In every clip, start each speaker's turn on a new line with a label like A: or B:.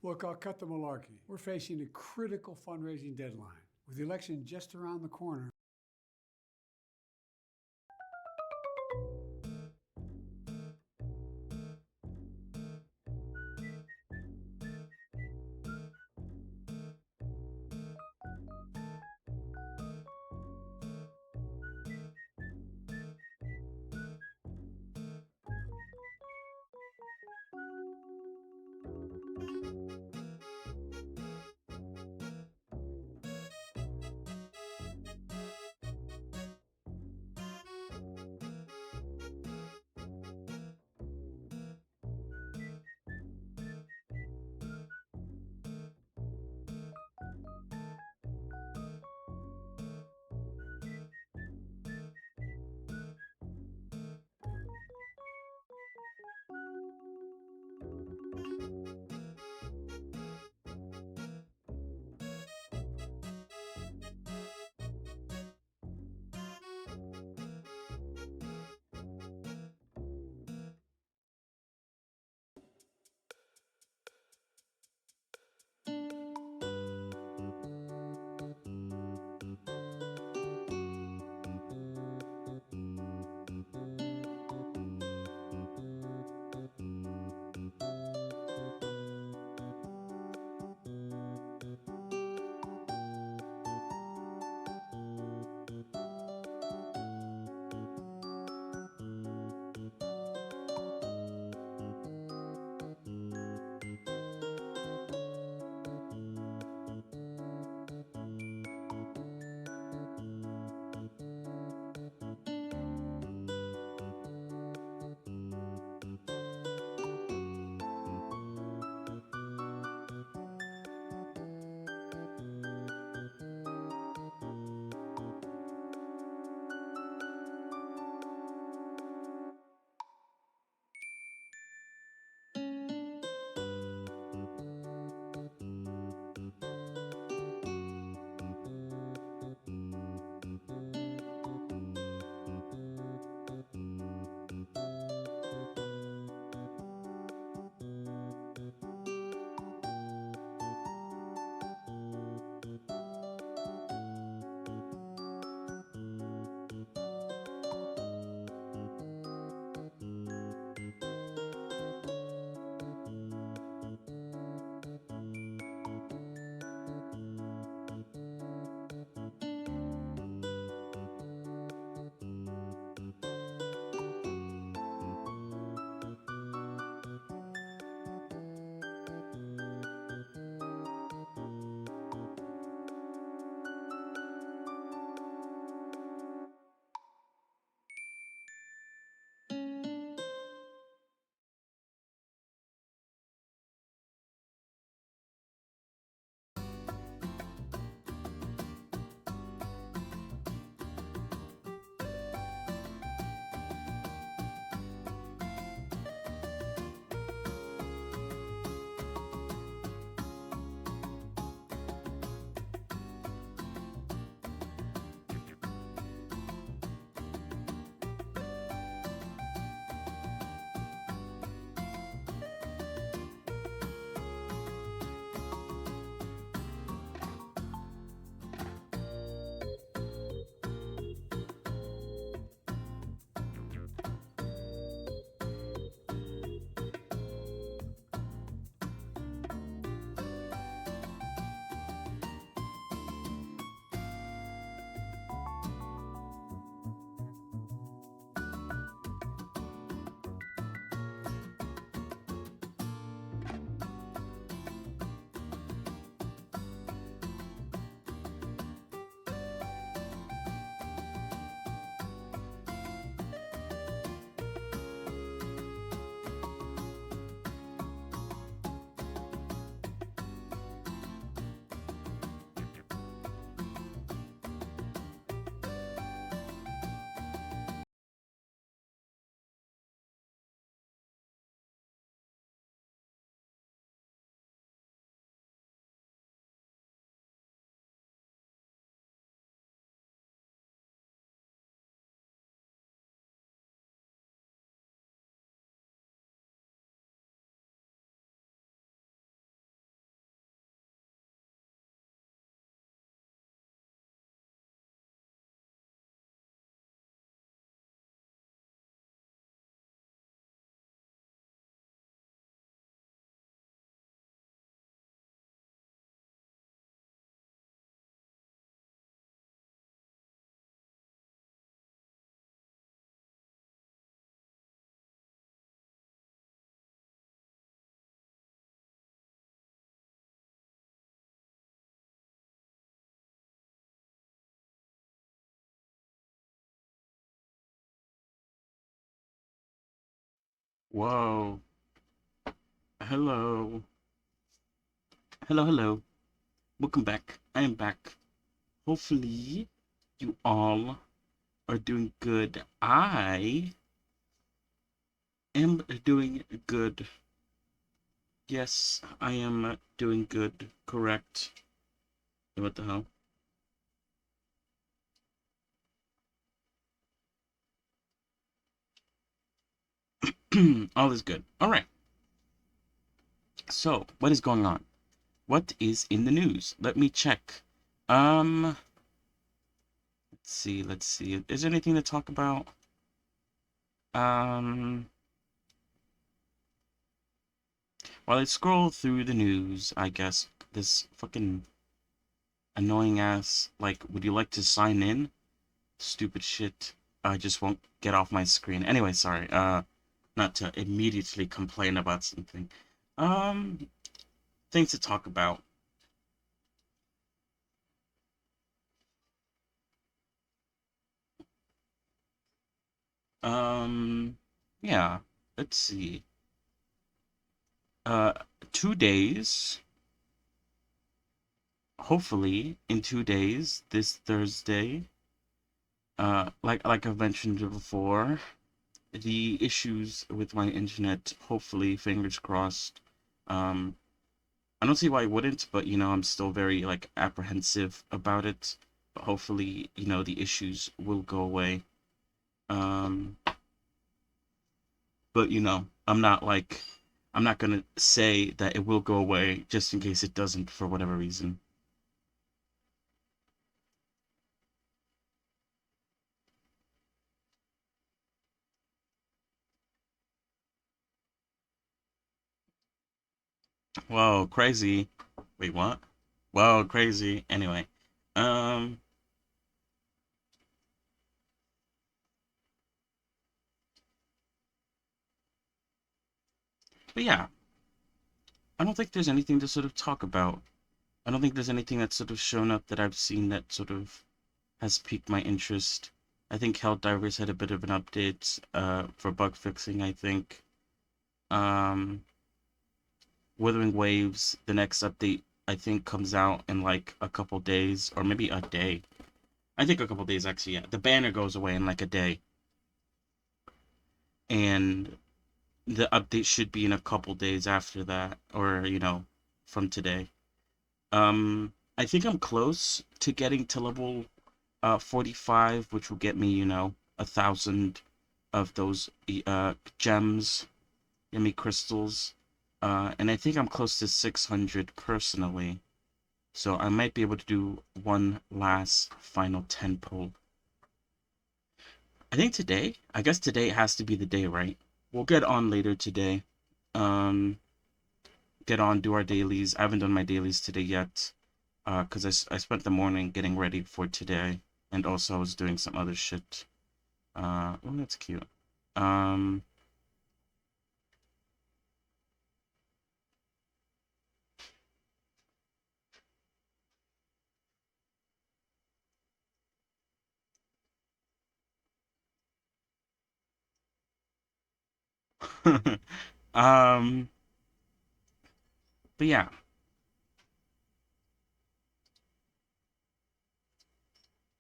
A: Look, I'll cut the malarkey. We're facing a critical fundraising deadline. With the election just around the corner,
B: Whoa. Hello. Hello, hello. Welcome back. I am back. Hopefully, you all are doing good. I am doing good. Yes, I am doing good. Correct. What the hell? All is good. All right. So, what is going on? What is in the news? Let me check. Um, let's see. Let's see. Is there anything to talk about? Um, While I scroll through the news, I guess this fucking annoying ass, like, would you like to sign in? Stupid shit. I just won't get off my screen. Anyway, sorry. Not to immediately complain about something. Um, Things to talk about. Um, yeah. Let's see. Uh, 2 days. Hopefully, in 2 days, this Thursday. Like I've mentioned before, the issues with my internet, hopefully, fingers crossed. Um, I don't see why I wouldn't, but I'm still very like apprehensive about it. But hopefully, the issues will go away. Um, but I'm not gonna say that it will go away just in case it doesn't for whatever reason. Whoa, crazy. Wait, what? Whoa, crazy. Anyway, um, but yeah, I don't think there's anything to sort of talk about. I don't think there's anything that's sort of shown up that I've seen that sort of has piqued my interest. I think Helldivers had a bit of an update for bug fixing, I think. Um, Wuthering Waves, the next update, I think comes out in like a couple days, or maybe a day. I think a couple days actually, yeah. The banner goes away in like a day. And the update should be in a couple days after that, or, from today. I think I'm close to getting to level 45, which will get me, 1,000 of those gems, yummy crystals. And I think I'm close to 600 personally. So I might be able to do one last final 10 pull. I think today, I guess today has to be the day, right? We'll get on later today. Um, get on, do our dailies. I haven't done my dailies today yet. Because I spent the morning getting ready for today. And also I was doing some other shit. Oh, that's cute. Um, um, but yeah.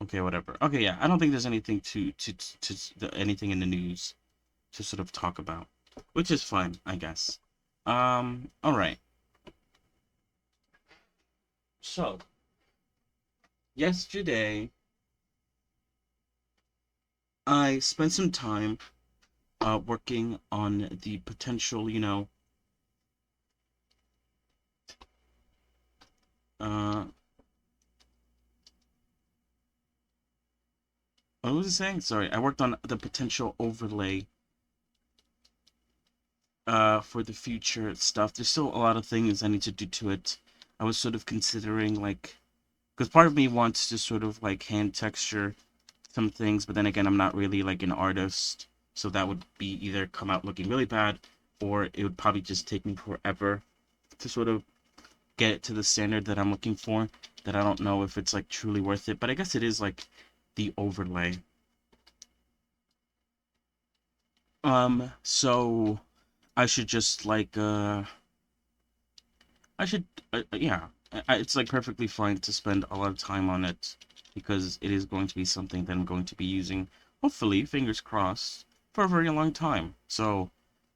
B: Okay, whatever. Okay, yeah. I don't think there's anything anything in the news to sort of talk about, which is fine, I guess. All right. So yesterday, I spent some time working on the potential, uh, what was it saying? Sorry, I worked on the potential overlay for the future stuff. There's still a lot of things I need to do to it. I was sort of considering like, because part of me wants to sort of like hand texture some things, but then again, I'm not really like an artist, so that would be either come out looking really bad, or it would probably just take me forever to sort of get it to the standard that I'm looking for. That I don't know if it's like truly worth it, but I guess it is like the overlay. So I should just like I should yeah, it's like perfectly fine to spend a lot of time on it because it is going to be something that I'm going to be using, hopefully, fingers crossed, for a very long time. So,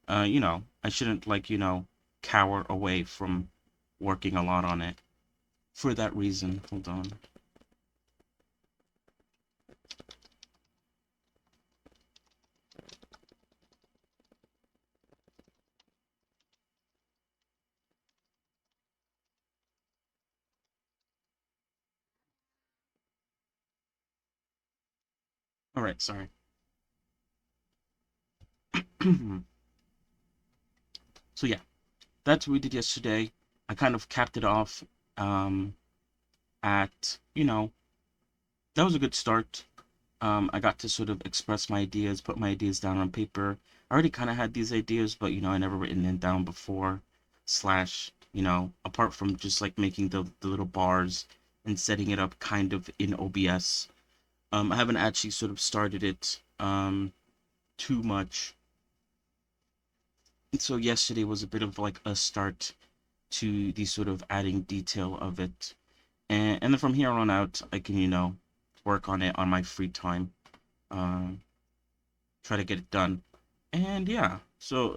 B: I shouldn't like, cower away from working a lot on it for that reason. Hold on. All right, sorry. So yeah, that's what we did yesterday. I kind of capped it off um at, that was a good start. I got to sort of express my ideas, put my ideas down on paper. I already kind of had these ideas, but I never written them down before. Slash, apart from just like making the little bars and setting it up kind of in OBS. I haven't actually sort of started it too much. And so yesterday was a bit of like a start to the sort of adding detail of it. And then from here on out, I can, work on it on my free time. Um, Try to get it done. And yeah, so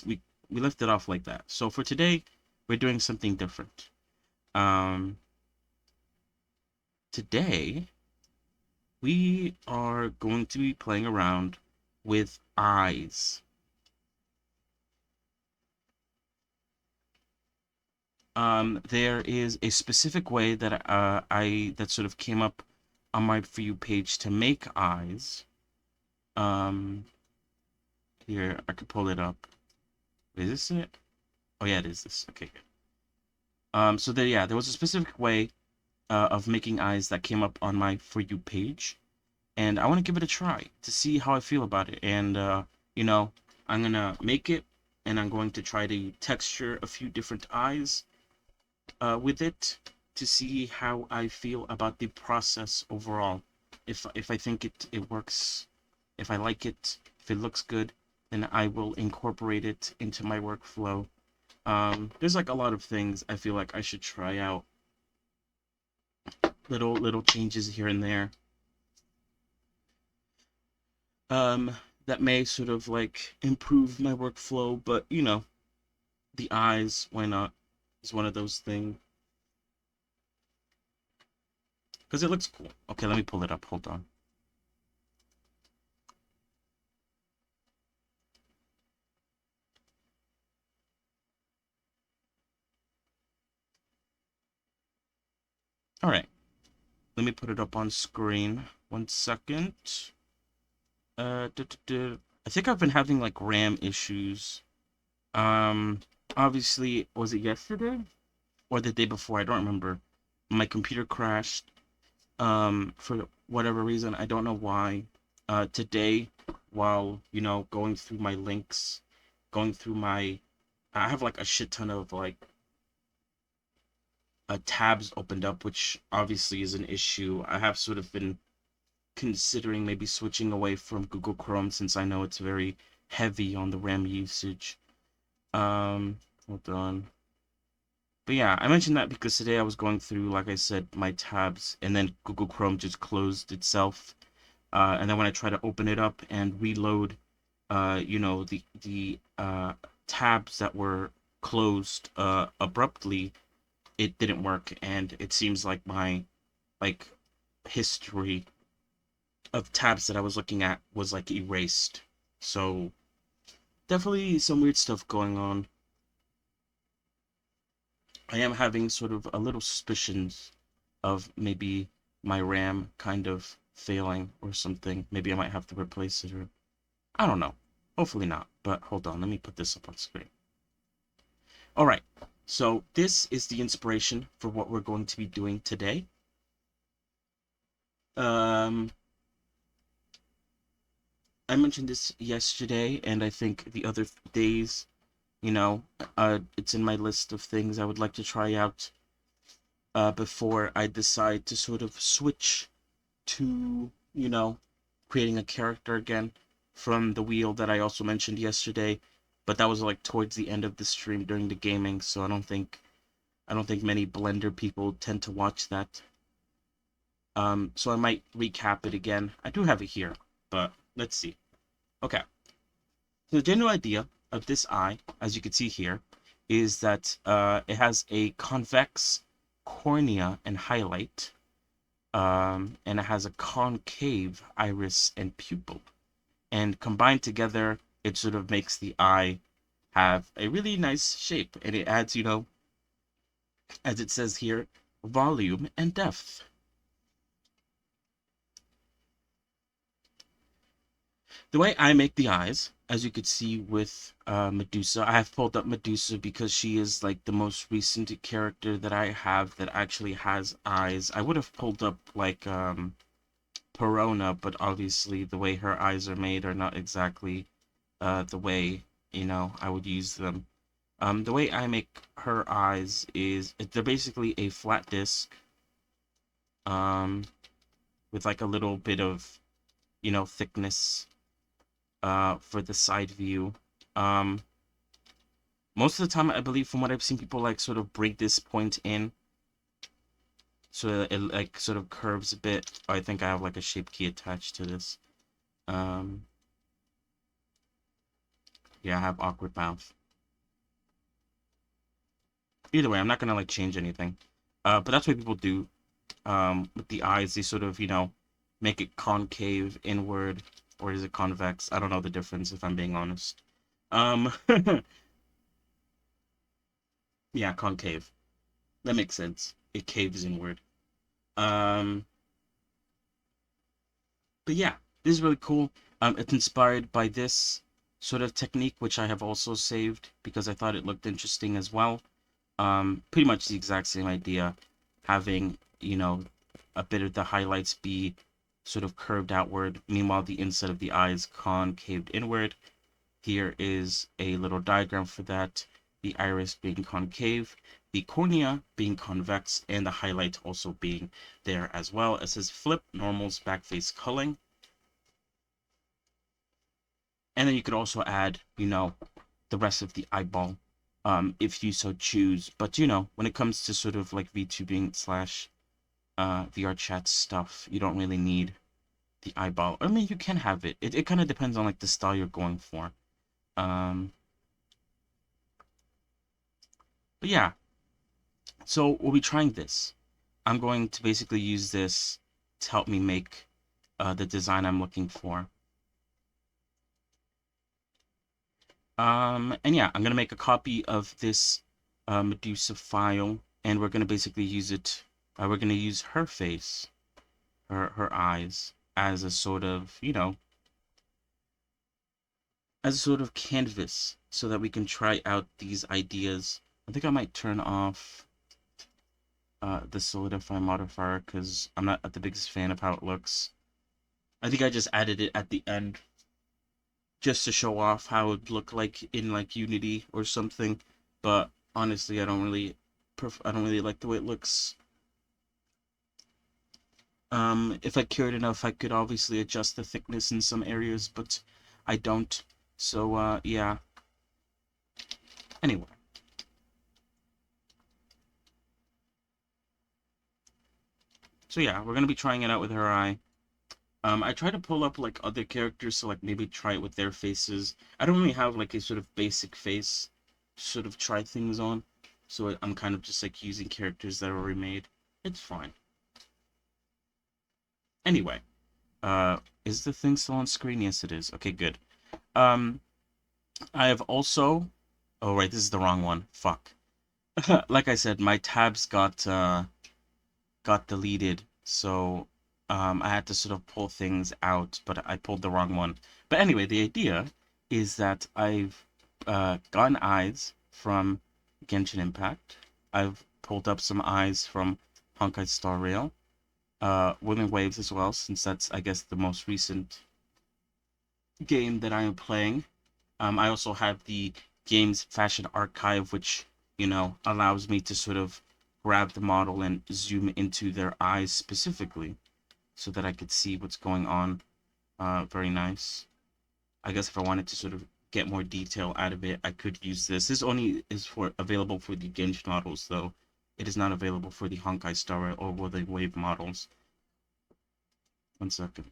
B: we left it off like that. So for today, we're doing something different. Um, Today we are going to be playing around with eyes. There is a specific way that that sort of came up on my For You page to make eyes. Um, Here I could pull it up. Is this it? Oh yeah, it is this. Okay, good. So there was a specific way of making eyes that came up on my For You page, and I want to give it a try to see how I feel about it. And you know, I'm gonna make it, and I'm going to try to texture a few different eyes with it to see how I feel about the process overall. If I think it works, if I like it, if it looks good, then I will incorporate it into my workflow. There's like a lot of things I feel like I should try out. Little changes here and there. Um, that may sort of like improve my workflow, but the eyes, why not? Is one of those things. Because it looks cool. Okay, let me pull it up. Hold on. All right. Let me put it up on screen. 1 second. I think I've been having like RAM issues. Um, Obviously, was it yesterday or the day before? I don't remember. My computer crashed. For whatever reason, I don't know why. Today, while going through my links, going through my, I have like a shit ton of like tabs opened up, which obviously is an issue. I have sort of been considering maybe switching away from Google Chrome since I know it's very heavy on the RAM usage. Hold on. But yeah, I mentioned that because today I was going through, like I said, my tabs, and then Google Chrome just closed itself. And then when I try to open it up and reload, the tabs that were closed abruptly, it didn't work, and it seems like my like history of tabs that I was looking at was like erased. So definitely some weird stuff going on. I am having sort of a little suspicions of maybe my RAM kind of failing or something. Maybe I might have to replace it, or I don't know. Hopefully not. But hold on, let me put this up on screen. All right. So this is the inspiration for what we're going to be doing today. I mentioned this yesterday, and I think the other days, it's in my list of things I would like to try out before I decide to sort of switch to, creating a character again from the wheel that I also mentioned yesterday. but that was like towards the end of the stream during the gaming, so I don't think many Blender people tend to watch that. So I might recap it again. I do have it here, but let's see. Okay. So the general idea of this eye, as you can see here, is that it has a convex cornea and highlight, and it has a concave iris and pupil. And combined together, it sort of makes the eye have a really nice shape, and it adds, you know, as it says here, volume and depth. The way I make the eyes, as you could see with Medusa, I have pulled up Medusa because she is like the most recent character that I have that actually has eyes. I would have pulled up like Perona, but obviously the way her eyes are made are not exactly the way, you know, I would use them. The way I make her eyes is they're basically a flat disc with like a little bit of, you know, thickness for the side view. Most of the time, I believe, from what I've seen, people like sort of break this point in so that it like sort of curves a bit. Oh, I think I have like a shape key attached to this. Yeah, I have awkward mouth. Either way, I'm not gonna like change anything. But that's what people do with the eyes. They sort of, you know, make it concave inward, or is it convex? I don't know the difference if I'm being honest. Yeah, concave. That makes sense. It caves inward. Um, but yeah, this is really cool. It's inspired by this sort of technique, which I have also saved because I thought it looked interesting as well. Pretty much the exact same idea, having, you know, a bit of the highlights be sort of curved outward, meanwhile the inside of the eye is concaved inward. Here is a little diagram for that, the iris being concave, the cornea being convex, and the highlight also being there as well. It says flip normals back face culling. And then you could also add, you know, the rest of the eyeball, if you so choose. But, you know, when it comes to sort of like VTubing slash VR chat stuff, you don't really need the eyeball. I mean, you can have it. It kind of depends on like the style you're going for. But yeah, so we'll be trying this. I'm going to basically use this to help me make the design I'm looking for. And yeah, I'm gonna make a copy of this Medusa file, and we're gonna basically use it. We're gonna use her face, her eyes, as a sort of, you know, as a sort of canvas, so that we can try out these ideas. I think I might turn off the solidify modifier because I'm not the biggest fan of how it looks. I think I just added it at the end just to show off how it would look like in like Unity or something. But honestly, I don't really like the way it looks. If I cared enough, I could obviously adjust the thickness in some areas, but I don't. So yeah. Anyway. So yeah, we're gonna be trying it out with her eye. I try to pull up like other characters, so like maybe try it with their faces. I don't really have like a sort of basic face to sort of try things on, so I'm kind of just like using characters that are already made. It's fine. Anyway, is the thing still on screen? Yes, it is. Okay, good. I have also, oh right, this is the wrong one. Fuck. Like I said, my tabs got deleted, so I had to sort of pull things out, but I pulled the wrong one. But anyway, the idea is that I've gotten eyes from Genshin Impact. I've pulled up some eyes from Honkai Star Rail, Withering Waves as well, since that's, I guess, the most recent game that I am playing. I also have the game's fashion archive, which, you know, allows me to sort of grab the model and zoom into their eyes specifically so that I could see what's going on. Very nice. I guess if I wanted to sort of get more detail out of it, I could use this. This only is for available for the Genshin models, though. It is not available for the Honkai Star or the Wave models. One second.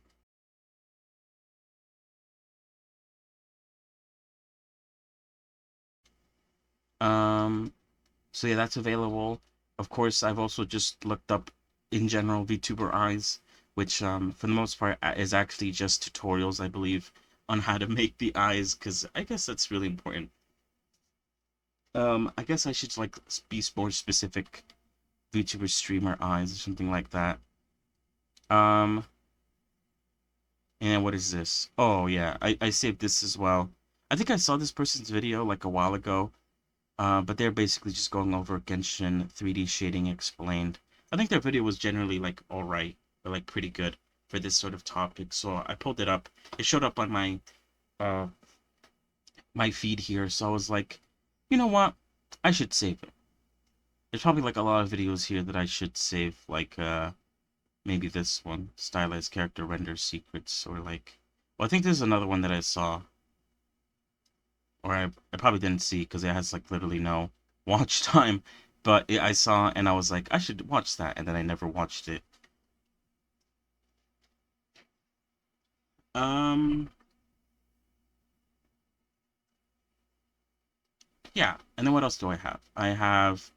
B: So yeah, that's available. Of course, I've also just looked up in general VTuber eyes, which for the most part is actually just tutorials, I believe, on how to make the eyes, because I guess that's really important. I guess I should like be more specific. VTuber streamer eyes or something like that. Um, and what is this? Oh yeah, I saved this as well. I think I saw this person's video like a while ago. But they're basically just going over Genshin 3D shading explained. I think their video was generally like alright, or like pretty good for this sort of topic. So I pulled it up. It showed up on uh my feed here, so I was like, you know what? I should save it. There's probably like a lot of videos here that I should save, like maybe this one, stylized character render secrets, or like, well, I think there's another one that I saw, or I probably didn't see because it has like literally no watch time, but I saw and I was like, I should watch that, and then I never watched it. Um, yeah, and then what else do I have? I have,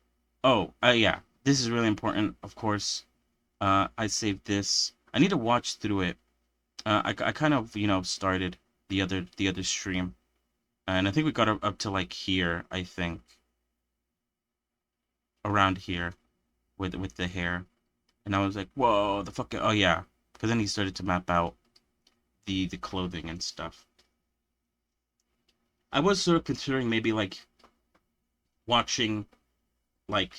B: oh, yeah, this is really important, of course. I saved this. I need to watch through it. I kind of, started the other stream, and I think we got up to like here, I think, around here with the hair. And I was like, whoa, the fuck, oh yeah. Because then he started to map out the clothing and stuff. I was sort of considering maybe like watching like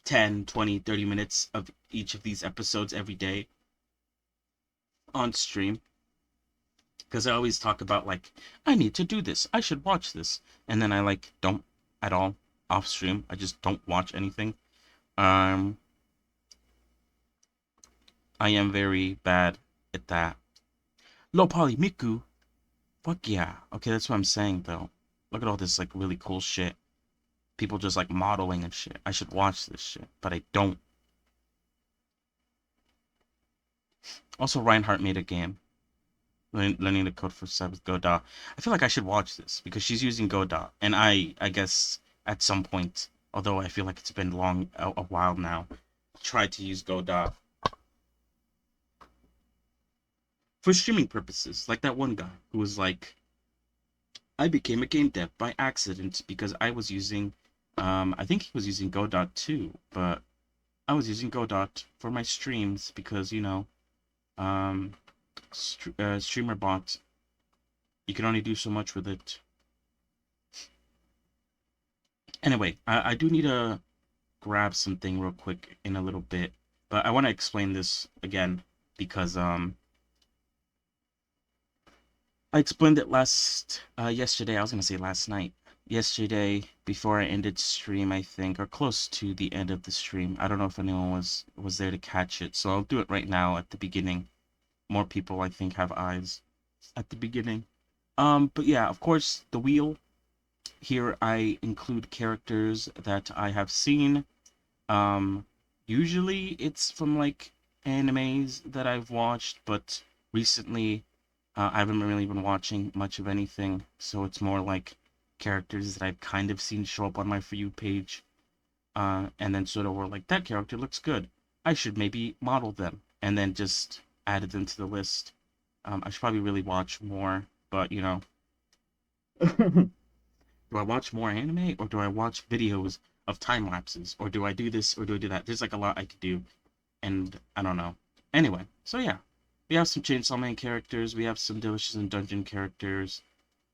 B: 10, 20, 30 minutes of each of these episodes every day on stream. Because I always talk about like, I need to do this, I should watch this. And then I like don't at all off stream. I just don't watch anything. Um I am very bad at that. Lo Poly Miku. Fuck yeah. Okay, that's what I'm saying though. Look at all this like really cool shit. People just like modeling and shit. I should watch this shit, but I don't. Also, Reinhardt made a game. Learning the code for sub with Godot. I feel like I should watch this because she's using Godot, and I guess at some point, although I feel like it's been a while now, tried to use Godot for streaming purposes. Like that one guy who was like, I became a game dev by accident because I was using, I think he was using Godot too, but I was using Godot for my streams because, um, streamer bot, you can only do so much with it. Anyway, I do need to grab something real quick in a little bit, but I want to explain this again because, I explained it yesterday. I was gonna say last night. Yesterday, before I ended stream, I think, or close to the end of the stream. I don't know if anyone was there to catch it, so I'll do it right now at the beginning. More people, I think, have eyes at the beginning. But yeah, of course, the wheel. Here I include characters that I have seen. Usually it's from like animes that I've watched, but recently I haven't really been watching much of anything, so it's more like characters that I've kind of seen show up on my For You page, and then sort of were like, that character looks good. I should maybe model them, and then just added them to the list. I should probably really watch more, but do I watch more anime, or do I watch videos of time lapses, or do I do this, or do I do that? There's like a lot I could do, and I don't know. Anyway, so yeah. We have some Chainsaw Man characters, we have some Delicious in Dungeon characters,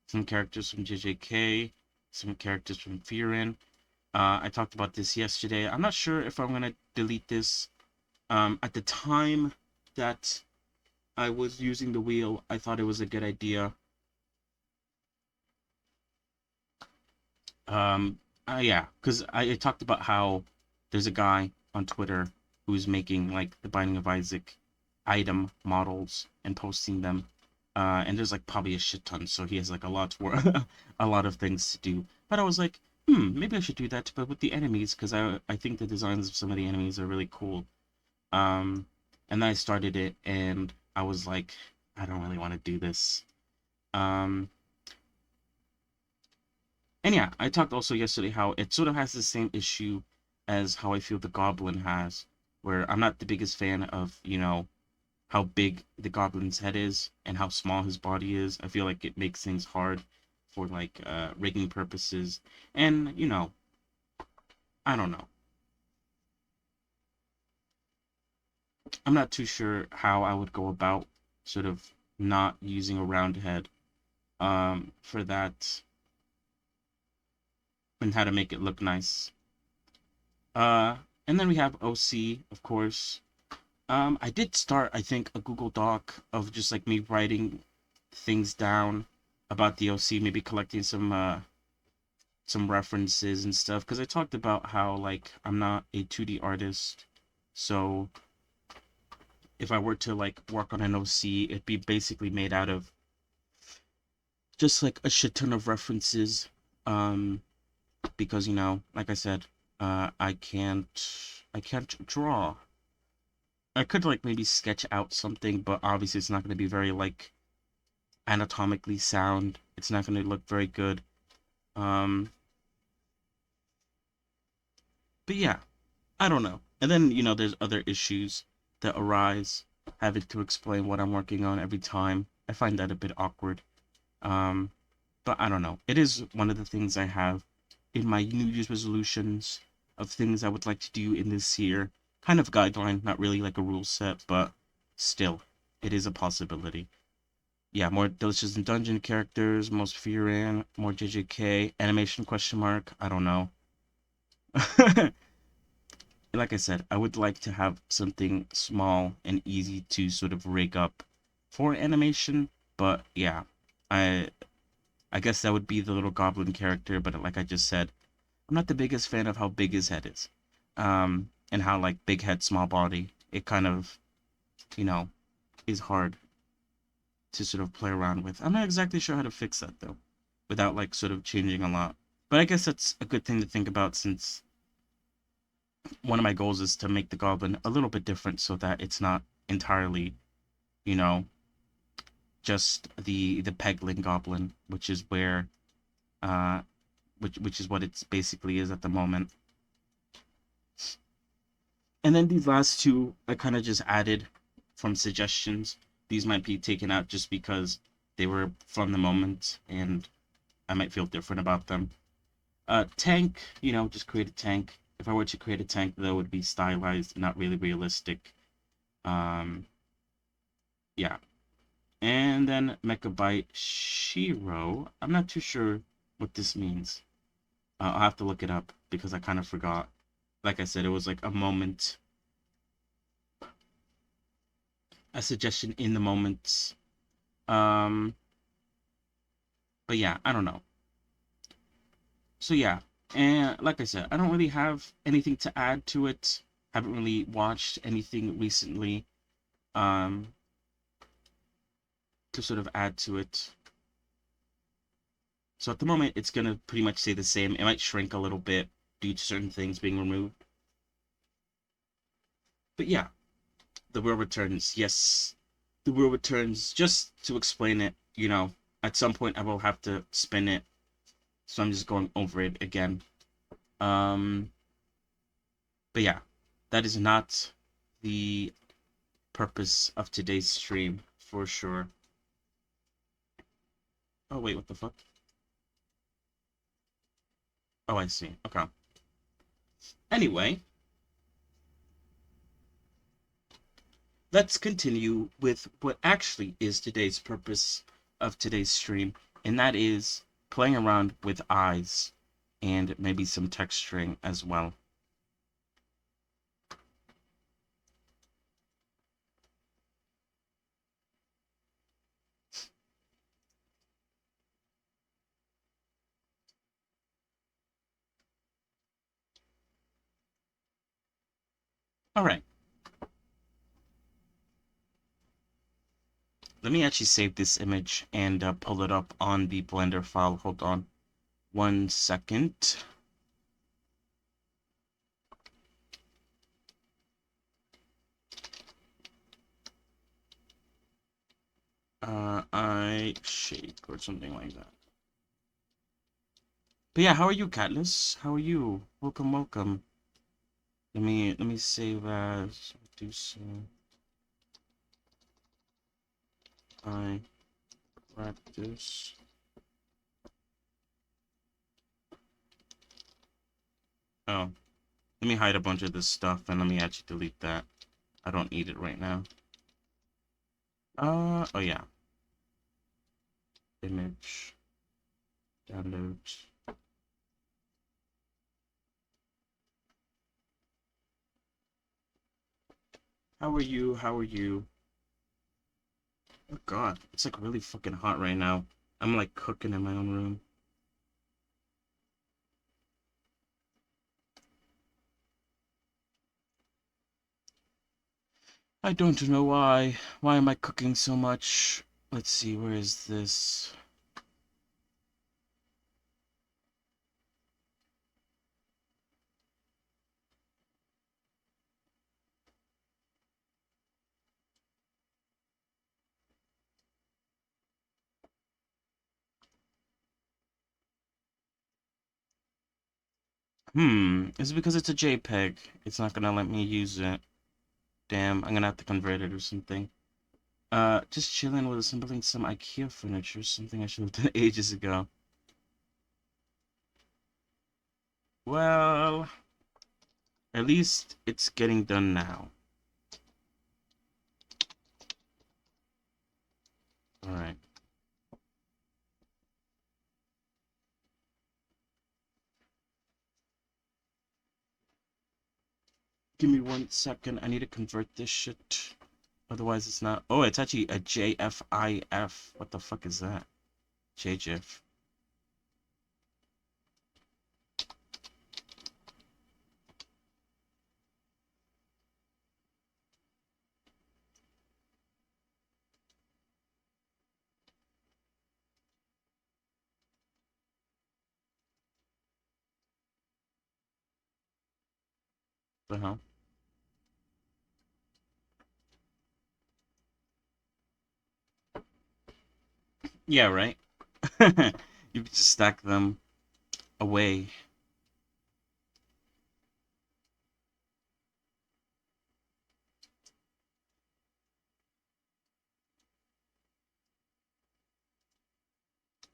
B: some characters from JJK, some characters from Fearin. I talked about this yesterday. I'm not sure if I'm gonna delete this. At the time that I was using the wheel, I thought it was a good idea. Yeah, because I talked about how there's a guy on Twitter who's making like the Binding of Isaac item models and posting them And there's like probably a shit ton, so he has like a lot more, a lot of things to do. But I was like, maybe I should do that, but with the enemies, because I think the designs of some of the enemies are really cool. Um, and then I started it, and I was like, I don't really want to do this. Um, and yeah, I talked also yesterday how it sort of has the same issue as how I feel the Goblin has, where I'm not the biggest fan of, how big the Goblin's head is and how small his body is. I feel like it makes things hard for like rigging purposes. And, I don't know. I'm not too sure how I would go about sort of not using a round head for that and how to make it look nice. Uh and then we have OC, of course. I did start, I think, a Google Doc of just like me writing things down about the OC, maybe collecting some references and stuff, because I talked about how like I'm not a 2D artist, so if I were to like work on an OC, it'd be basically made out of just like a shit ton of references, um, because like I said, I can't draw. I could like maybe sketch out something, but obviously it's not going to be very like anatomically sound. It's not going to look very good. Um, but yeah, I don't know. And then, there's other issues that arise, having to explain what I'm working on every time. I find that a bit awkward. Um, but I don't know. It is one of the things I have in my New Year's resolutions of things I would like to do in this year. Kind of guideline, not really like a rule set, but still, it is a possibility. Yeah, more Delicious in Dungeon characters, most Fearin, more JJK, animation question mark, I don't know. Like I said, I would like to have something small and easy to sort of rig up for animation, but yeah, I I guess that would be the little goblin character, but like I just said, I'm not the biggest fan of how big his head is. And how like big head, small body, it kind of, you know, is hard to sort of play around with. I'm not exactly sure how to fix that though, without like sort of changing a lot. But I guess that's a good thing to think about since one of my goals is to make the goblin a little bit different so that it's not entirely, you know, just the Peglin goblin, which is where uh which is what it's basically is at the moment. And then these last two I kind of just added from suggestions. These might be taken out just because they were from the moment and I might feel different about them. Tank, just create a tank. If I were to create a tank, that would be stylized, not really realistic. Um, yeah. And then Mechabyte Shiro. I'm not too sure what this means. I'll have to look it up because I kind of forgot. Like I said, it was like a suggestion in the moment. Um, but yeah, I don't know. So yeah, and like I said, I don't really have anything to add to it. Haven't really watched anything recently um to sort of add to it. So at the moment it's gonna pretty much stay the same. It might shrink a little bit due to certain things being removed. But yeah, the wheel returns. Yes, the wheel returns. Just to explain it, at some point I will have to spin it. So I'm just going over it again. Um, but yeah, that is not the purpose of today's stream for sure. Oh wait, what the fuck? Oh, I see. Okay. Anyway, let's continue with what actually is today's purpose of today's stream, and that is playing around with eyes and maybe some texturing as well. All right. Let me actually save this image and pull it up on the Blender file. Hold on 1 second. I shape or something like that. But yeah, how are you, Katniss? How are you? Welcome, welcome. Let me save as do so. I practice. Oh, let me hide a bunch of this stuff and let me actually delete that. I don't need it right now. Oh yeah. Image. Downloads. How are you? How are you? Oh god, it's like really fucking hot right now. I'm like cooking in my own room. I don't know why. Why am I cooking so much? Let's see, where is this? Is it because it's a JPEG? It's not gonna let me use it. Damn, I'm gonna have to convert it or something. Just chilling with assembling some IKEA furniture, something I should have done ages ago. Well, at least it's getting done now. Alright. Give me 1 second. I need to convert this shit. Otherwise, it's not. Oh, it's actually a JFIF. What the fuck is that? JGIF. The hell? Yeah, right? You could just stack them away.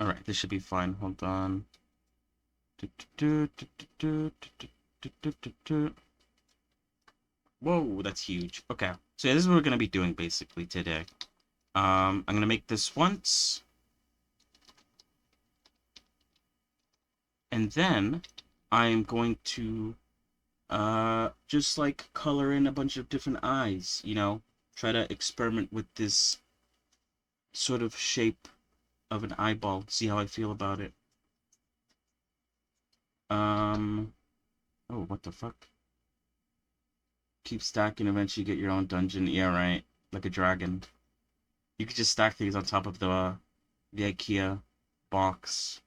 B: Alright, this should be fine. Hold on. Whoa, that's huge. Okay, so yeah, this is what we're gonna be doing basically today. I'm gonna make this once, and then I'm going to just like color in a bunch of different eyes, you know, try to experiment with this sort of shape of an eyeball, see how I feel about it. Um, oh, what the fuck? Keep stacking, eventually get your own dungeon. Yeah, right. Like a dragon. You could just stack things on top of the IKEA box.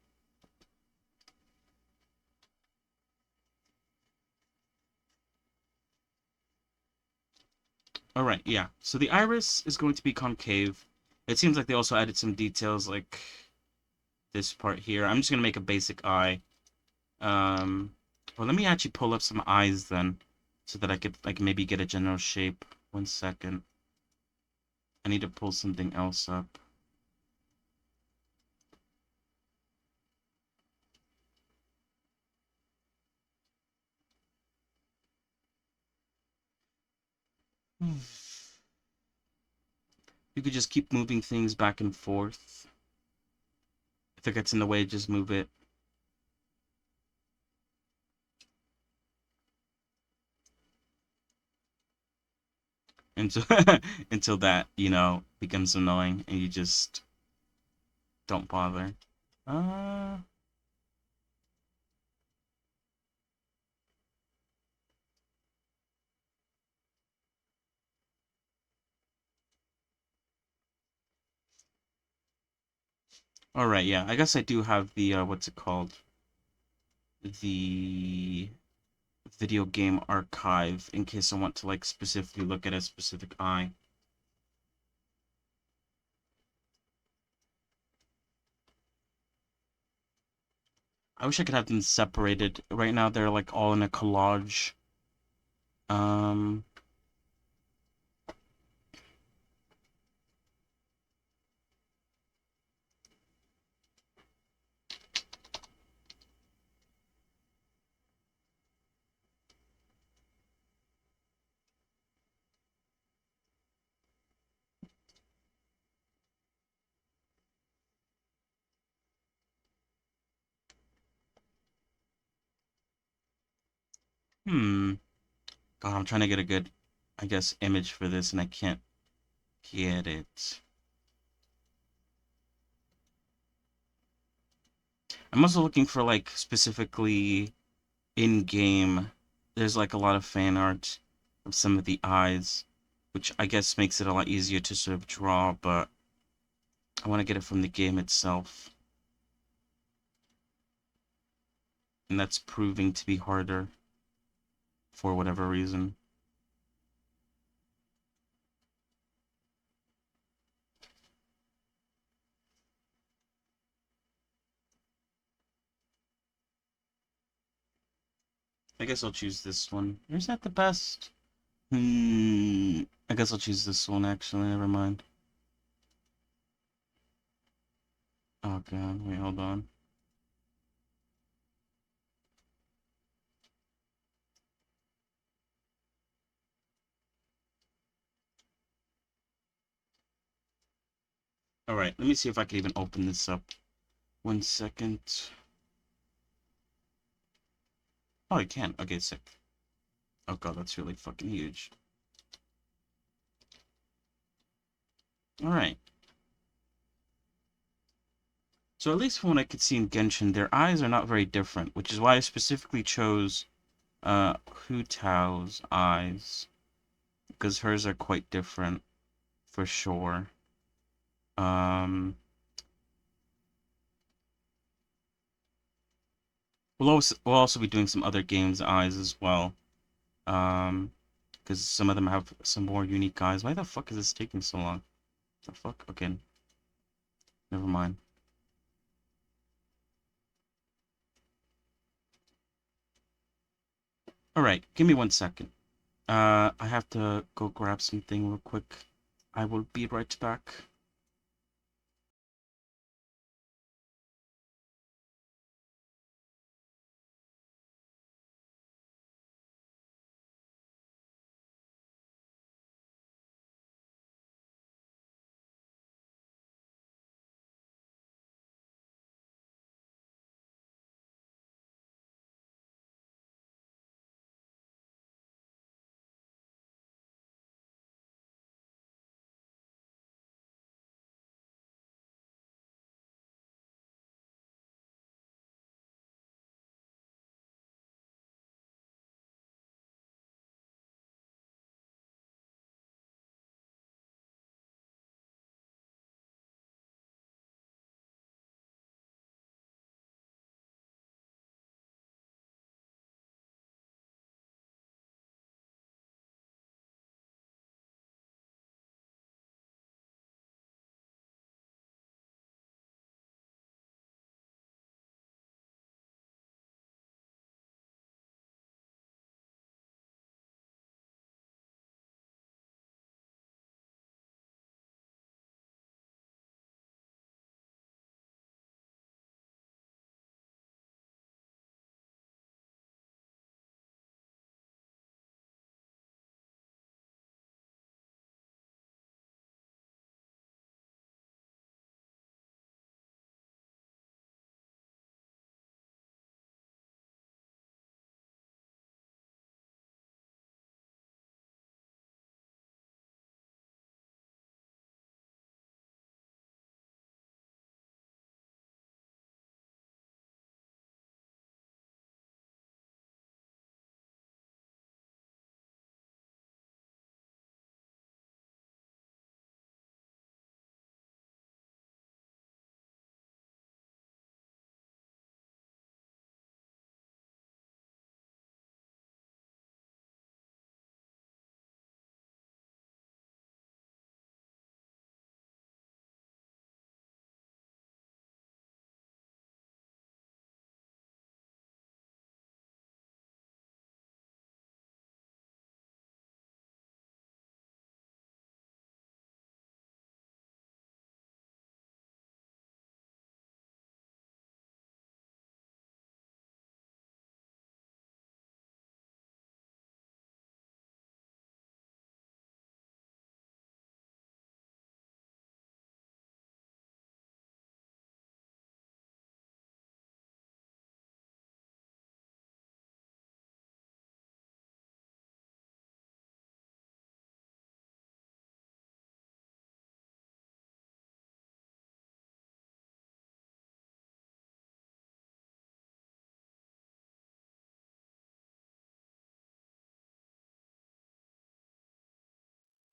B: Alright, yeah. So the iris is going to be concave. It seems like they also added some details like this part here. I'm just gonna make a basic eye. Well, let me actually pull up some eyes then, so that I could like maybe get a general shape. 1 second. I need to pull something else up. You could just keep moving things back and forth. If it gets in the way, just move it. Until until that, you know, becomes annoying and you just don't bother. Uh All right, yeah. I guess I do have the what's it called? The video game archive in case I want to like specifically look at a specific eye. I wish I could have them separated. Right now they're like all in a collage. Um, hmm. God, I'm trying to get a good, I guess, image for this and I can't get it. I'm also looking for like specifically in game. There's like a lot of fan art of some of the eyes, which I guess makes it a lot easier to sort of draw, but I want to get it from the game itself. And that's proving to be harder for whatever reason. I guess I'll choose this one. Or is that the best? I guess I'll choose this one actually, never mind. Oh god, wait, hold on. Alright, let me see if I can even open this up. 1 second. Oh, I can. Okay, sick. Oh god, that's really fucking huge. Alright. So at least from what I could see in Genshin, their eyes are not very different, which is why I specifically chose Hu Tao's eyes. Because hers are quite different, for sure. Um, we'll also be doing some other games' eyes as well. Because some of them have some more unique eyes. Why the fuck is this taking so long? The fuck? Okay, never mind. Alright, give me 1 second. I have to go grab something real quick. I will be right back.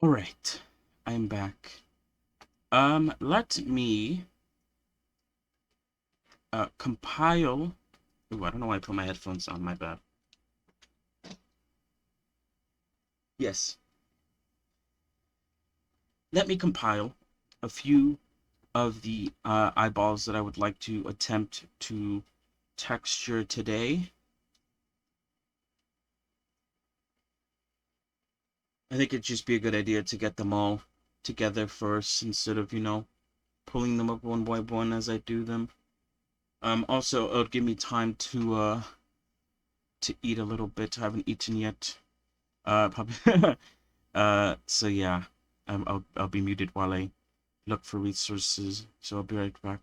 B: All right, I'm back. Let me compile. Ooh, I don't know why I put my headphones on. My bad. Yes, let me compile a few of the eyeballs that I would like to attempt to texture today. I think it'd just be a good idea to get them all together first instead of, pulling them up one by one as I do them. Also, it'll give me time to eat a little bit. I haven't eaten yet. Probably. So yeah, I'll be muted while I look for resources. So I'll be right back.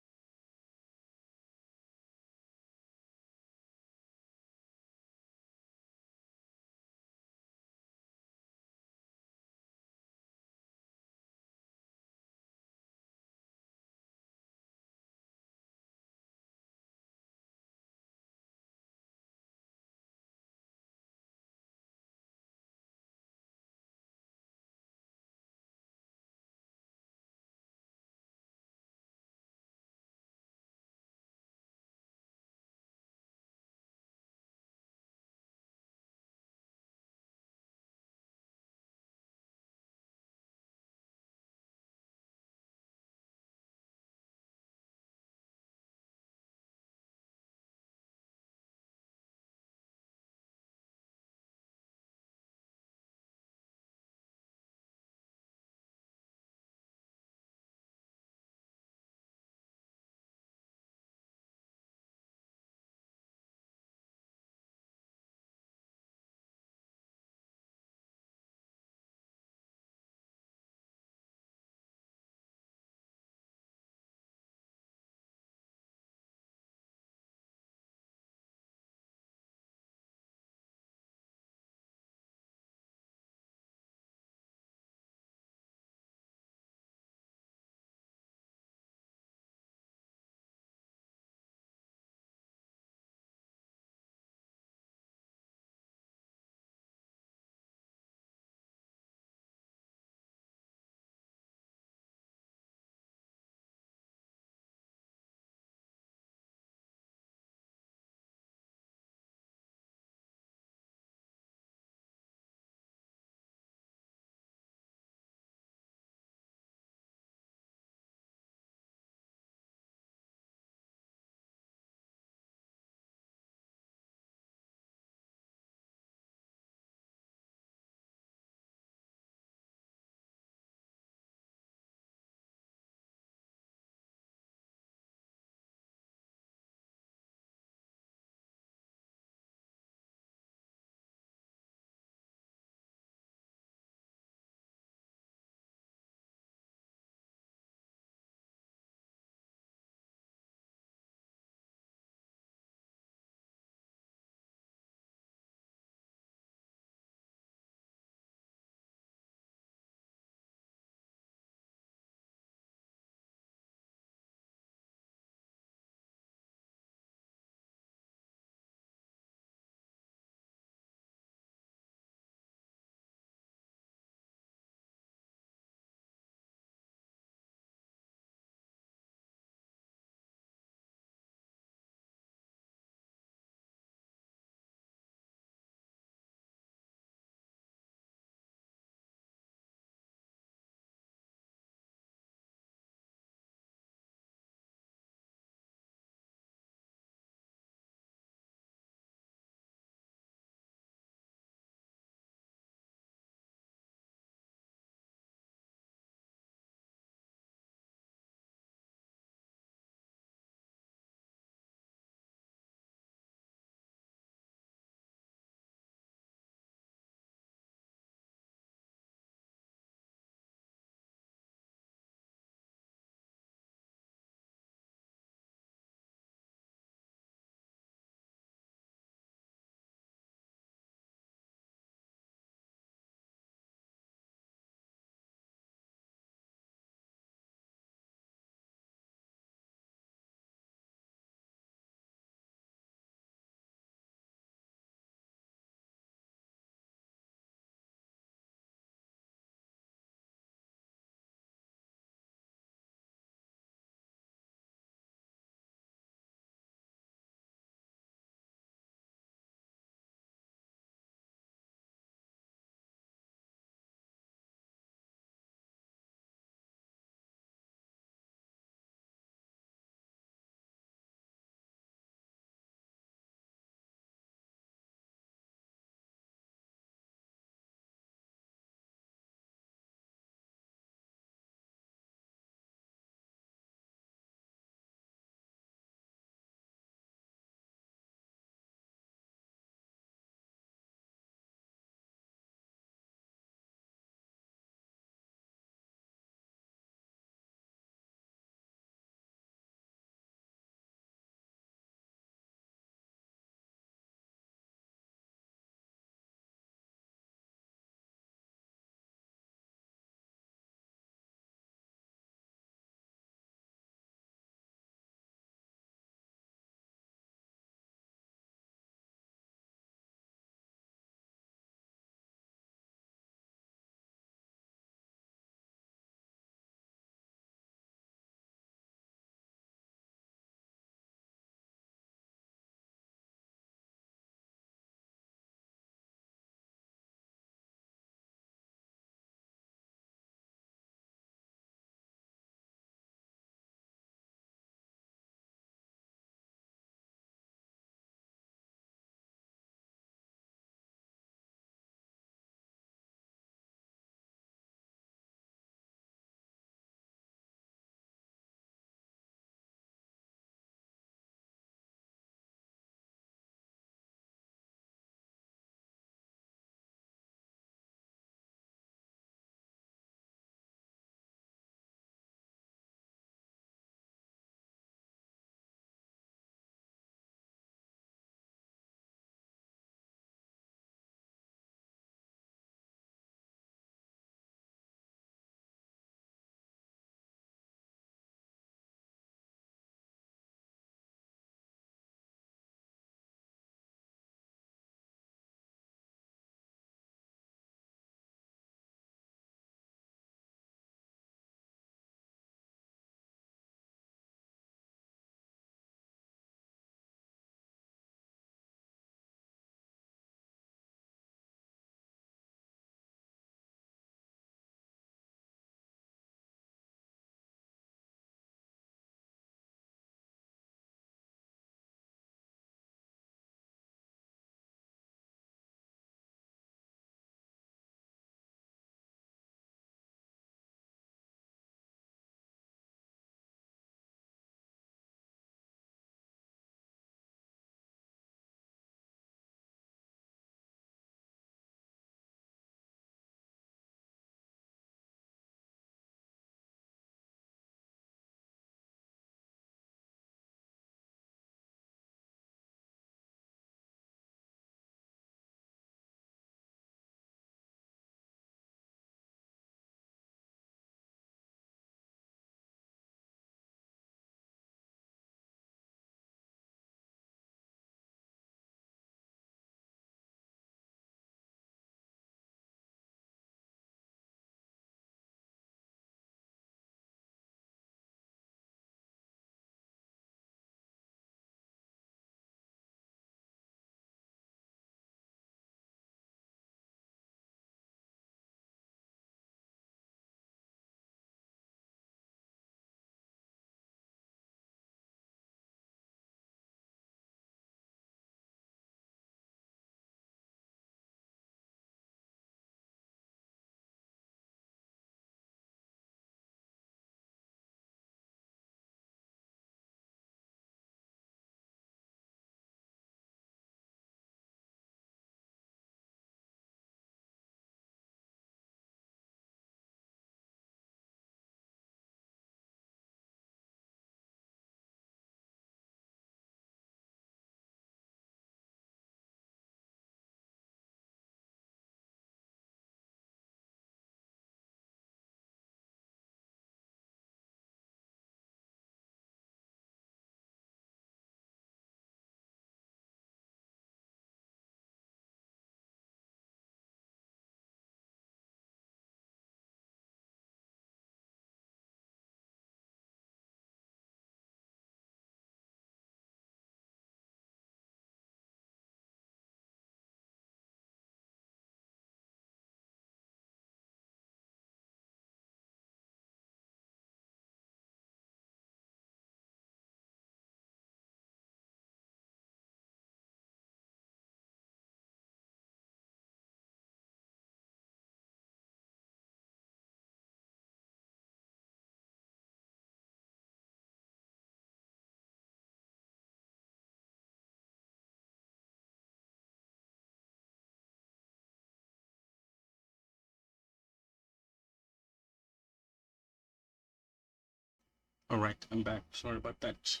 B: All right, I'm back. Sorry about that.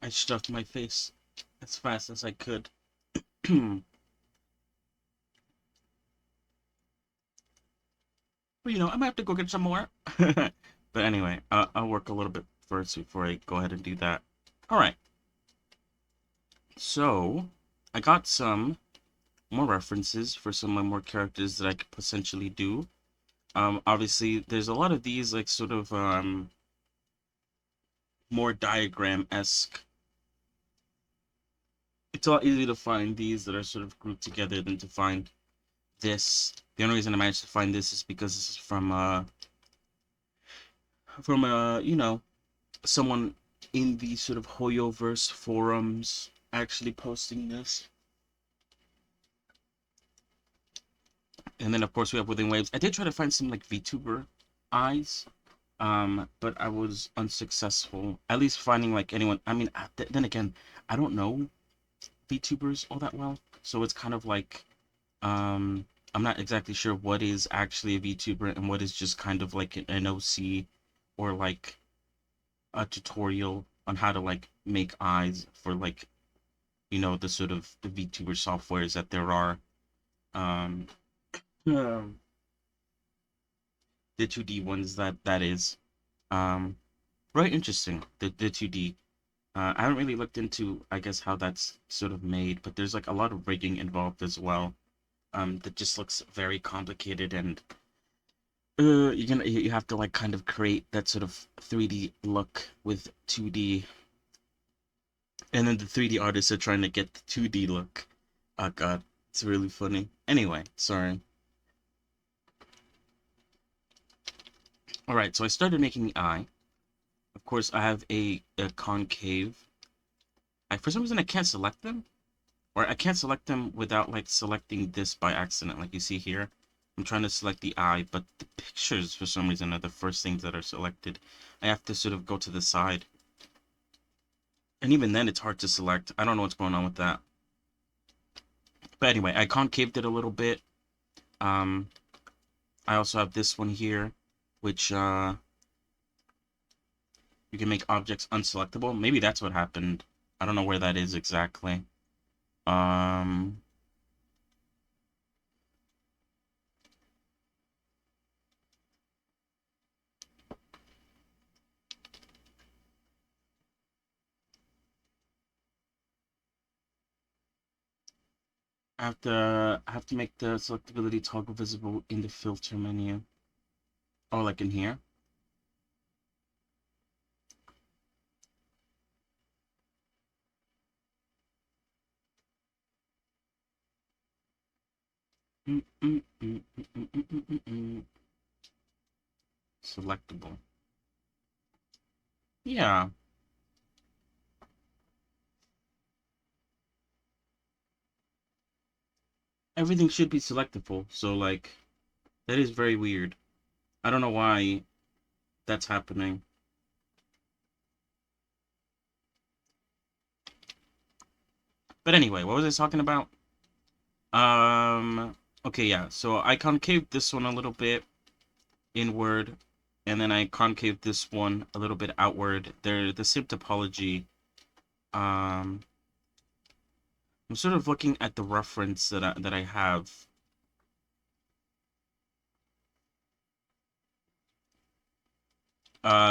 B: I stuffed my face as fast as I could. But I might have to go get some more. But anyway, I'll work a little bit first before I go ahead and do that. All right. So I got some more references for some of my more characters that I could potentially do. Obviously, there's a lot of these like sort of more diagram-esque. It's a lot easier to find these that are sort of grouped together than to find this. The only reason I managed to find this is because this is from someone in the sort of Hoyoverse forums actually posting this. And then of course we have Within Waves. I did try to find some like VTuber eyes, but I was unsuccessful. At least finding like anyone. I mean, then again, I don't know VTubers all that well, so it's kind of like I'm not exactly sure what is actually a VTuber and what is just kind of like an OC or like a tutorial on how to like make eyes for like the sort of the VTuber softwares that there are. Um, um the 2D ones that is. Um, Very interesting. The 2D. I haven't really looked into, I guess, how that's sort of made, but there's like a lot of rigging involved as well. That just looks very complicated, and you have to like kind of create that sort of 3D look with 2D, and then the 3D artists are trying to get the 2D look. Oh god, it's really funny. Anyway, sorry. All right, so I started making the eye. Of course, I have a concave. For some reason I can't select them, or I can't select them without like selecting this by accident, like you see here. I'm trying to select the eye, but the pictures for some reason are the first things that are selected. I have to sort of go to the side. And even then it's hard to select. I don't know what's going on with that. But anyway, I concaved it a little bit. I also have this one here, which you can make objects unselectable. Maybe that's what happened. I don't know where that is exactly. Um I have to make the selectability toggle visible in the filter menu. Oh, like in here? Selectable. Yeah. Everything should be selectable. So like that is very weird. I don't know why that's happening. But anyway, what was I talking about? Okay, yeah. So I concaved this one a little bit inward, and then I concaved this one a little bit outward. They're the same topology. Um, I'm sort of looking at the reference that I have.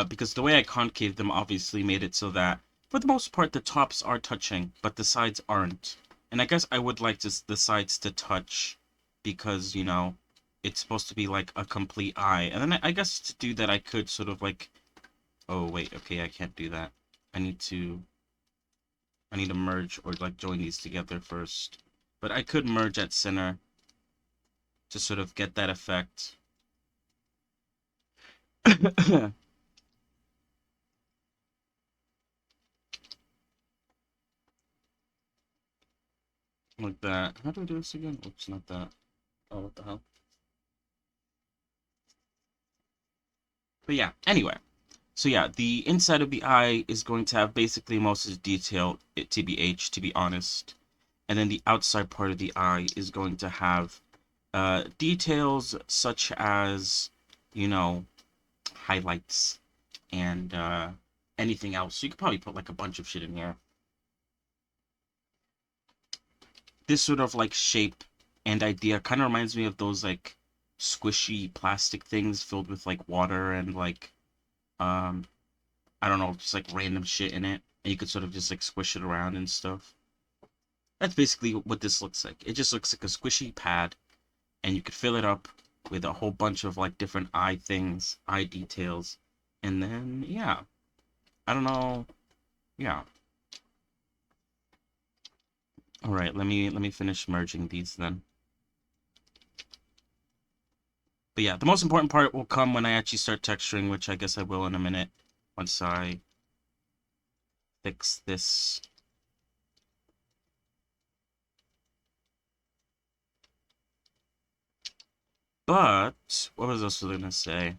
B: Because the way I concaved them obviously made it so that, for the most part, the tops are touching, but the sides aren't. And I guess I would like the sides to touch because, it's supposed to be like a complete eye. And then I guess to do that, I could sort of like, oh, wait, okay, I can't do that. I need to merge or like join these together first. But I could merge at center to sort of get that effect. Like that. How do I do this again? Oops, not that. Oh, what the hell? But yeah, anyway. So yeah, the inside of the eye is going to have basically most of the detail, TBH, to be honest. And then the outside part of the eye is going to have details such as, highlights and anything else. So you could probably put like a bunch of shit in here. This sort of like shape and idea kind of reminds me of those like squishy plastic things filled with like water and like um I don't know, just like random shit in it, and you could sort of just like squish it around and stuff. That's basically what this looks like. It just looks like a squishy pad, and you could fill it up with a whole bunch of like different eye things, eye details, and then yeah, I don't know, yeah. All right, let me finish merging these then. But yeah, the most important part will come when I actually start texturing, which I guess I will in a minute once I fix this. But what was I also gonna say?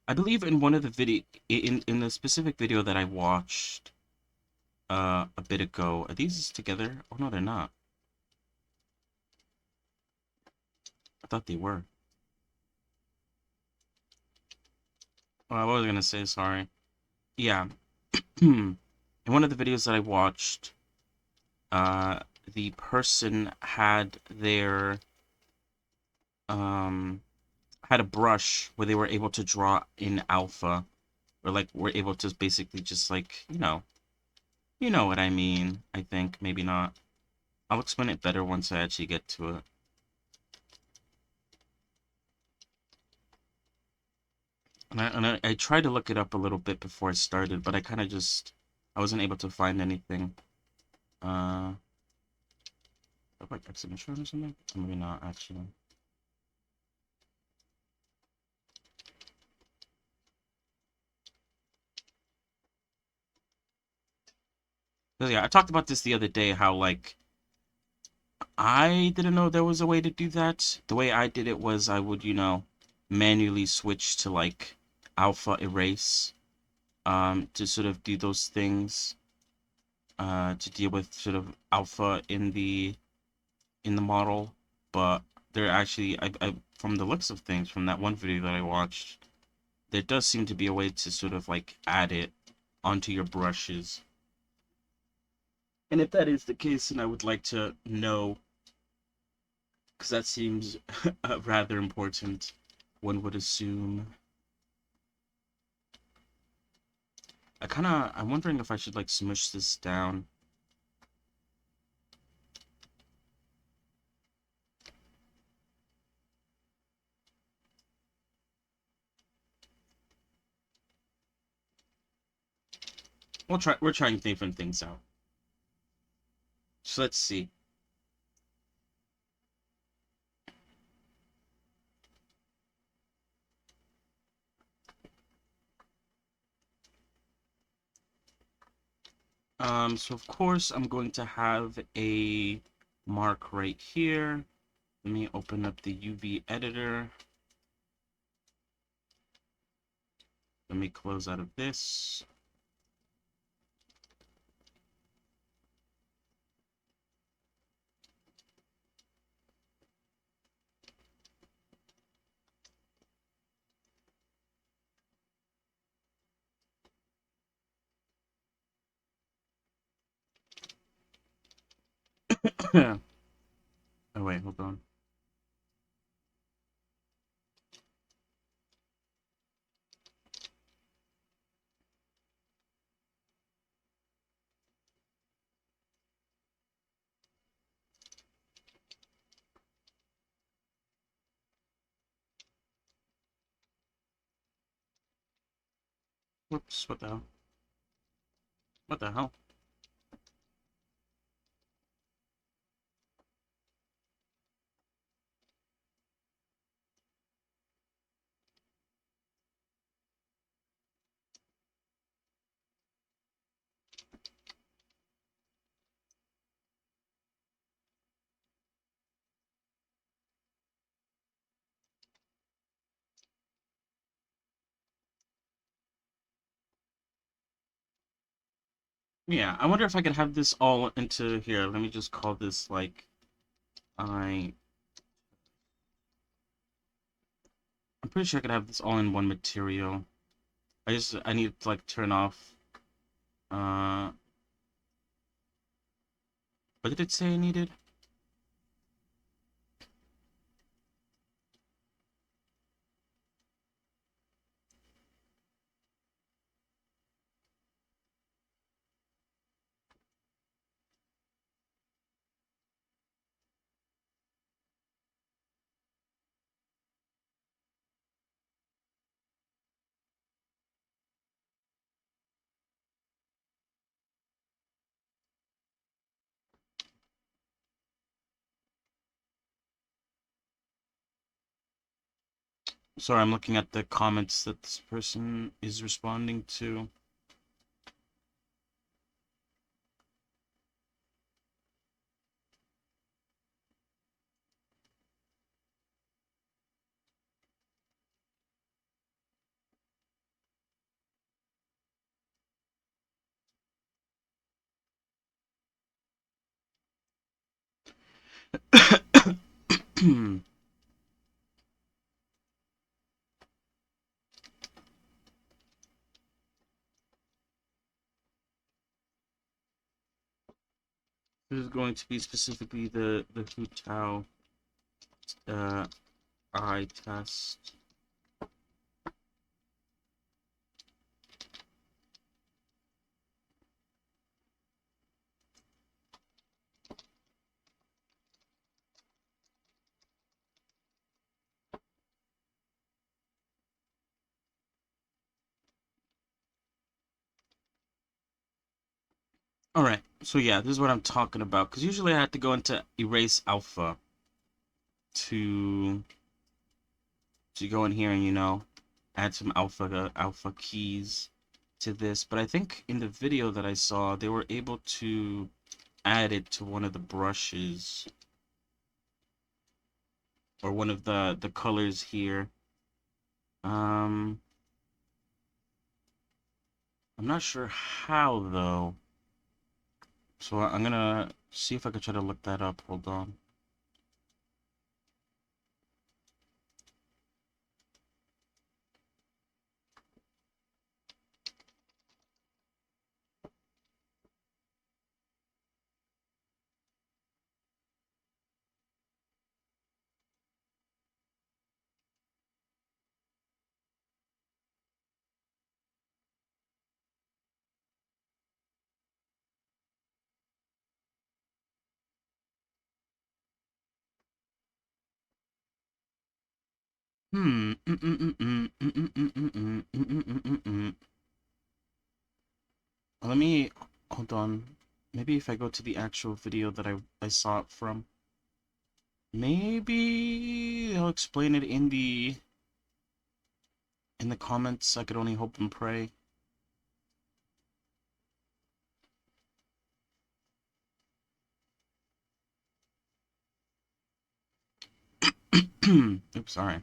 B: I believe in one of the video in the specific video that I watched a bit ago. Are these together? Oh no, they're not. I thought they were. Oh, I was gonna say sorry. Yeah. In one of the videos that I watched, uh, the person um had a brush where they were able to draw in alpha, or like were able to basically just like you know what I mean. I think maybe not. I'll explain it better once I actually get to it. And I tried to look it up a little bit before I started, but I kind of just I wasn't able to find anything. Uh, like exhibition or something? Or maybe not actually. But yeah, I talked about this the other day. How like I didn't know there was a way to do that. The way I did it was I would manually switch to like alpha erase to sort of do those things to deal with sort of alpha in the model, but there actually, from the looks of things, from that one video that I watched, there does seem to be a way to sort of like add it onto your brushes. And if that is the case, then I would like to know, because that seems rather important, one would assume. I'm wondering if I should like smush this down. We're trying different things out. So let's see. So of course I'm going to have a mark right here. Let me open up the UV editor. Let me close out of this. Oh wait, hold on. Whoops, what the hell? What the hell? Yeah, I wonder if I could have this all into here. Let me just call this like I I'm pretty sure I could have this all in one material. I need to like turn off. What did it say I needed? Sorry, I'm looking at the comments that this person is responding to. This is going to be specifically the Hu Tao eye test. All right, so yeah, this is what I'm talking about. Because usually I have to go into Erase Alpha to go in here and add some alpha keys to this. But I think in the video that I saw, they were able to add it to one of the brushes or one of the colors here. I'm not sure how though. So I'm gonna see if I can try to look that up. Hold on. Let me hold on. Maybe if I go to the actual video that I saw it from, maybe they'll explain it in the comments. I could only hope and pray. Oops, sorry.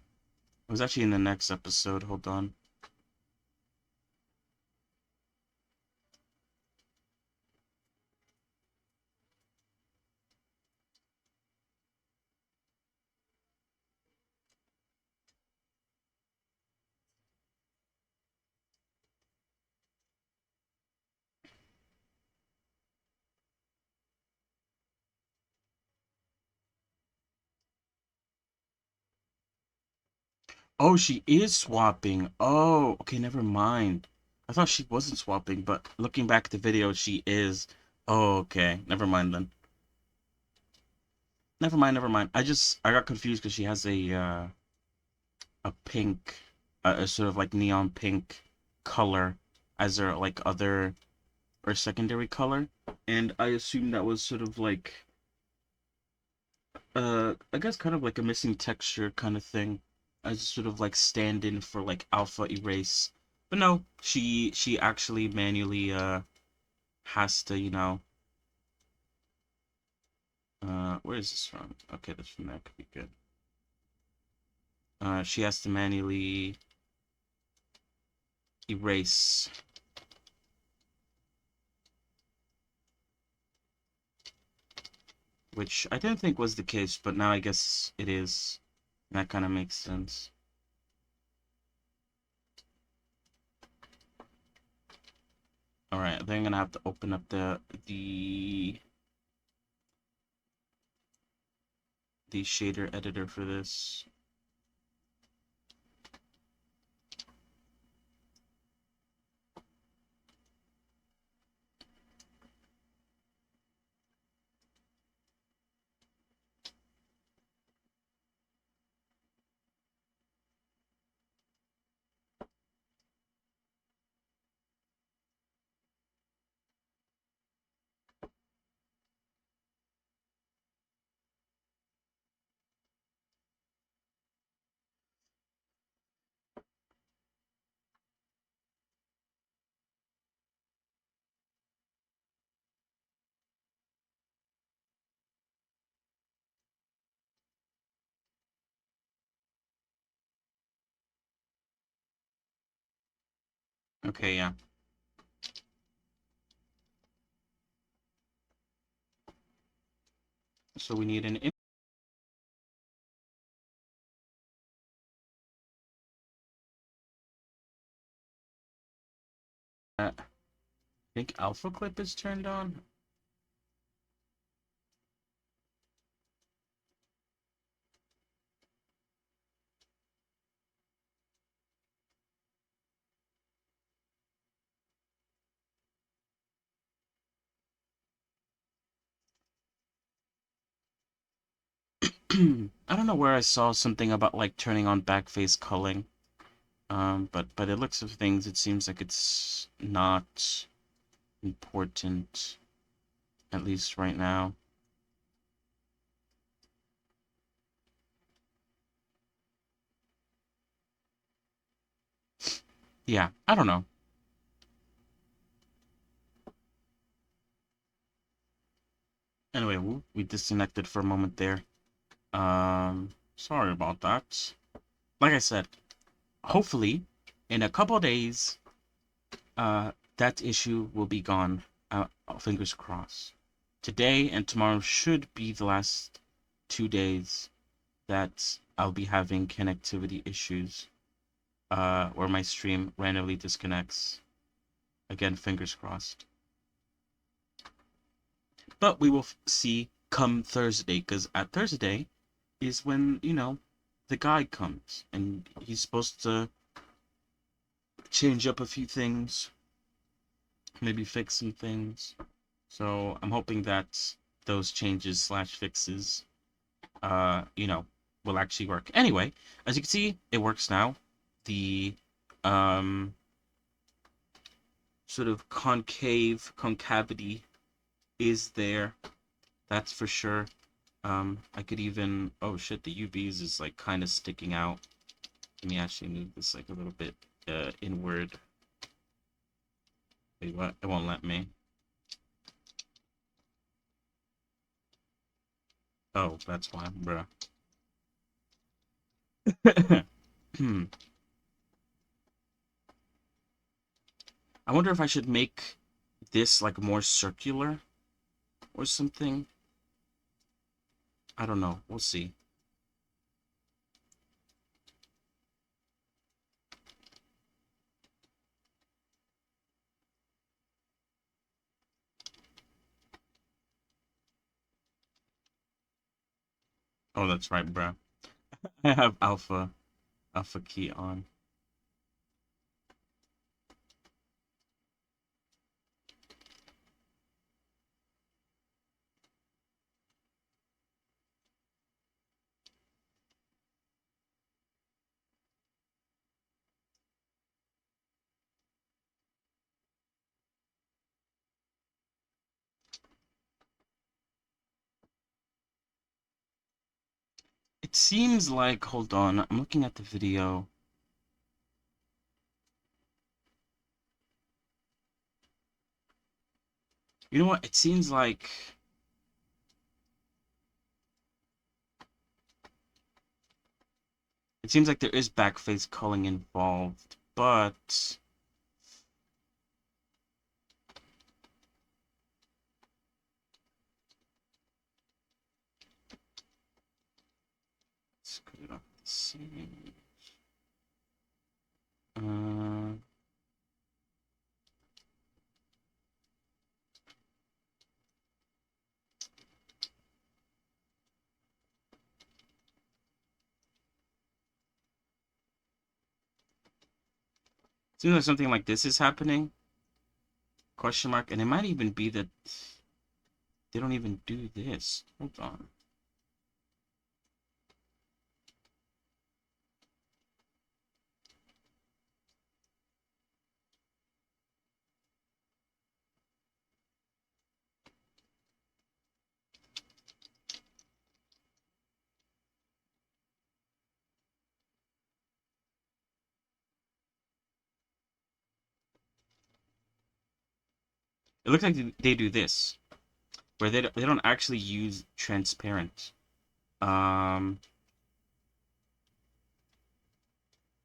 B: It was actually in the next episode. Hold on. Oh, she is swapping. Oh, okay, never mind. I thought she wasn't swapping, but looking back at the video, she is. Oh, okay. Never mind then. Never mind, never mind. I got confused because she has a pink, a sort of like neon pink color as her like other or secondary color, and I assumed that was sort of like I guess kind of like a missing texture kind of thing, as a sort of like stand-in for like alpha erase. But no, she actually manually has to, where is this from? Okay, this from that could be good. She has to manually erase. Which I didn't think was the case, but now I guess it is. That kind of makes sense. then I'm gonna have to open up the shader editor for this. Okay, yeah. So we need an I think alpha clip is turned on. I don't know where I saw something about like turning on backface culling. But by the looks of things, it seems like it's not important, at least right now. Yeah, I don't know. Anyway, we disconnected for a moment there. Sorry about that. Like I said, hopefully, in a couple days, that issue will be gone. Fingers crossed. Today and tomorrow should be the last 2 days that I'll be having connectivity issues, where my stream randomly disconnects. Again, fingers crossed. But we will see come Thursday, because at Thursday is when, the guy comes, and he's supposed to change up a few things, maybe fix some things. So I'm hoping that those changes slash fixes, will actually work. Anyway, as you can see, it works now. The sort of concavity is there. That's for sure. I could even, oh shit, the UVs is like kind of sticking out. Let me actually move this like a little bit inward. Wait, what? It won't let me. Oh, that's why, bruh. Hmm. I wonder if I should make this like more circular or something. I don't know. We'll see. Oh, that's right, bruh. I have alpha key on. It seems like, hold on, I'm looking at the video. You know what? It seems like there is backface culling involved, but let's put it up the same. Uh, Seems like something like this is happening. Question mark. And it might even be that they don't even do this. Hold on. It looks like they do this, where they don't actually use transparent. Um,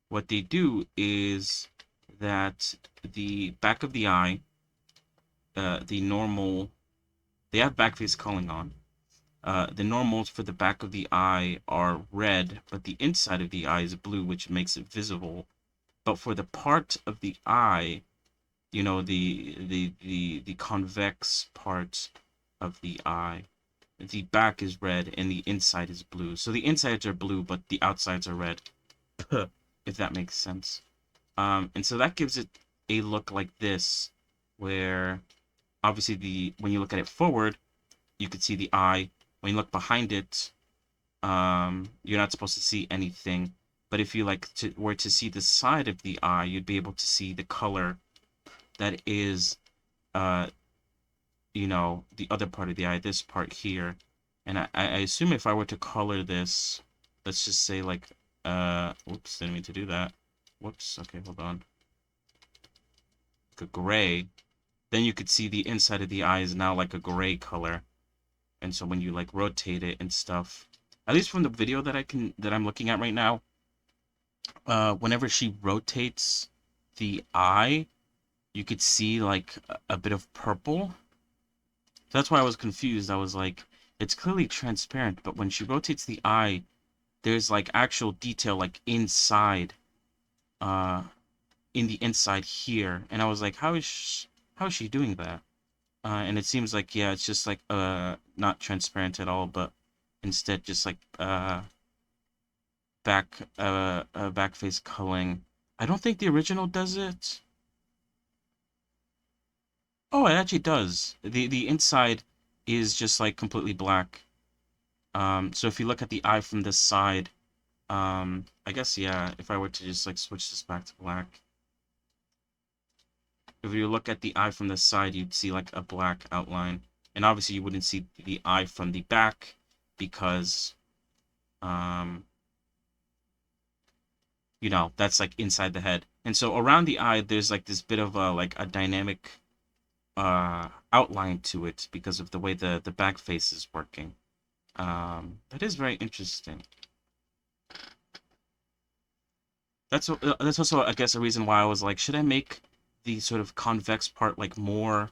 B: what they do is that the back of the eye, the normal, they have back face culling on. The normals for the back of the eye are red, but the inside of the eye is blue, which makes it visible. But for the part of the eye, you know, the convex part of the eye, the back is red and the inside is blue. So the insides are blue, but the outsides are red, if that makes sense. And so that gives it a look like this, where obviously when you look at it forward, you could see the eye. When you look behind it, you're not supposed to see anything. But if you were to see the side of the eye, you'd be able to see the color that is, uh, the other part of the eye, this part here. And I assume if I were to color this, let's just say like, whoops, didn't mean to do that. Whoops, okay, hold on. Like a gray, then you could see the inside of the eye is now like a gray color. And so when you like rotate it and stuff, at least from the video that I'm looking at right now, whenever she rotates the eye, you could see like a bit of purple. That's why I was confused. I was like, it's clearly transparent, but when she rotates the eye, there's like actual detail like inside, uh, in the inside here. And I was like, how is she doing that? And it seems like, yeah, it's just like not transparent at all, but instead just like back face culling. I don't think the original does it. Oh, it actually does. The inside is just like completely black. So if you look at the eye from this side, I guess yeah, if I were to just like switch this back to black, if you look at the eye from the side, you'd see like a black outline. And obviously you wouldn't see the eye from the back because um that's like inside the head. And so around the eye there's like this bit of a dynamic outline to it because of the way the back face is working. That is very interesting. That's also, I guess, a reason why I was like, should I make the sort of convex part like more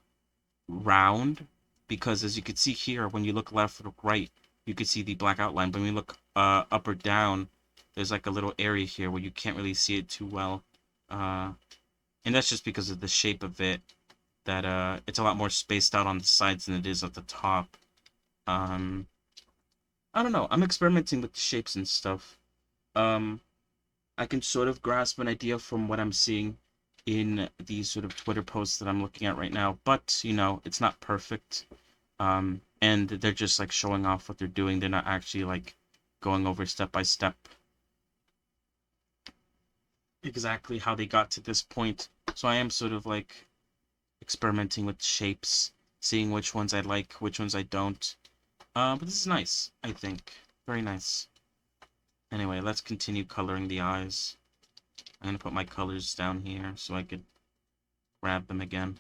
B: round? Because as you can see here, when you look left or right, you can see the black outline. But when you look up or down, there's like a little area here where you can't really see it too well. And that's just because of the shape of it, that it's a lot more spaced out on the sides than it is at the top. I don't know. I'm experimenting with the shapes and stuff. Um, I can sort of grasp an idea from what I'm seeing in these sort of Twitter posts that I'm looking at right now, but it's not perfect. And they're just like showing off what they're doing. They're not actually like going over step by step exactly how they got to this point. So I am sort of like experimenting with shapes, seeing which ones I like, which ones I don't. But this is nice, I think. Very nice. Anyway, let's continue coloring the eyes. I'm gonna put my colors down here so I could grab them again.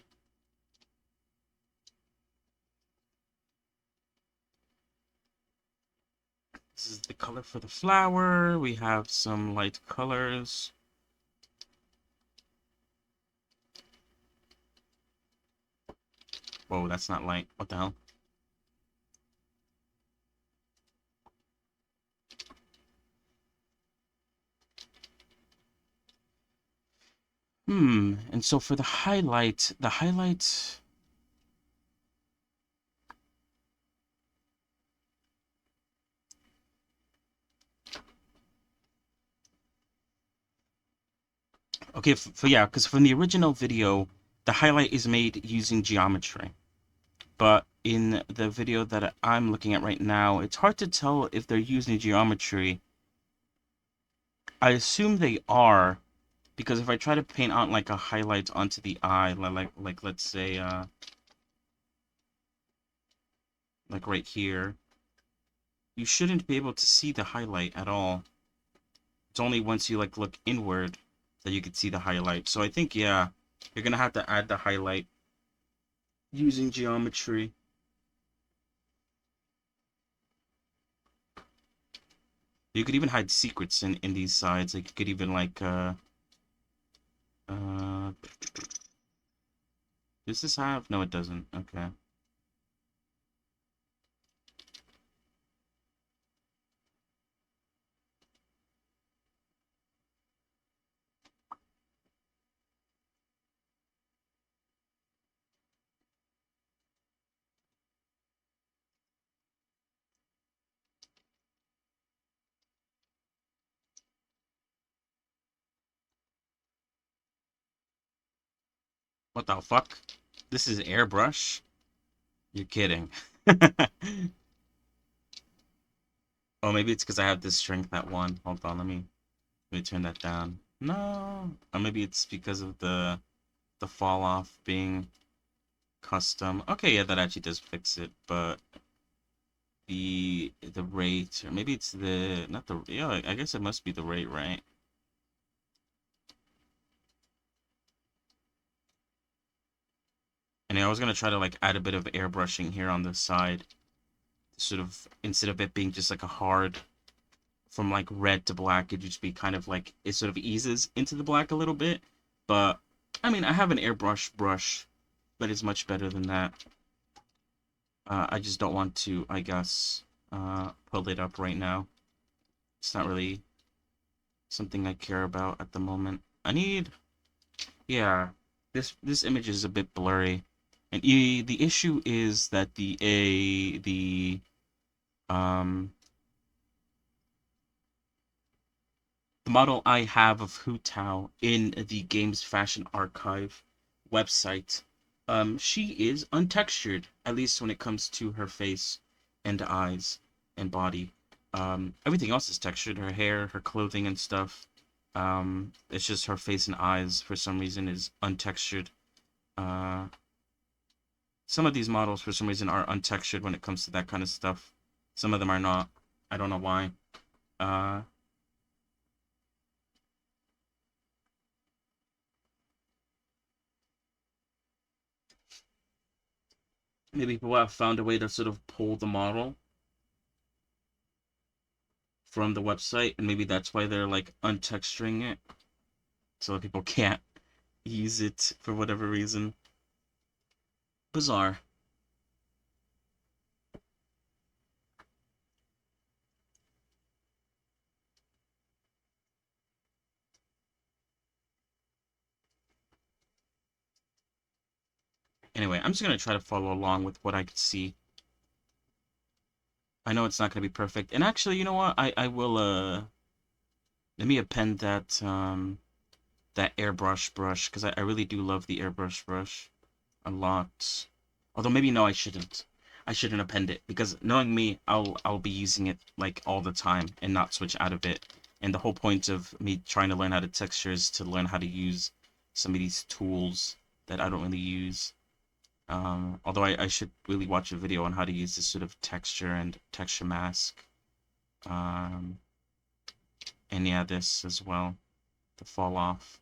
B: This is the color for the flower. We have some light colors. Whoa, that's not light. What the hell? And so for the highlight, Okay, for yeah, because from the original video, the highlight is made using geometry. But in the video that I'm looking at right now, it's hard to tell if they're using geometry. I assume they are, because if I try to paint out like a highlight onto the eye, like let's say like right here, you shouldn't be able to see the highlight at all. It's only once you like look inward that you can see the highlight. So I think yeah, you're gonna have to add the highlight using geometry. You could even hide secrets in these sides. Like you could even like uh does this have? No, it doesn't. Okay. What the fuck? This is airbrush? You're kidding. Oh, maybe it's because I have this strength at 1. Hold on, let me turn that down. No. Or maybe it's because of the fall off being custom. Okay, yeah, that actually does fix it, but the rate, or maybe it's the not the yeah, I guess it must be the rate, right? And I was gonna try to like add a bit of airbrushing here on the side, sort of instead of it being just like a hard from like red to black, it just be kind of like it sort of eases into the black a little bit. But I mean, I have an airbrush brush, but it's much better than that. I just don't want to, I guess, pull it up right now. It's not really something I care about at the moment. I need, yeah, this image is a bit blurry, and the issue is that um the model I have of Hu Tao in the Games Fashion Archive website, she is untextured, at least when it comes to her face and eyes and body. Everything else is textured, her hair, her clothing and stuff. It's just her face and eyes, for some reason, is untextured. Uh, some of these models, for some reason, are untextured when it comes to that kind of stuff. Some of them are not. I don't know why. Uh, Maybe people have found a way to sort of pull the model from the website, and maybe that's why they're like untexturing it, so that people can't use it for whatever reason. Bizarre. Anyway, I'm just gonna try to follow along with what I could see. I know it's not gonna be perfect, and actually, you know what? I will let me append that airbrush brush because I really do love the airbrush brush a lot. Although maybe no, I shouldn't. I shouldn't append it because knowing me, I'll be using it like all the time and not switch out of it. And the whole point of me trying to learn how to texture is to learn how to use some of these tools that I don't really use. Although I should really watch a video on how to use this sort of texture and texture mask. Um, and yeah, this as well, the fall off.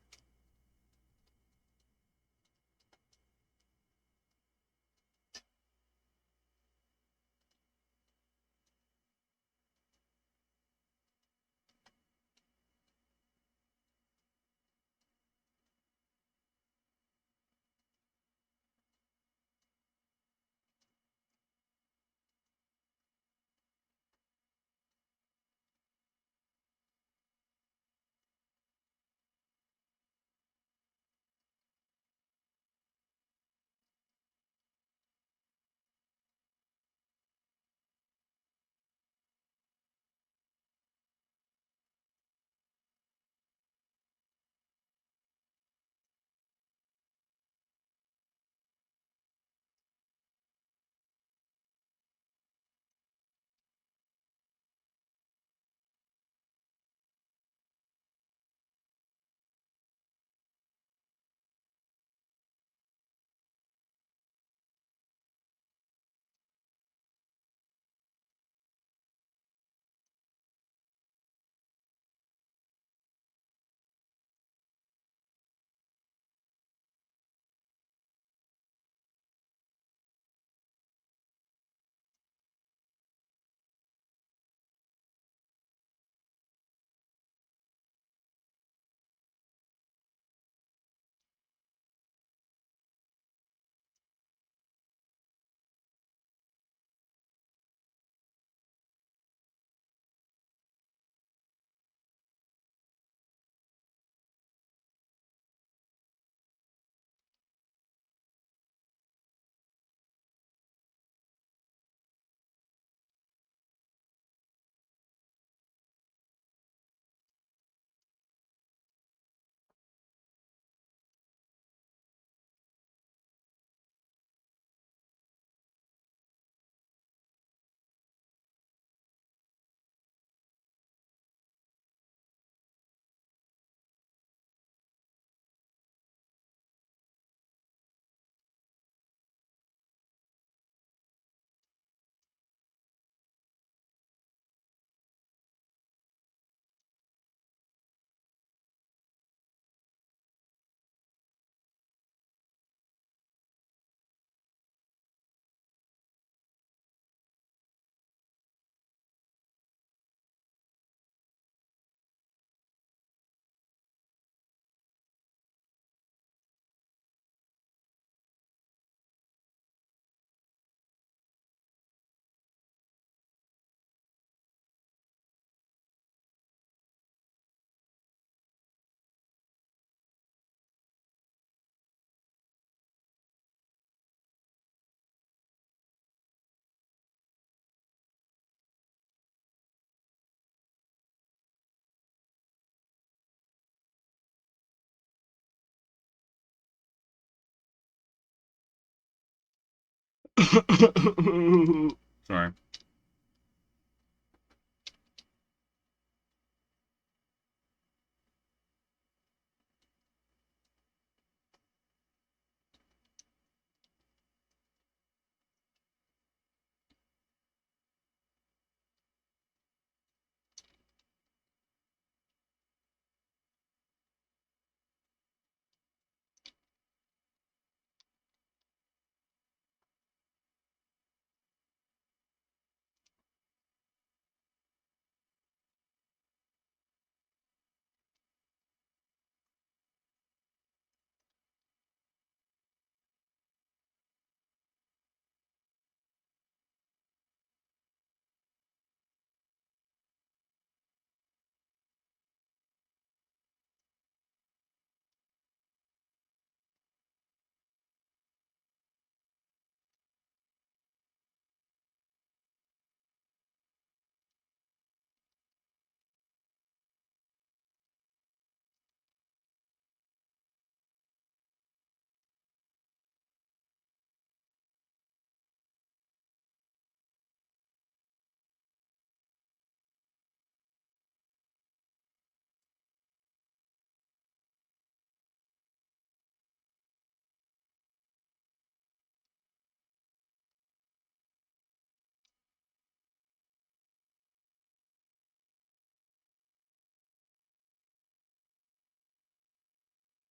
B: Sorry.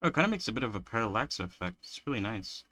B: Oh, it kind of makes a bit of a parallax effect. It's really nice.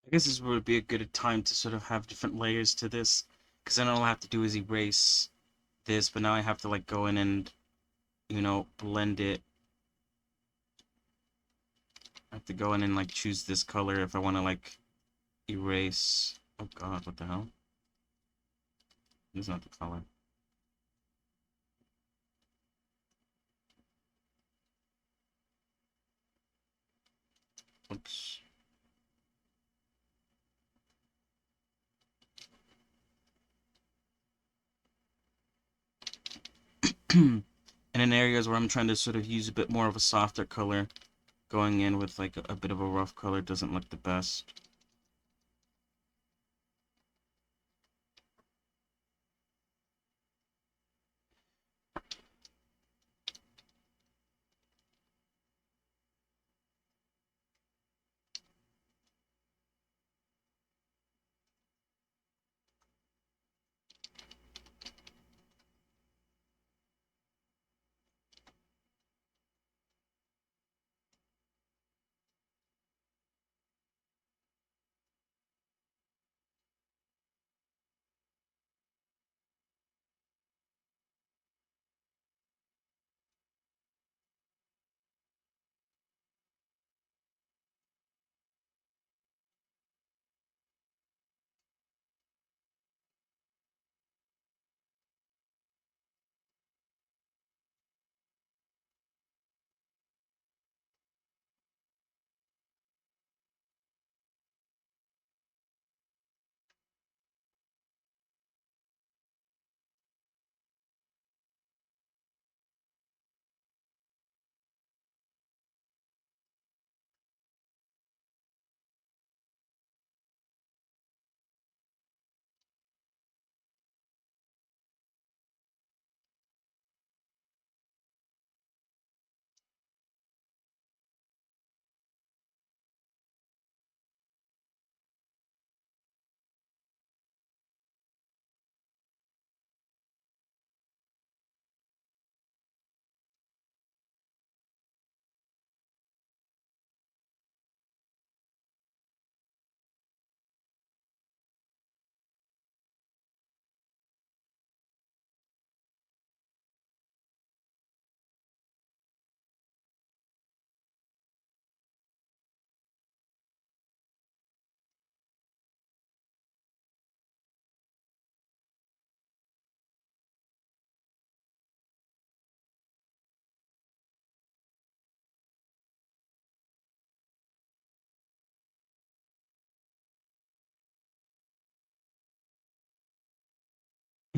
B: I guess this would be a good time to sort of have different layers to this, because then all I have to do is erase this, but now I have to like go in and, blend it. I have to go in and like choose this color if I want to like erase. Oh God, what the hell? This is not the color. Oops. And in areas where I'm trying to sort of use a bit more of a softer color, going in with like a bit of a rough color doesn't look the best.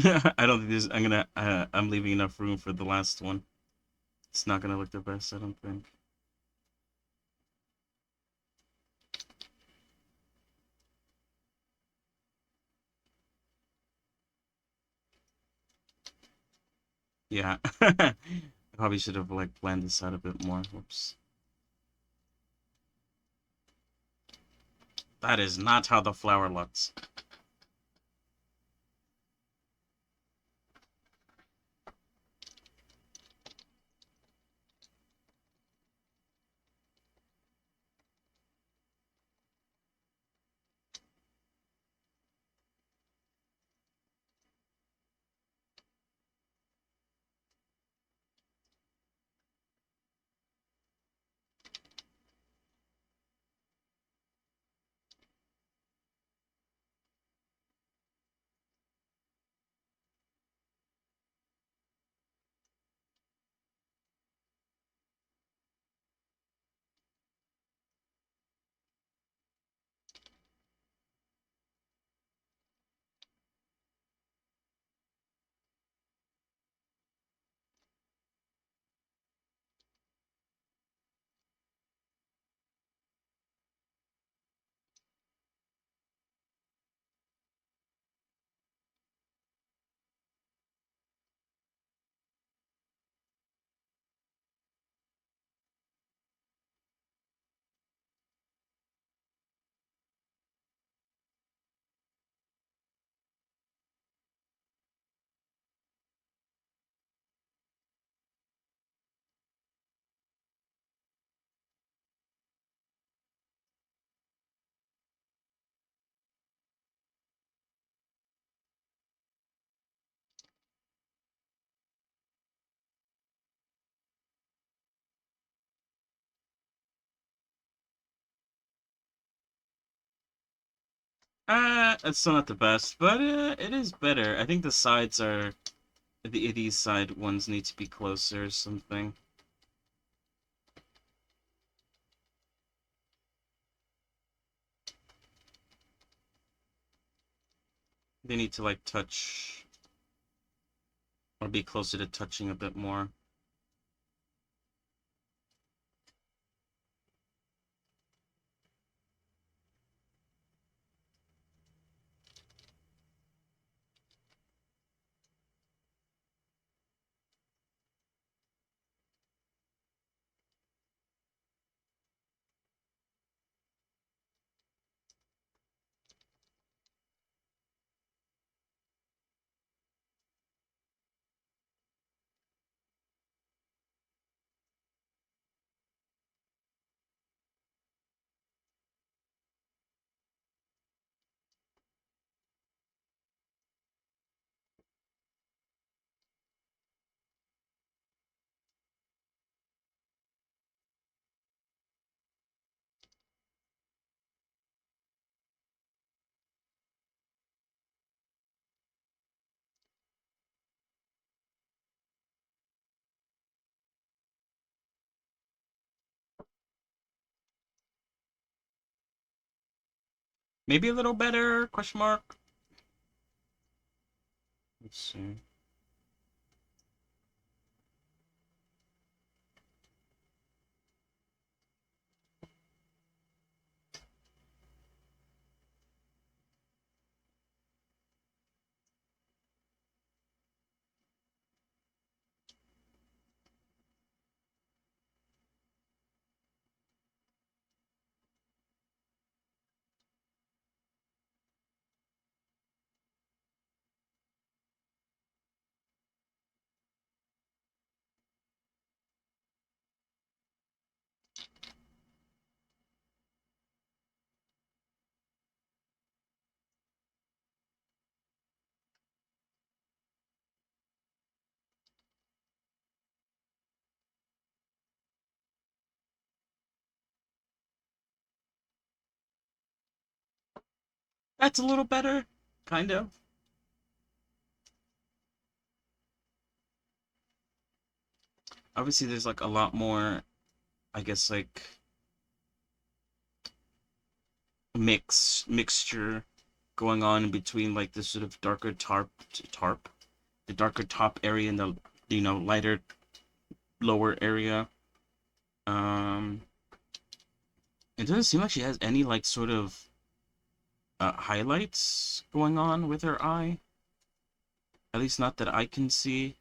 B: I don't think there's. I'm leaving enough room for the last one. It's not gonna look the best, I don't think. Yeah. I probably should have like planned this out a bit more. Whoops. That is not how the flower looks. It's still not the best, but it is better. I think the sides are these side ones need to be closer or something. They need to like touch or be closer to touching a bit more. Maybe a little better? Question mark. Let's see. That's a little better, kind of. Obviously, there's like a lot more, I guess, like mixture. going on in between like this sort of darker tarp, the darker top area and the lighter lower area. Um, it doesn't seem like she has any like sort of highlights going on with her eye. At least not that I can see.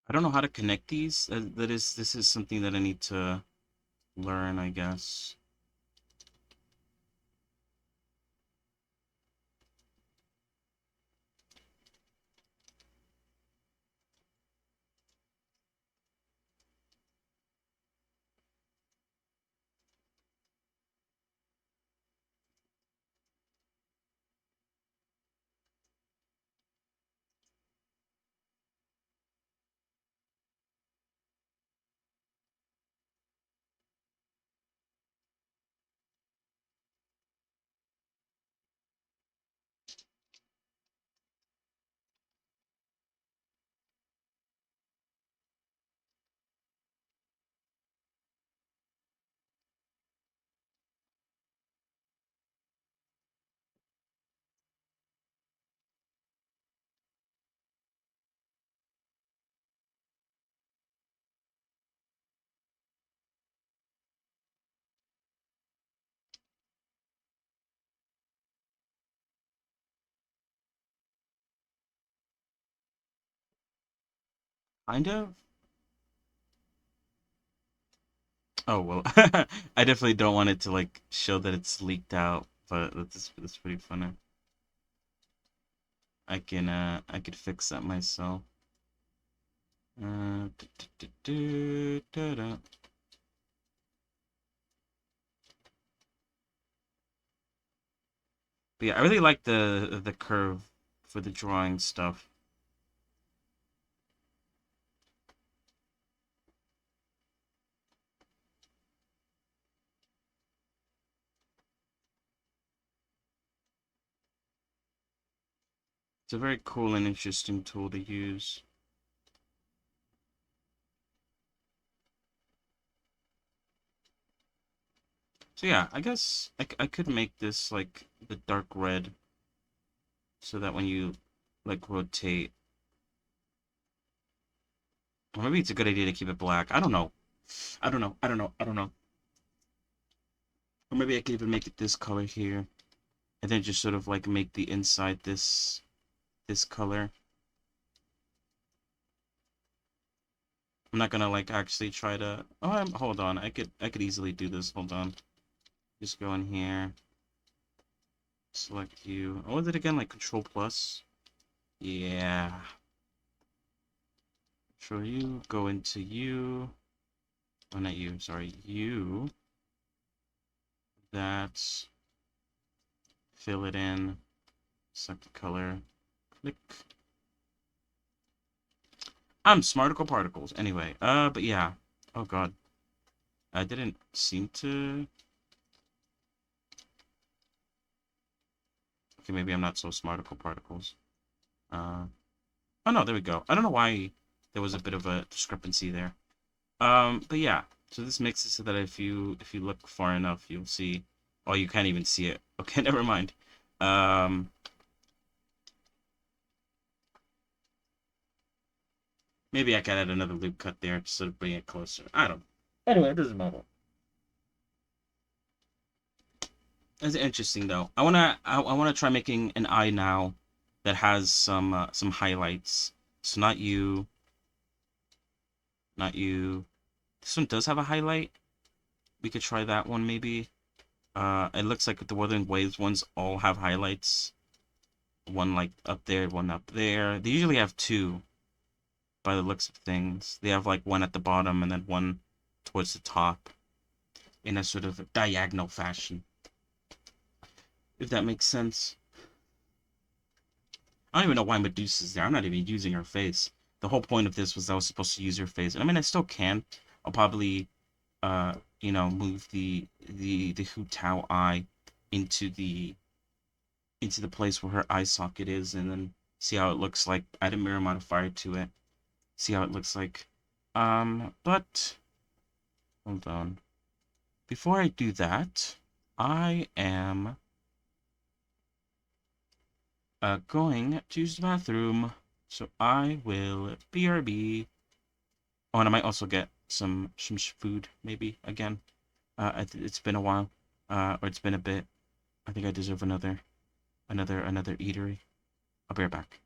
B: I don't know how to connect these. This is something that I need to learn, I guess. Kind of. Oh well, I definitely don't want it to like show that it's leaked out, but that's pretty funny. I could fix that myself. Da. But yeah, I really like the curve for the drawing stuff. It's a very cool and interesting tool to use. So yeah, I guess I could make this like the dark red so that when you like rotate, or maybe it's a good idea to keep it black. I don't know. I don't know. I don't know. I don't know. Or maybe I could even make it this color here, and then just sort of like make the inside this color. I'm not gonna like actually try to. Oh, hold on. I could easily do this. Hold on. Just go in here. Select you. What was it again? Like Control Plus? Yeah. Control you. Go into you. Oh, not you. Sorry. You. That. Fill it in. Select the color. Click. I'm Smarticle Particles. Anyway. But yeah. Oh god. I didn't seem to. Okay, maybe I'm not so Smarticle Particles. Oh no, there we go. I don't know why there was a bit of a discrepancy there. But yeah, so this makes it so that if you look far enough, you'll see. Oh, you can't even see it. Okay, never mind. Um, Maybe I can add another loop cut there to sort of bring it closer. I don't know. Anyway, it doesn't matter. It's interesting though. I wanna try making an eye now that has some highlights. So not you, not you. This one does have a highlight. We could try that one maybe. It looks like the Wuthering Waves ones all have highlights. One like up there, one up there. They usually have two by the looks of things. They have like one at the bottom and then one towards the top. in a sort of diagonal fashion, if that makes sense. I don't even know why Medusa's there. I'm not even using her face. The whole point of this was I was supposed to use her face. And I mean, I still can. I'll probably, move the Hu Tao eye into the place where her eye socket is, and then see how it looks like. Add a mirror modifier to it. See how it looks like. But hold on. Before I do that, I am going to use the bathroom. So I will BRB. Oh, and I might also get some food, maybe, again. It's been a while. Or it's been a bit. I think I deserve another eatery. I'll be right back.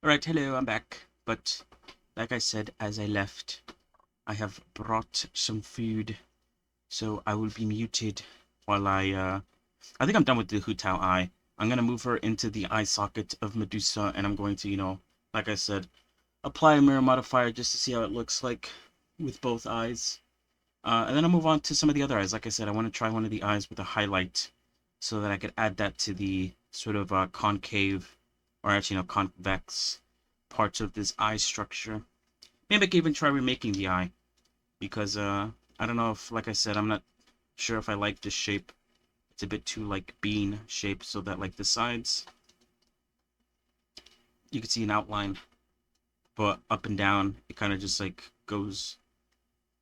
B: Alright, hello, I'm back. But, like I said, as I left, I have brought some food. So I will be muted while I think I'm done with the Hu Tao eye. I'm gonna move her into the eye socket of Medusa, and I'm going to, like I said, apply a mirror modifier just to see how it looks like with both eyes. And then I'll move on to some of the other eyes. Like I said, I want to try one of the eyes with a highlight so that I could add that to the sort of concave, or actually, no, convex parts of this eye structure. Maybe I could even try remaking the eye because, I don't know if, like I said, I'm not sure if I like this shape. It's a bit too, like, bean shaped so that, like, the sides, you can see an outline, but up and down, it kind of just, like, goes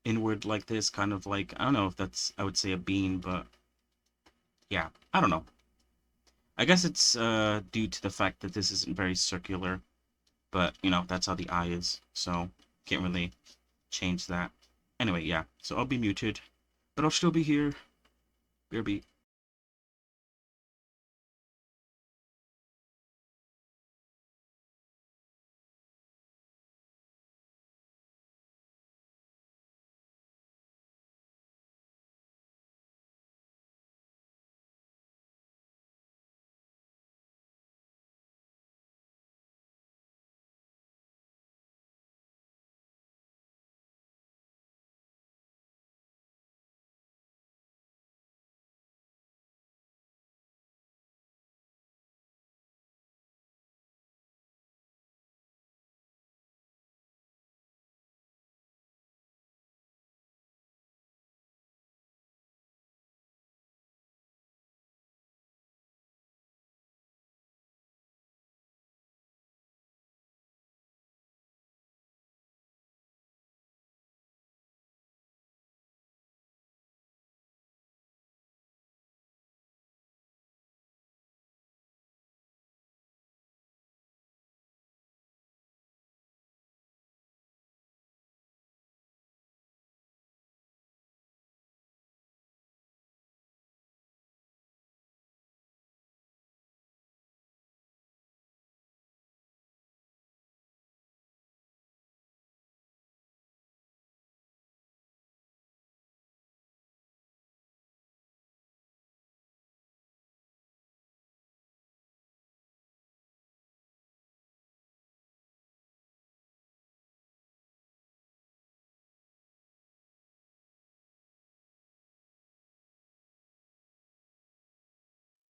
B: inward like this, kind of like, I don't know if that's, I would say a bean, but yeah, I don't know. I guess it's due to the fact that this isn't very circular, but that's how the eye is, so can't really change that. Anyway, yeah, so I'll be muted, but I'll still be here. BRB.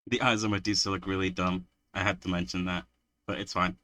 B: The eyes of Medusa look really dumb. I had to mention that, but it's fine.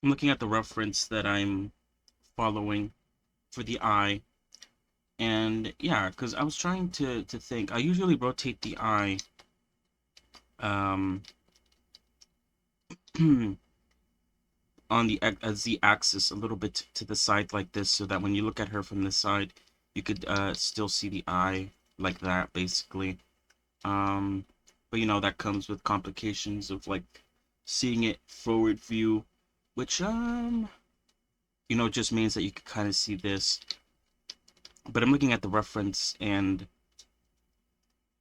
B: I'm looking at the reference that I'm following for the eye, and yeah, because I was trying to think. I usually rotate the eye um on the z-axis a little bit to the side like this, so that when you look at her from this side, you could still see the eye like that, basically. Um, but you know, that comes with complications of like seeing it forward view, which you know, just means that you can kind of see this. But I'm looking at the reference, and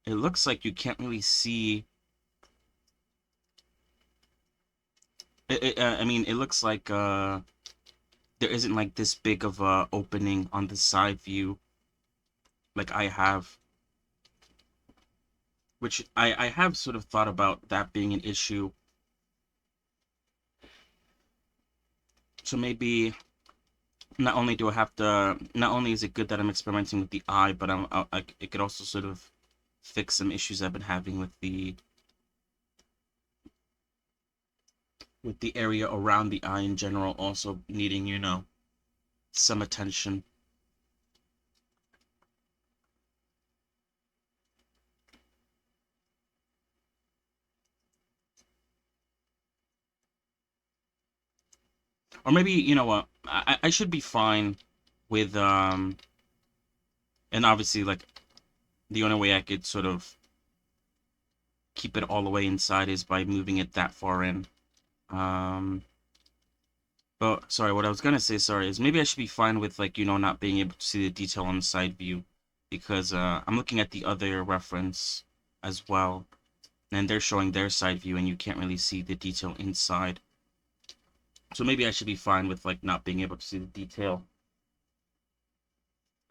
B: it looks like you can't really see. I mean, it looks like there isn't like this big of a opening on the side view like I have, which I have sort of thought about that being an issue. So maybe not only do I have to, not only is it good that I'm experimenting with the eye, but it could also sort of fix some issues I've been having with the area around the eye in general, also needing, you know, some attention. Or maybe, you know what, I should be fine with and obviously, like, the only way I could sort of keep it all the way inside is by moving it that far in. Um, but sorry, what I was gonna say, sorry, is maybe I should be fine with, like, you know, not being able to see the detail on the side view, because I'm looking at the other reference as well, and they're showing their side view, and you can't really see the detail inside. So maybe I should be fine with, like, not being able to see the detail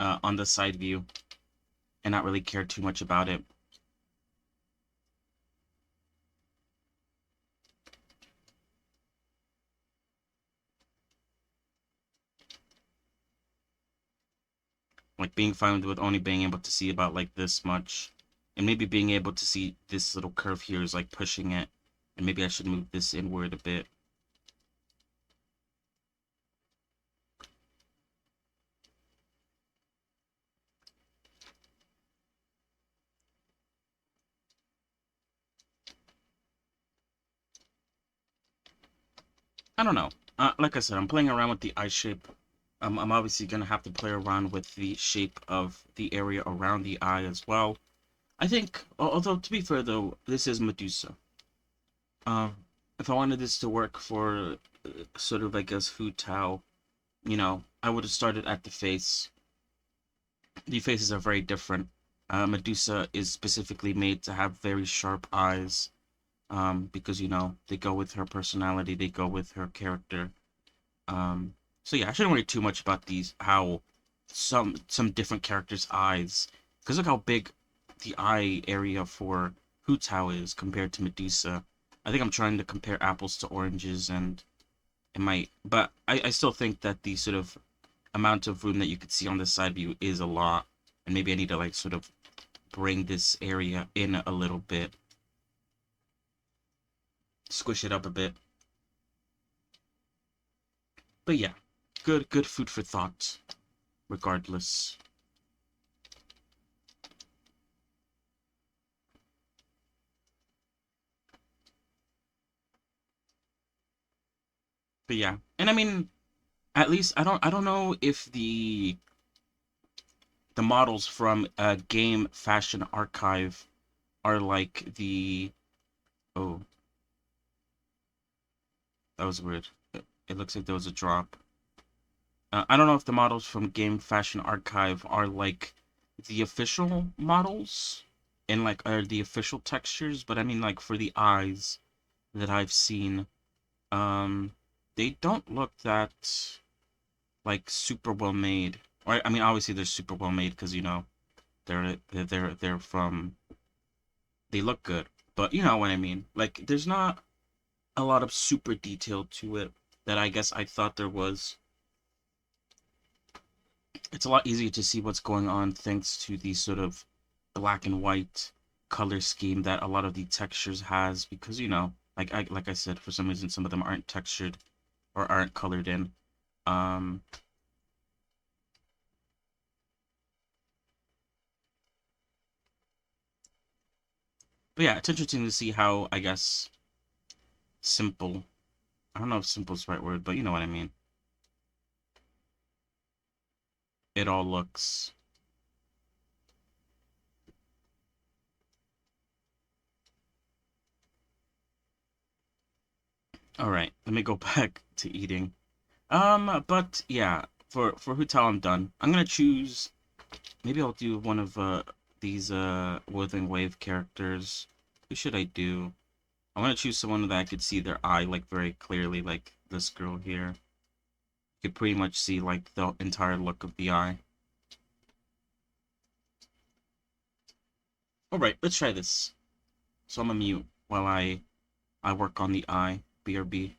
B: on the side view, and not really care too much about it. Like, being fine with only being able to see about like this much, and maybe being able to see this little curve here is like pushing it, and maybe I should move this inward a bit. I don't know. Like I said, I'm playing around with the eye shape. I'm obviously gonna have to play around with the shape of the area around the eye as well. I think, although to be fair though, this is Medusa. If I wanted this to work for sort of like as Hu Tao, you know, I would have started at the face. The faces are very different. Medusa is specifically made to have very sharp eyes, because, you know, they go with her personality, they go with her character. So yeah, I shouldn't worry too much about these, how some different characters' eyes, because look how big the eye area for Hu Tao is compared to Medusa. I think I'm trying to compare apples to oranges, and it might, but I still think that the sort of amount of room that you could see on the side view is a lot, and maybe I need to like sort of bring this area in a little bit, squish it up a bit. But yeah, good food for thought, regardless. But yeah, and I mean, at least I don't know if the models from Game Fashion Archive are like the, oh, that was weird. It looks like there was a drop. I don't know if the models from Game Fashion Archive are like the official models and like are the official textures, but I mean, like, for the eyes that I've seen, um, they don't look that like super well made. Or I mean, obviously they're super well made because, you know, they're from, they look good, but you know what I mean. Like, there's not a lot of super detail to it that I guess I thought there was. It's a lot easier to see what's going on thanks to the sort of black and white color scheme that a lot of the textures has, because, you know, like I said, for some reason some of them aren't textured or aren't colored in. Um, but yeah, it's interesting to see how, I guess, simple. I don't know if simple is the right word, but you know what I mean. It all looks. All right, let me go back to eating. But yeah, for Hu Tao, I'm done. I'm gonna choose. Maybe I'll do one of these Withering Wave characters. Who should I do? I want to choose someone that I could see their eye like very clearly, like this girl here. You could pretty much see like the entire look of the eye. All right, let's try this. So I'm gonna mute while I work on the eye. BRB.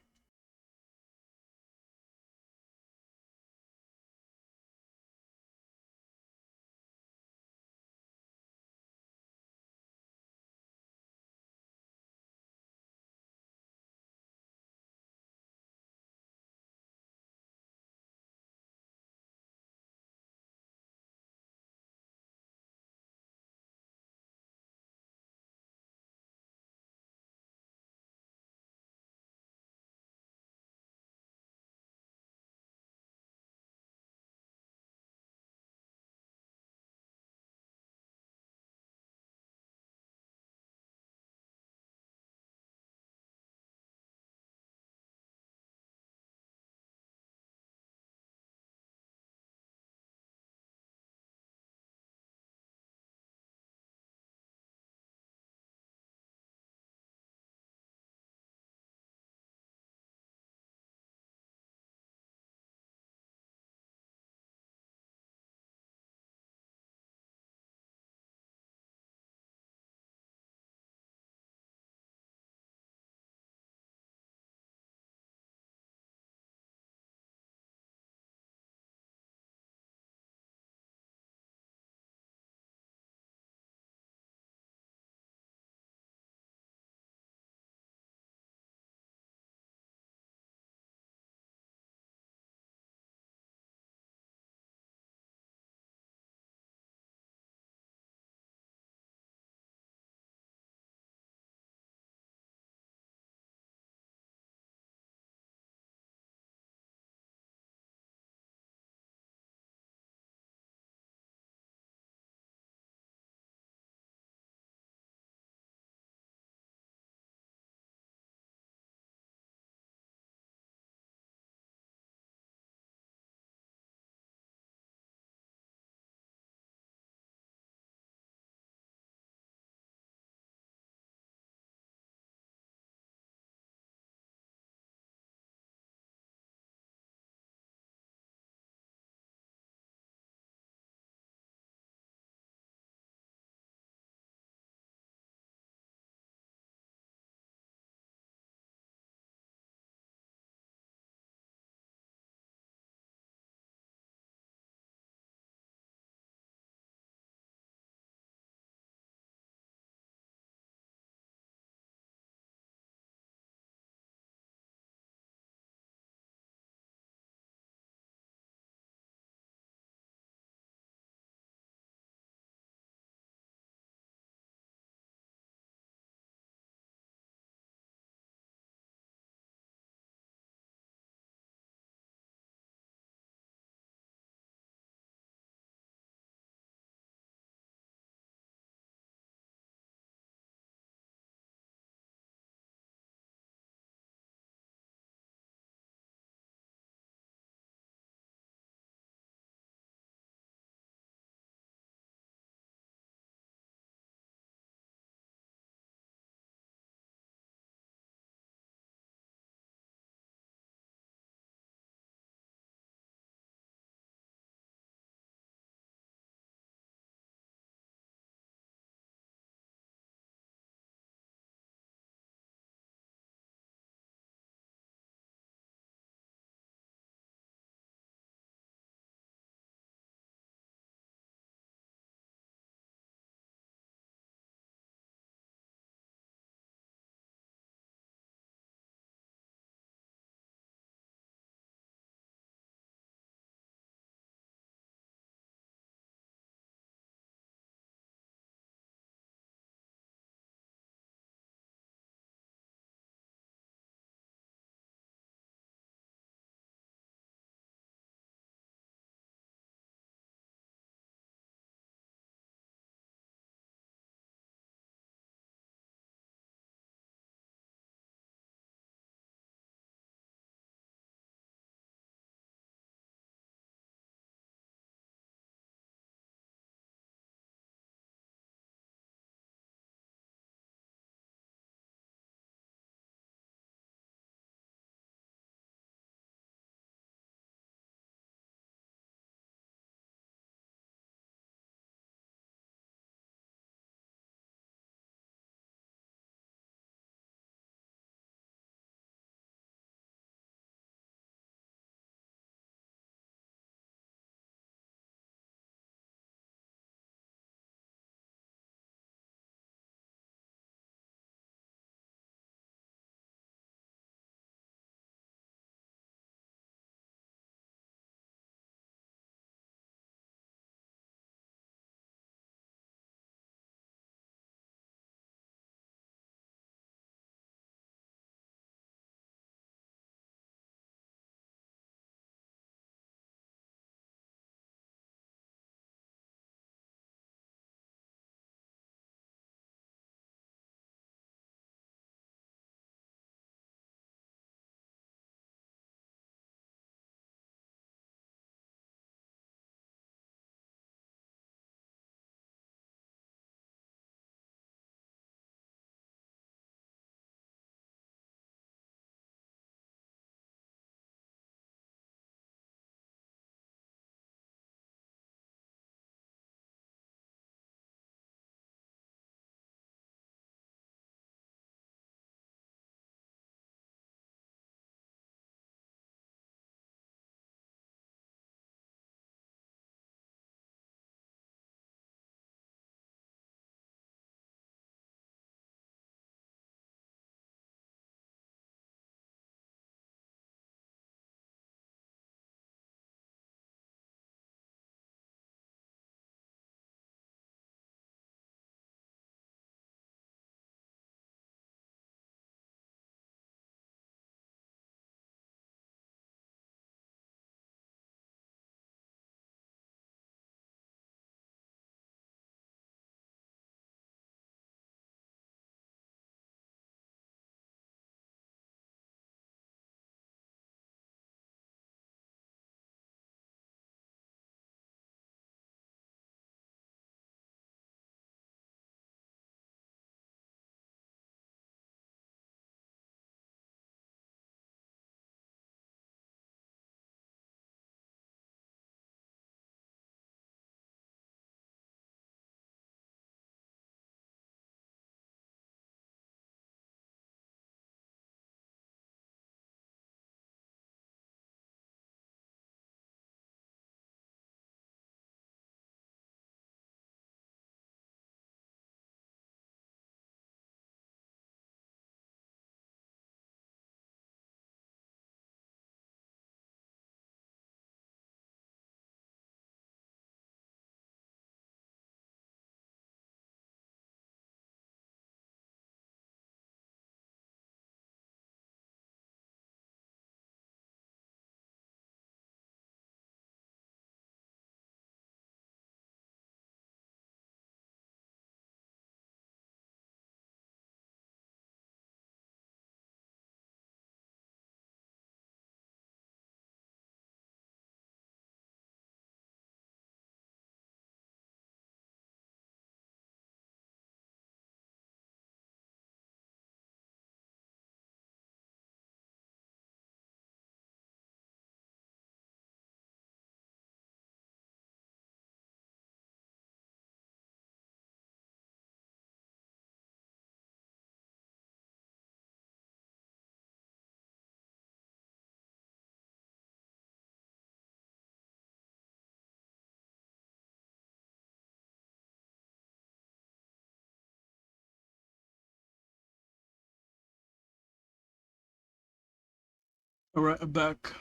B: All right, I'm back.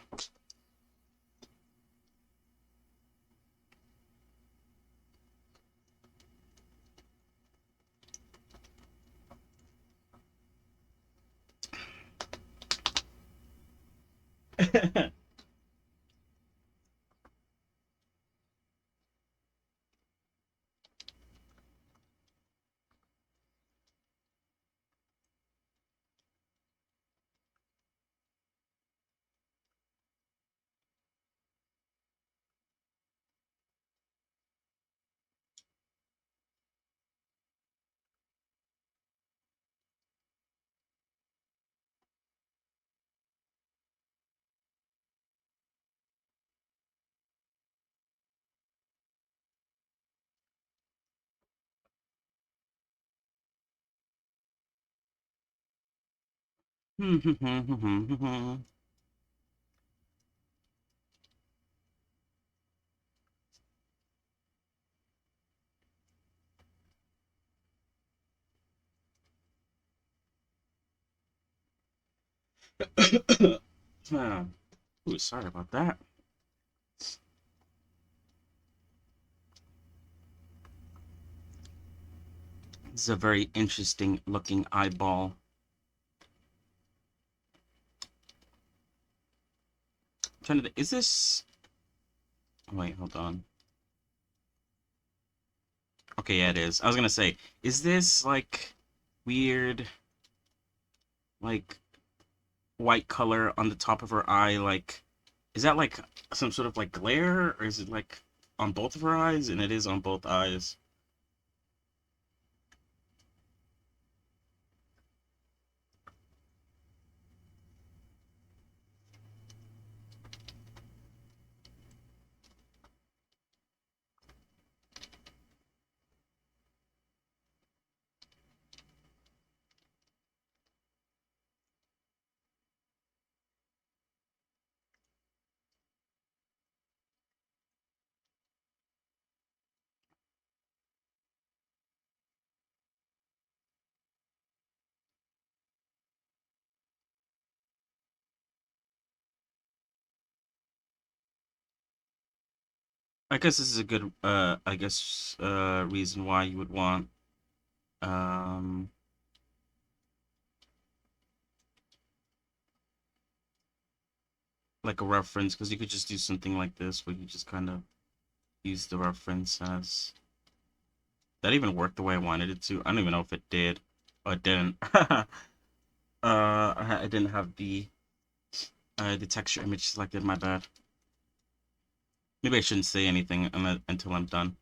B: Ooh, sorry about that. This is a very interesting looking eyeball. I'm trying to. Is this? Wait, hold on. Okay, yeah, it is. I was gonna say, is this like weird, like white color on the top of her eye? Like, is that like some sort of like glare, or is it like on both of her eyes? And it is on both eyes. I guess this is a good, reason why you would want, um, like a reference, because you could just do something like this where you just kind of use the reference as that even worked the way I wanted it to. I don't even know if it did or it didn't. I didn't have the texture image selected. My bad. Maybe I shouldn't say anything until I'm done.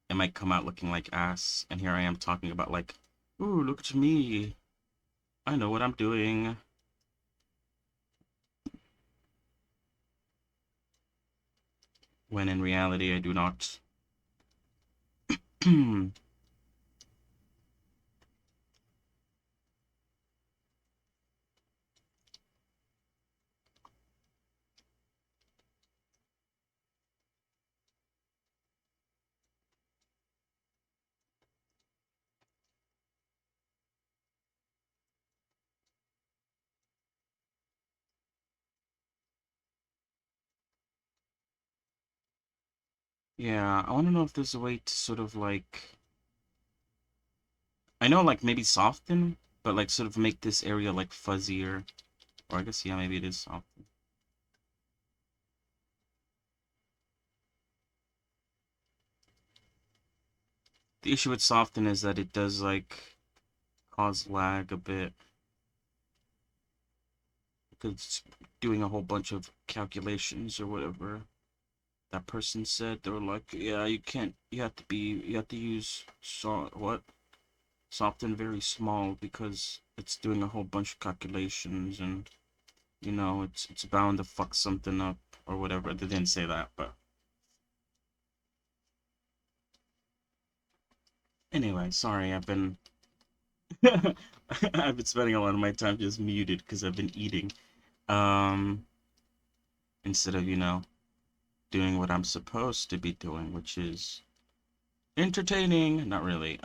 B: It might come out looking like ass, and here I am talking about like, ooh, look at me. I know what I'm doing. When in reality, I do not. Yeah, I want to know if there's a way to sort of like, I know like maybe soften, but like sort of make this area like fuzzier. Or I guess, yeah, maybe it is soften. The issue with soften is that it does like cause lag a bit. Because it's doing a whole bunch of calculations or whatever. That person said they were like, yeah, you have to use soften very small because it's doing a whole bunch of calculations and it's bound to fuck something up or whatever. They didn't say that, but anyway, sorry, I've been spending a lot of my time just muted because I've been eating. Um, instead of, doing what I'm supposed to be doing, which is entertaining. Not really.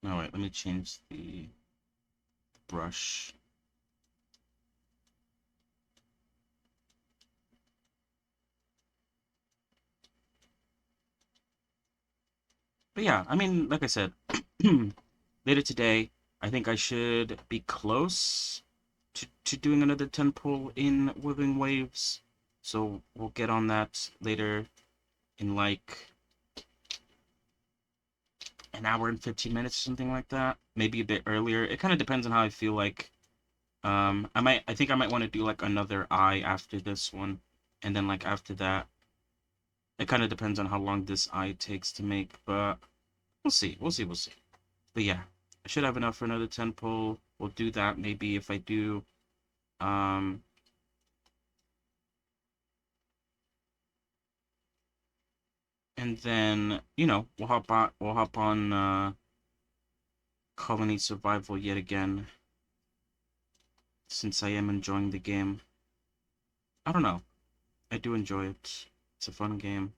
B: All right, let me change the brush. But yeah, I mean, like I said, later today, I think I should be close to doing another 10 pull in Withering Waves. So we'll get on that later in like an hour and 15 minutes or something like that. Maybe a bit earlier. It kind of depends on how I feel like. I think I might want to do like another eye after this one. And then like after that, it kind of depends on how long this eye takes to make, but we'll see. We'll see. But yeah, I should have enough for another 10 pull. We'll do that maybe if I do. Um, and then, we'll hop on Colony Survival yet again, since I am enjoying the game. I don't know. I do enjoy it. It's a fun game.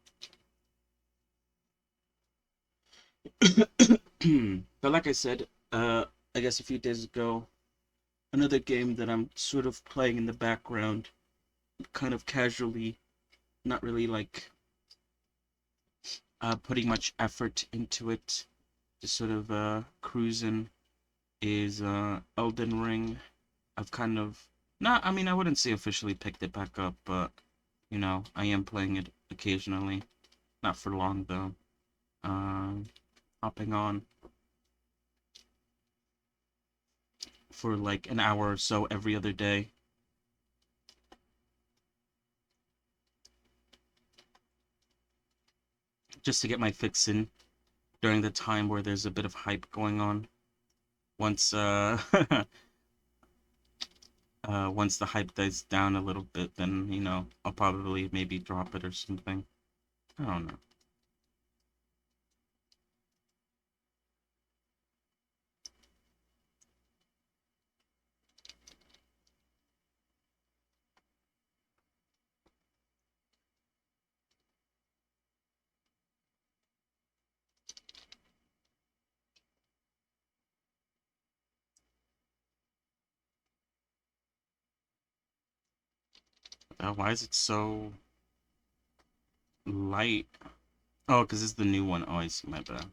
B: But like I said, I guess a few days ago, another game that I'm sort of playing in the background, kind of casually, not really like putting much effort into it, just sort of cruising, is Elden Ring. I've kind of not, I mean, I wouldn't say officially picked it back up, but I am playing it occasionally. Not for long though. Um, Hopping on for like an hour or so every other day. Just to get my fix in during the time where there's a bit of hype going on. Once once the hype dies down a little bit, then I'll probably maybe drop it or something. I don't know. Why is it so light? Oh, because it's the new one. Oh, I see. My bad.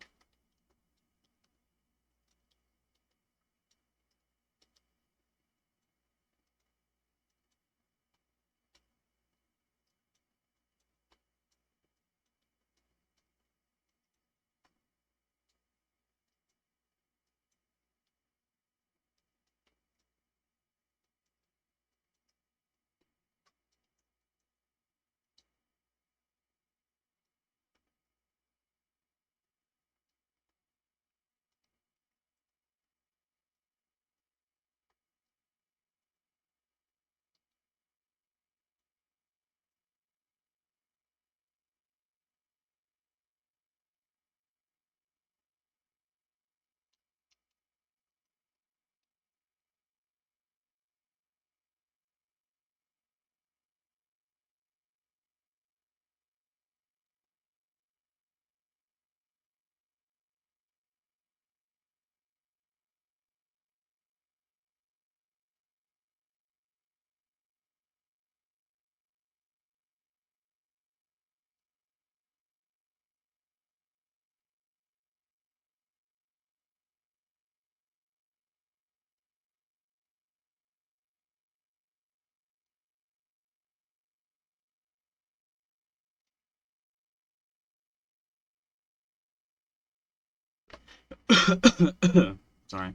B: Sorry.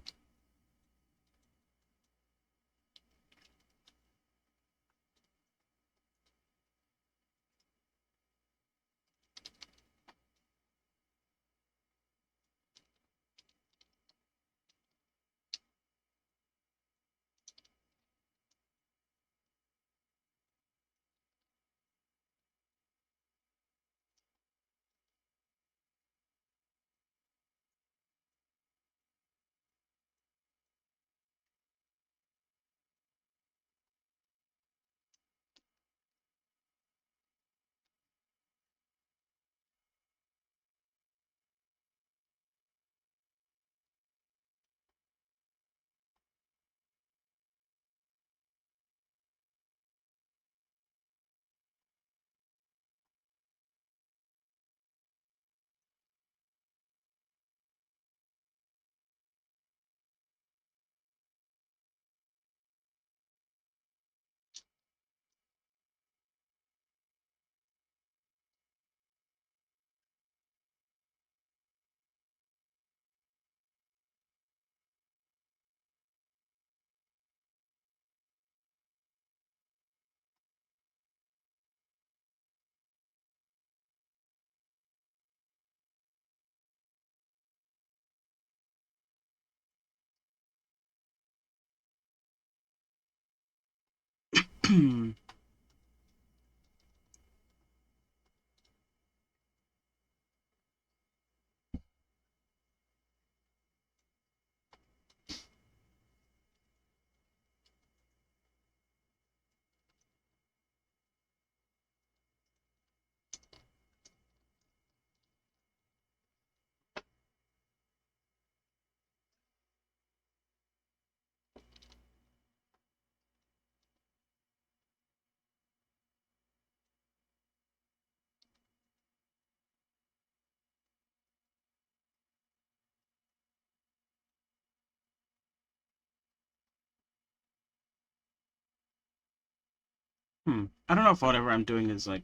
B: I don't know if whatever I'm doing is like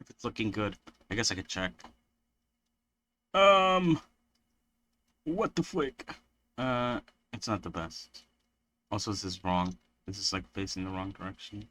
B: if it's looking good. I guess I could check. Um, what the flick? Uh, it's not the best. Also, this is wrong. This is like facing the wrong direction.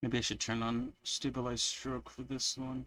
B: Maybe I should turn on stabilized stroke for this one.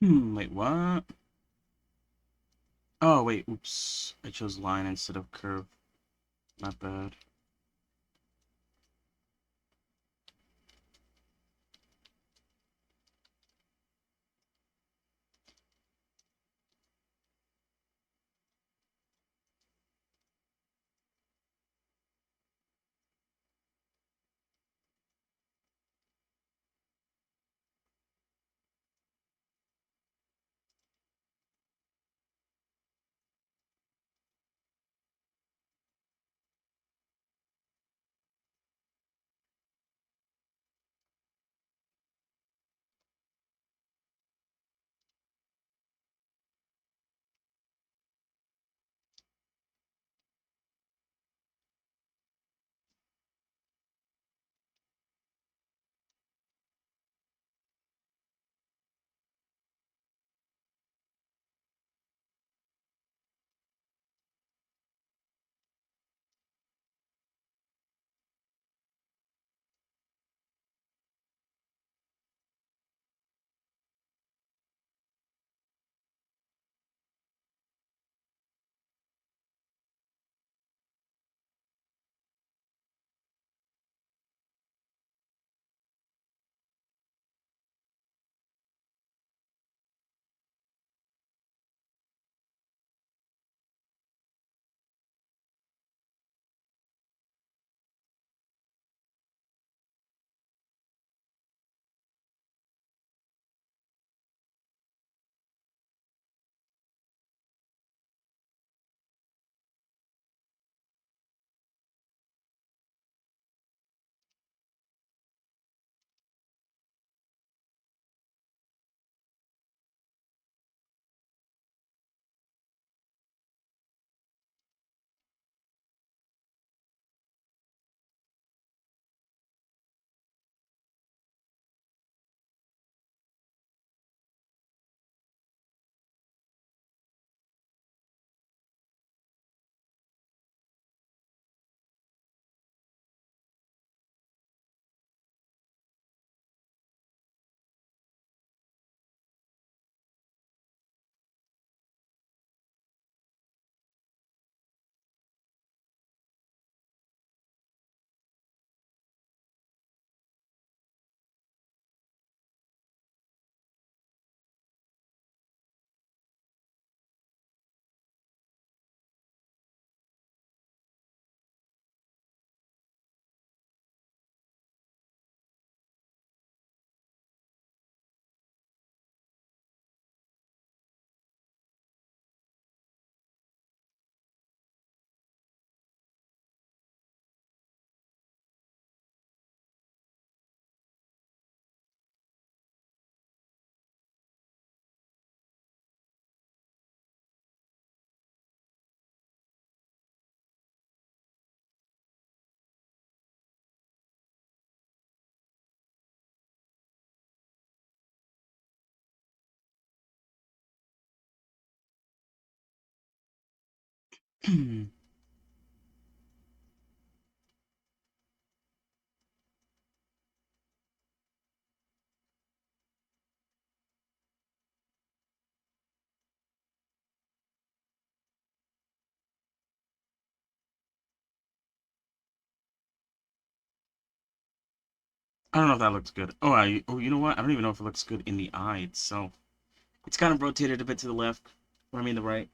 B: Wait, what? Oh, wait, oops. I chose line instead of curve. Not bad. I don't know if that looks good. Oh, you know what? I don't even know if it looks good in the eye itself. It's kind of rotated a bit to the left. Or I mean the right.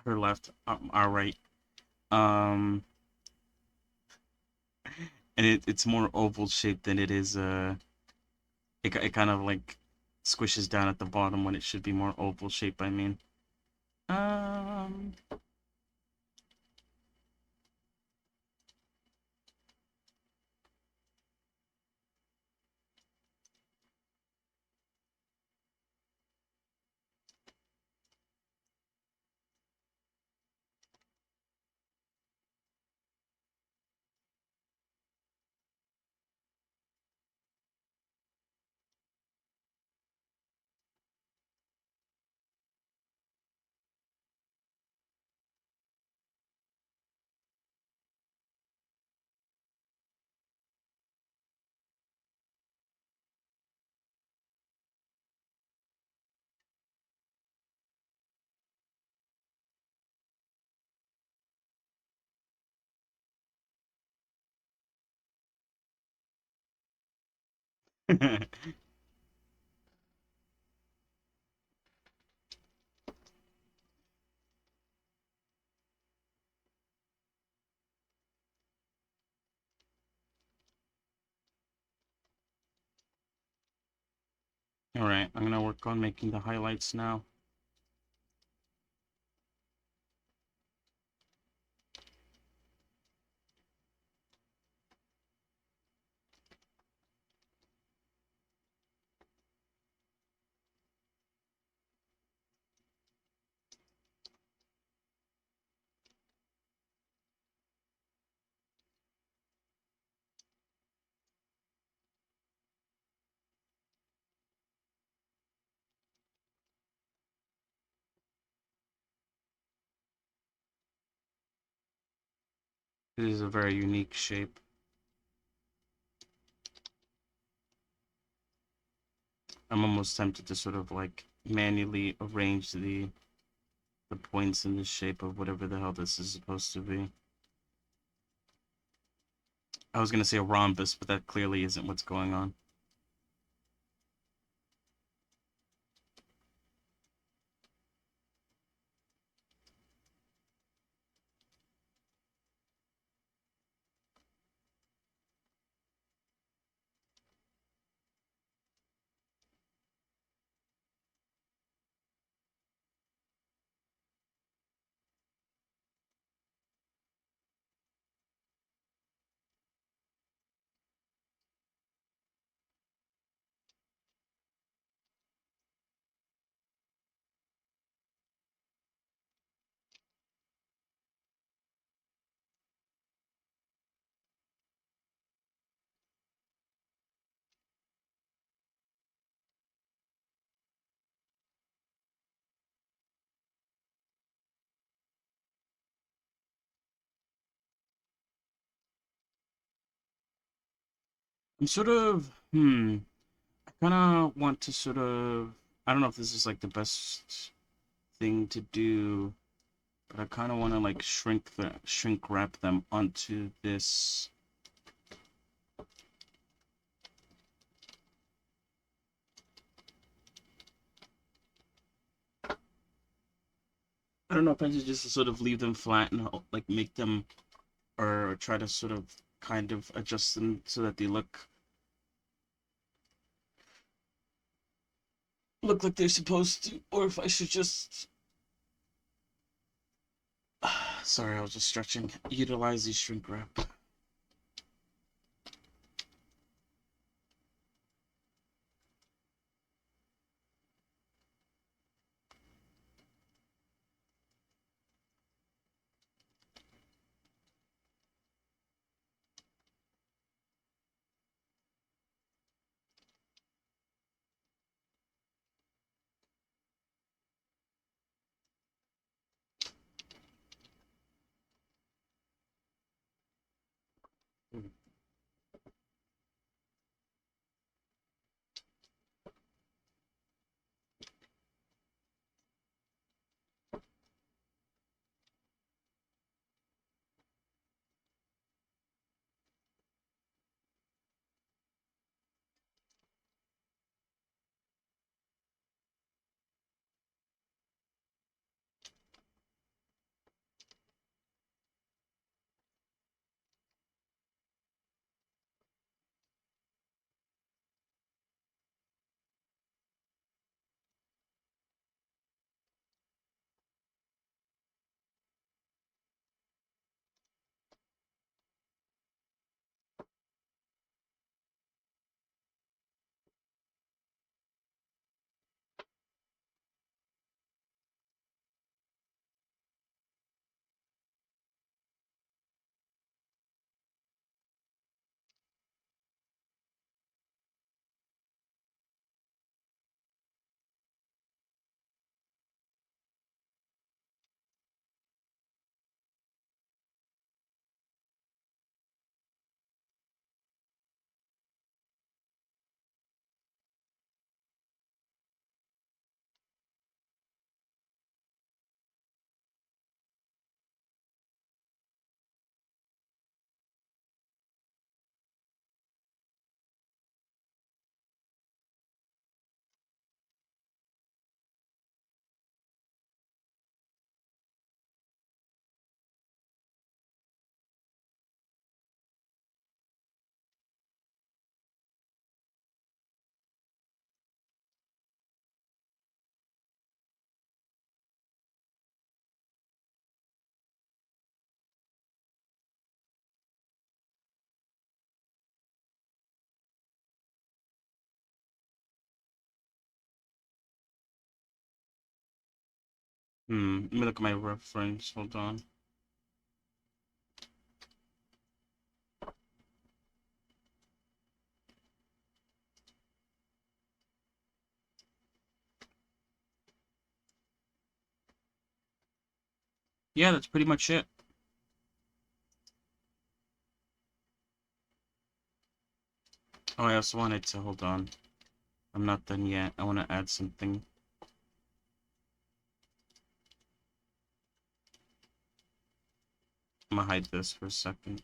B: Her left. Our right. Um, and it's more oval shaped than it is. It kind of like squishes down at the bottom when it should be more oval shape. I mean. Um. All right, I'm gonna work on making the highlights now. It is a very unique shape. I'm almost tempted to sort of like manually arrange the points in the shape of whatever the hell this is supposed to be. I was gonna say a rhombus, but that clearly isn't what's going on. I'm sort of I kind of want to sort of I don't know if this is like the best thing to do, but I kind of want to like shrink wrap them onto this. I don't know if I should just sort of leave them flat and like make them or try to sort of kind of adjust them so that they look like they're supposed to, or if I should just sorry, I was just stretching. Utilize the shrink wrap. Let me look at my reference. Hold on. Yeah, that's pretty much it. Oh, I also wanted to, hold on. I'm not done yet. I want to add something. I'm gonna hide this for a second.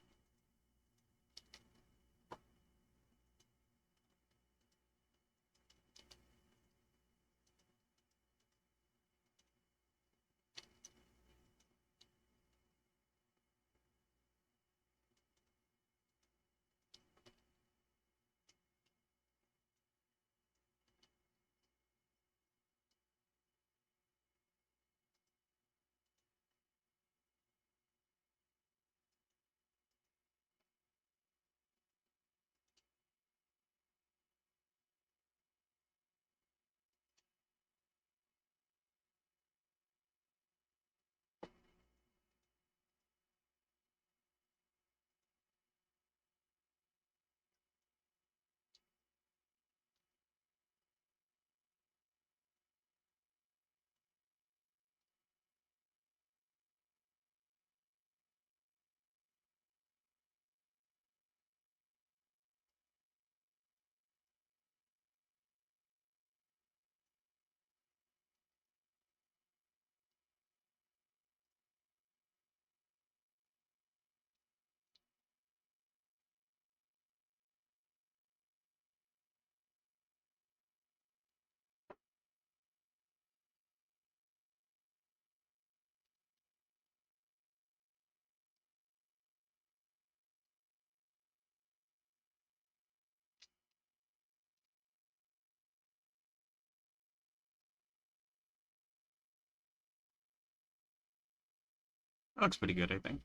B: That looks pretty good, I think.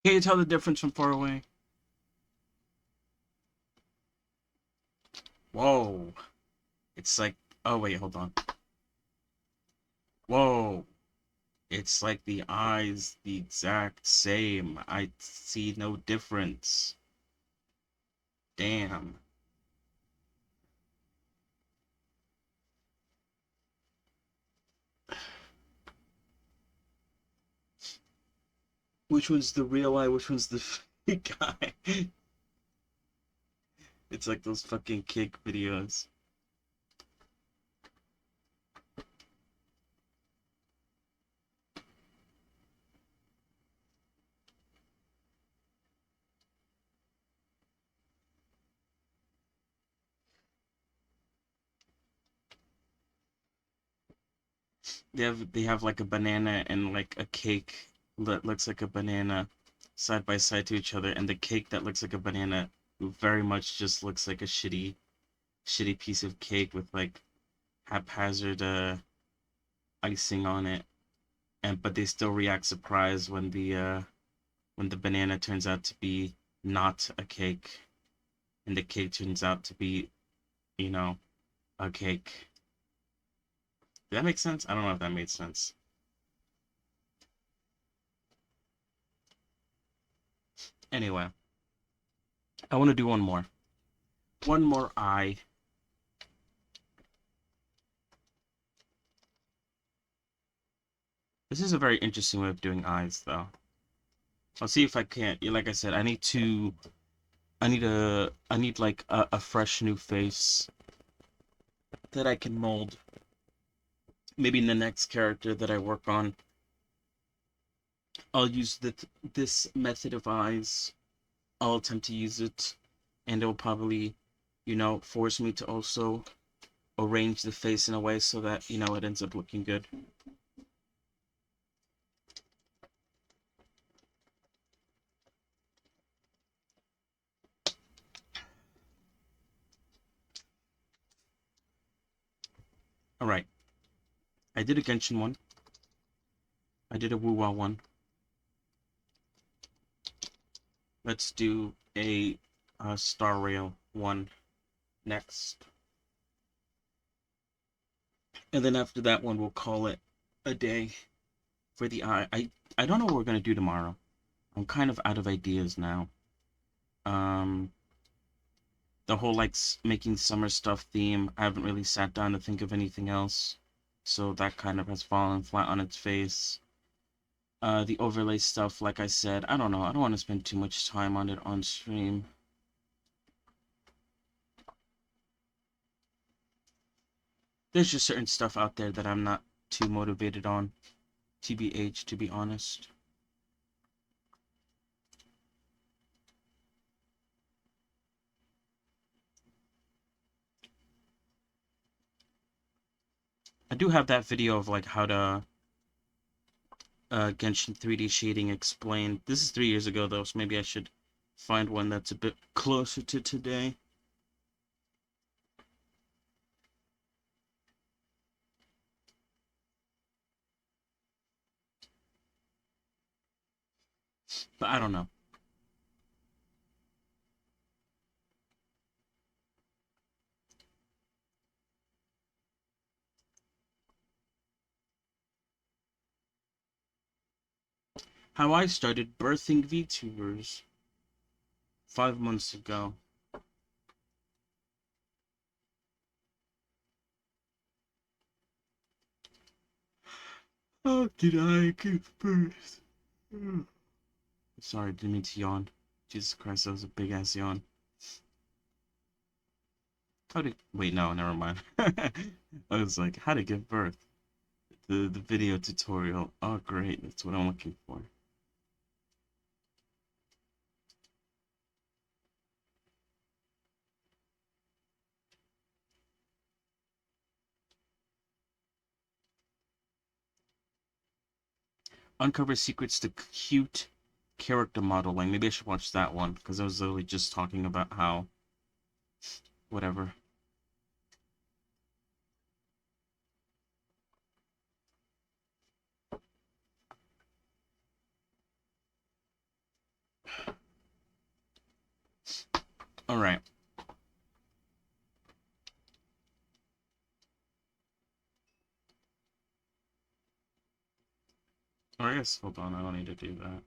B: Can you tell the difference from far away? Whoa. It's like, oh wait, hold on. Whoa. It's like the eyes the exact same. I see no difference. Damn. Which one's the real eye? Which one's the fake eye? It's like those fucking cake videos. They have like a banana and like a cake that looks like a banana side by side to each other, and the cake that looks like a banana very much just looks like a shitty piece of cake with like haphazard icing on it. And but they still react surprised when the banana turns out to be not a cake and the cake turns out to be, you know, a cake. Did that make sense? I don't know if that made sense. Anyway, I want to do one more. one more eye. This is a very interesting way of doing eyes, though. I'll see if I can't. Like I said, I need like a fresh new face that I can mold. Maybe in the next character that I work on, I'll use this method of eyes. I'll attempt to use it, and it'll probably, force me to also arrange the face in a way so that, it ends up looking good. Alright. I did a Genshin one. I did a Wuwa one. Let's do a Star Rail one next. And then after that one, we'll call it a day for the eye. I don't know what we're going to do tomorrow. I'm kind of out of ideas now. The whole, like, making summer stuff theme, I haven't really sat down to think of anything else. So that kind of has fallen flat on its face. The overlay stuff, like I said, I don't know. I don't want to spend too much time on it on stream. There's just certain stuff out there that I'm not too motivated on, TBH, to be honest. I do have that video of, like, how to Genshin 3D shading explained. This is 3 years ago, though, so maybe I should find one that's a bit closer to today. But I don't know. How I started birthing VTubers 5 months ago. How did I give birth? Sorry, didn't mean to yawn. Jesus Christ, that was a big ass yawn. Wait, no, never mind. I was like, how to give birth. The video tutorial. Oh, great, that's what I'm looking for. Uncover secrets to cute character modeling. Maybe I should watch that one, because I was literally just talking about how... Whatever. Alright. Or I guess, hold on, I don't need to do that.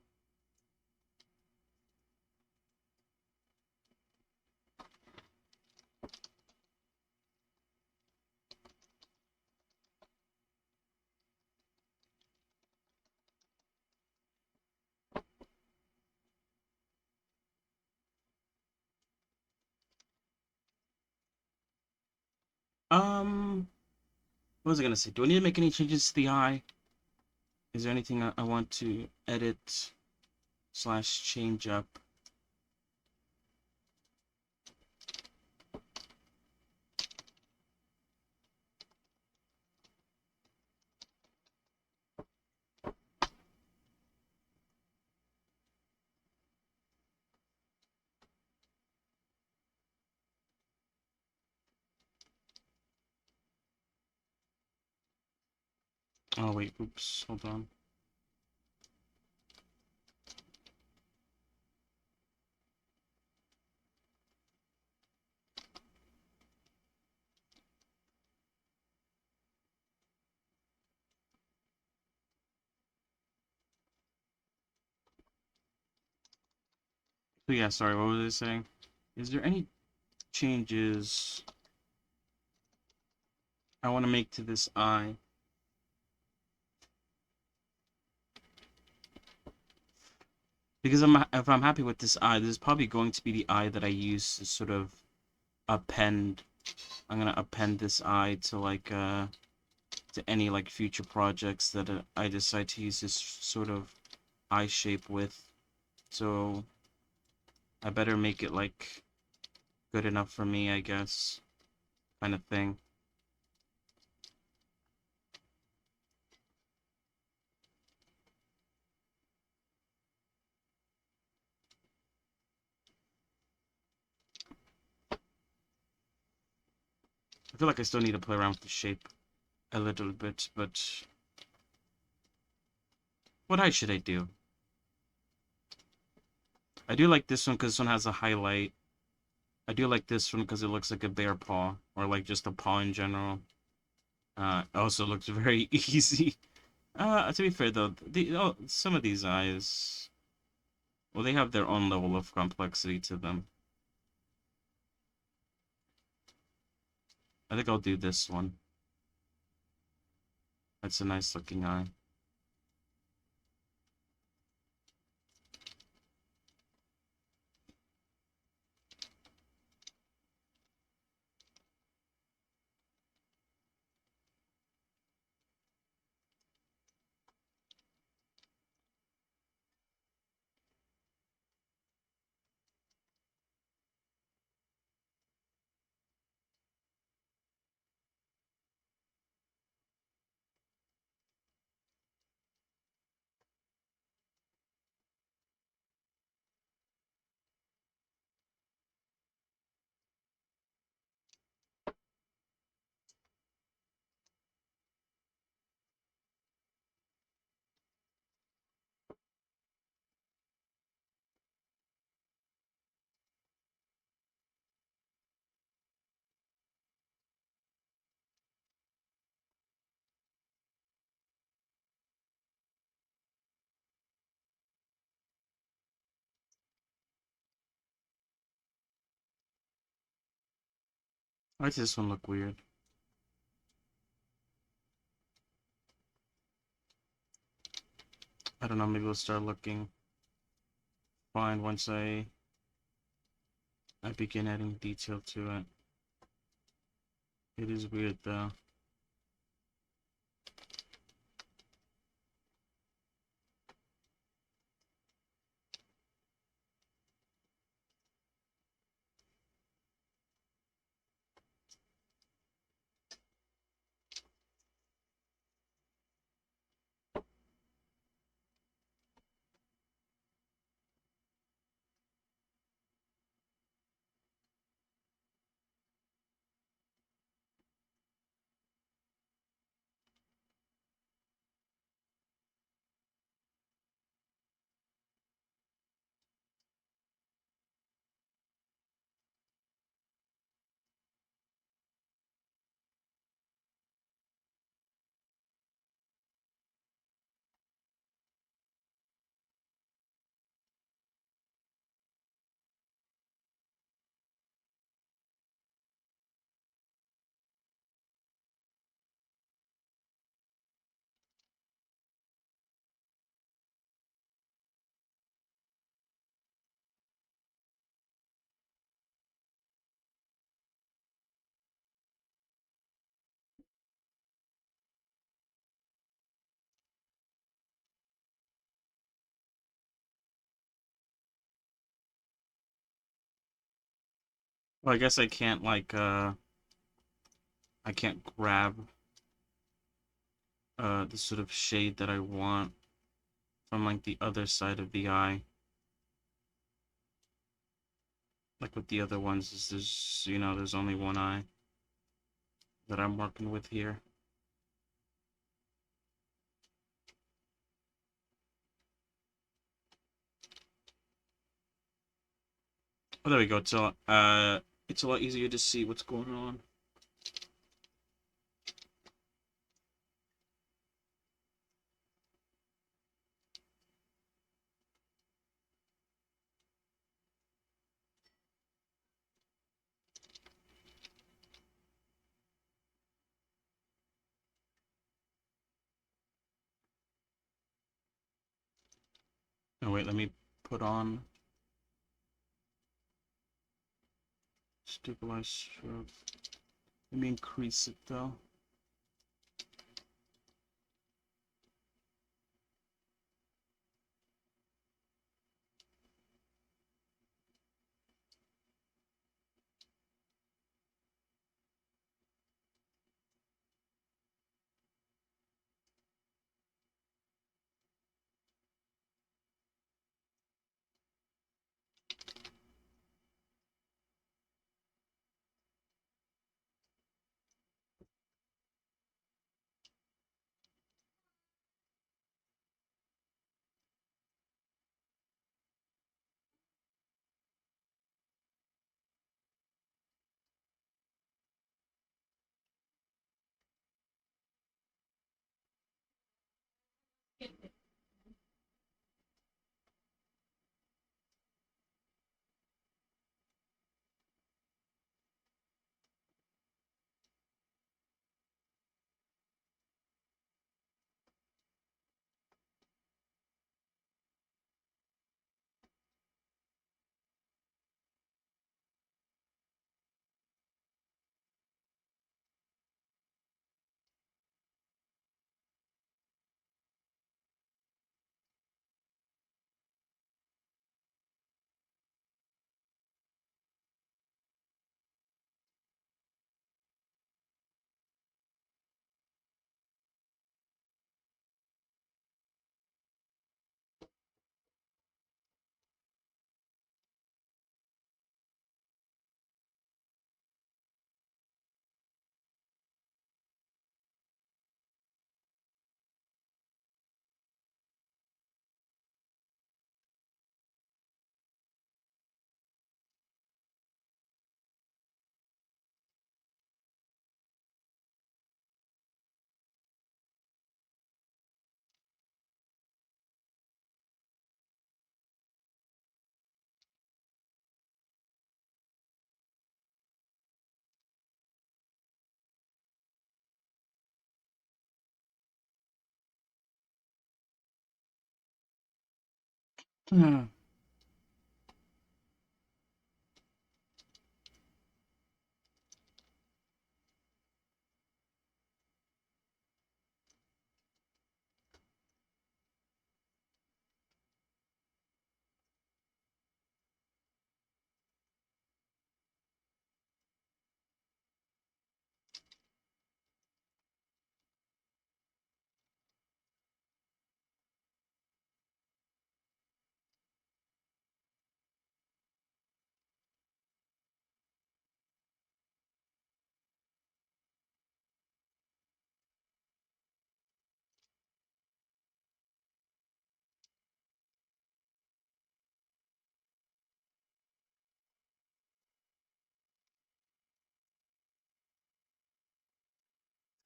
B: What was I gonna say? Do I need to make any changes to the eye? Is there anything I want to edit / change up? Oh wait, oops, hold on. So yeah, sorry, what was I saying? Is there any changes I want to make to this eye. Because if I'm happy with this eye, this is probably going to be the eye that I use to sort of append. I'm gonna append this eye to like to any like future projects that I decide to use this sort of eye shape with. So I better make it like good enough for me, I guess, kind of thing. I feel like I still need to play around with the shape a little bit, but what eye should I do? I do like this one because this one has a highlight. I do like this one because it looks like a bear paw, or like just a paw in general. It also looks very easy. To be fair though, some of these eyes, well, they have their own level of complexity to them. I think I'll do this one. That's a nice looking eye. Why does this one look weird? I don't know, maybe we'll start looking fine once I begin adding detail to it. It is weird though. Well, I guess I can't like I can't grab the sort of shade that I want from like the other side of the eye. Like with the other ones, is there's there's only one eye that I'm working with here. Oh, there we go. It's a lot easier to see what's going on. Oh wait, let me put on stabilize stroke. Let me increase it though.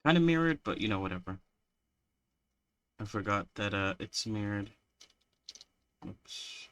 B: Kind of mirrored, but you know, whatever. I forgot that it's mirrored. Oops.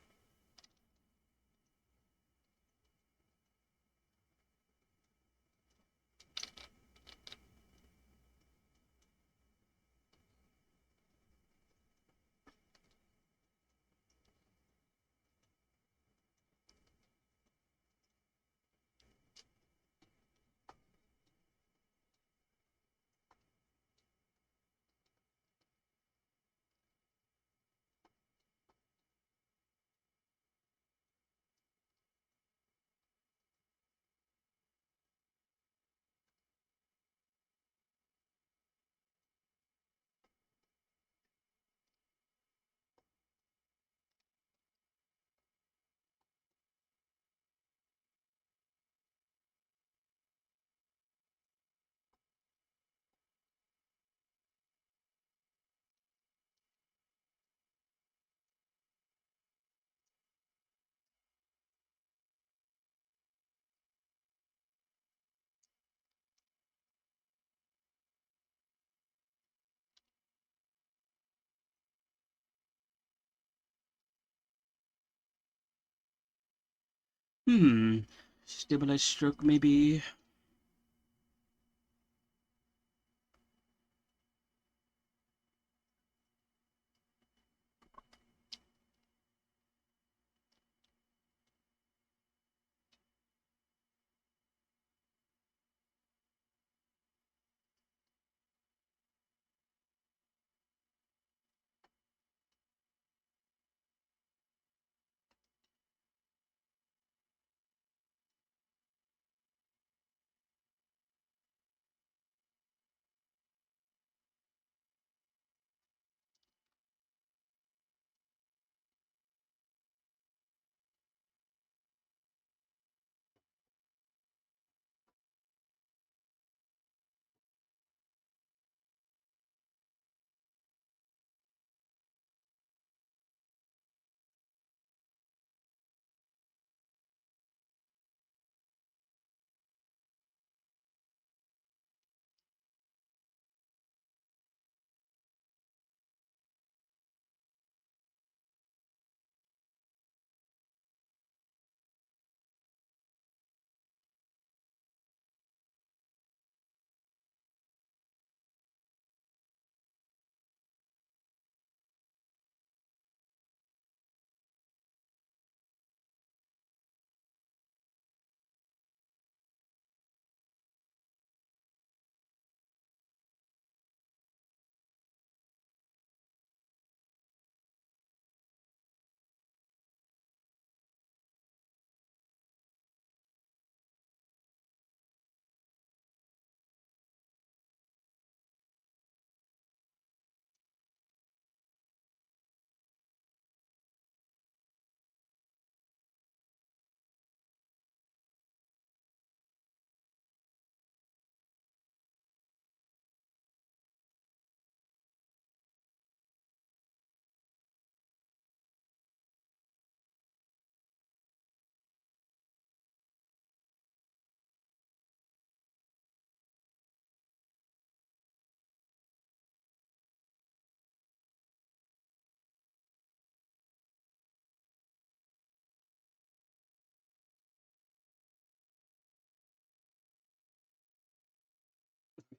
B: Stabilize stroke maybe.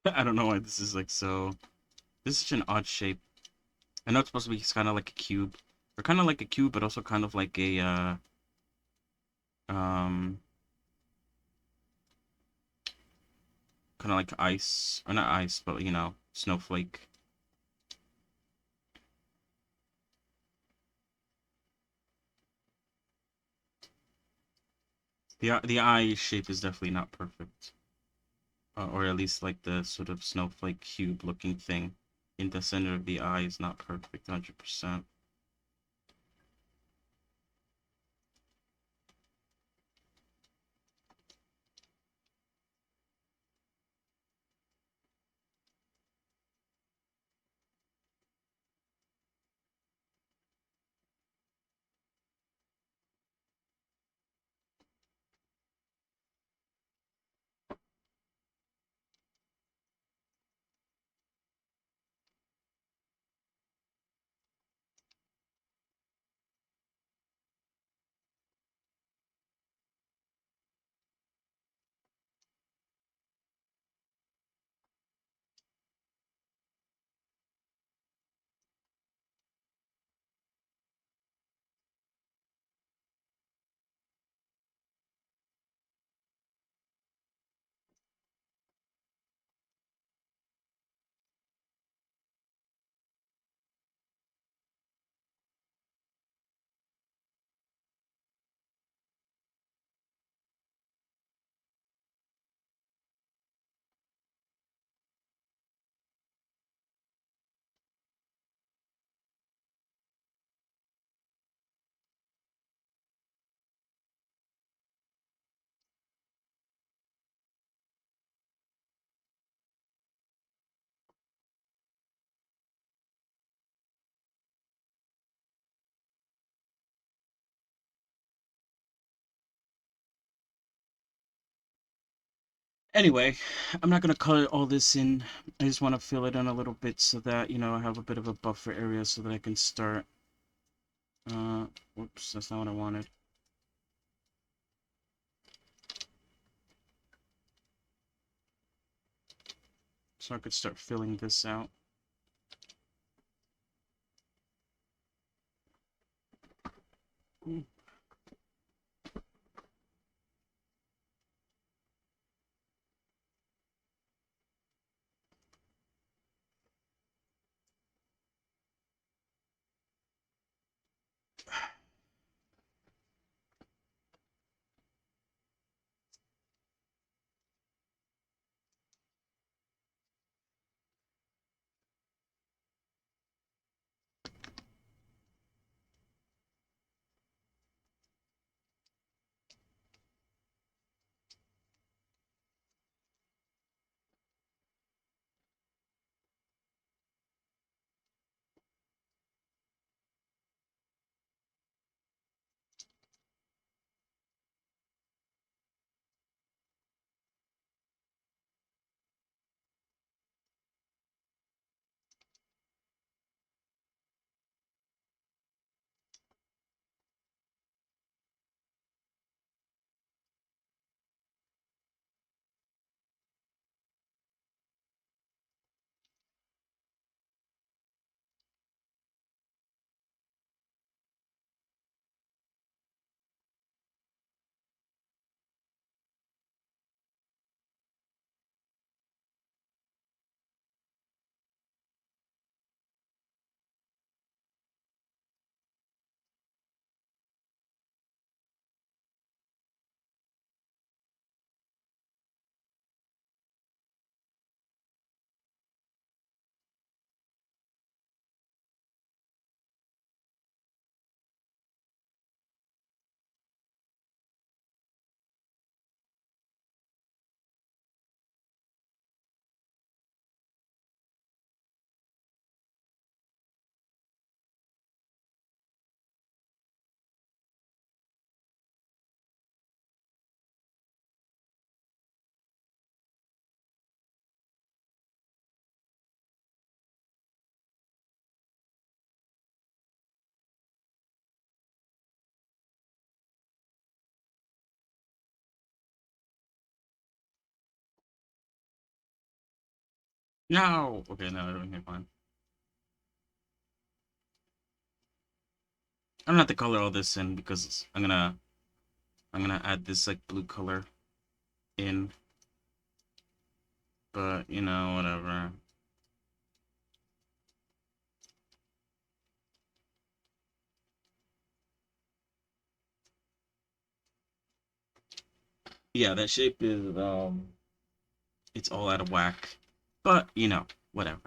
B: I don't know why this is like so. This is such an odd shape. I know it's supposed to be kind of like a cube, or kind of like a cube, but also kind of like a um kind of like ice, or not ice, but you know, snowflake. The eye shape is definitely not perfect, or at least like the sort of snowflake cube looking thing in the center of the eye is not perfect, 100%. Anyway, I'm not gonna color all this in. I just want to fill it in a little bit so that, you know, I have a bit of a buffer area so that I can start. Uh, Whoops, that's not what I wanted. So I could start filling this out. No. Okay, no, everything fine. I don't have to color all this in because I'm gonna add this like blue color in, but you know, whatever. Yeah, that shape is it's all out of whack, but you know, whatever.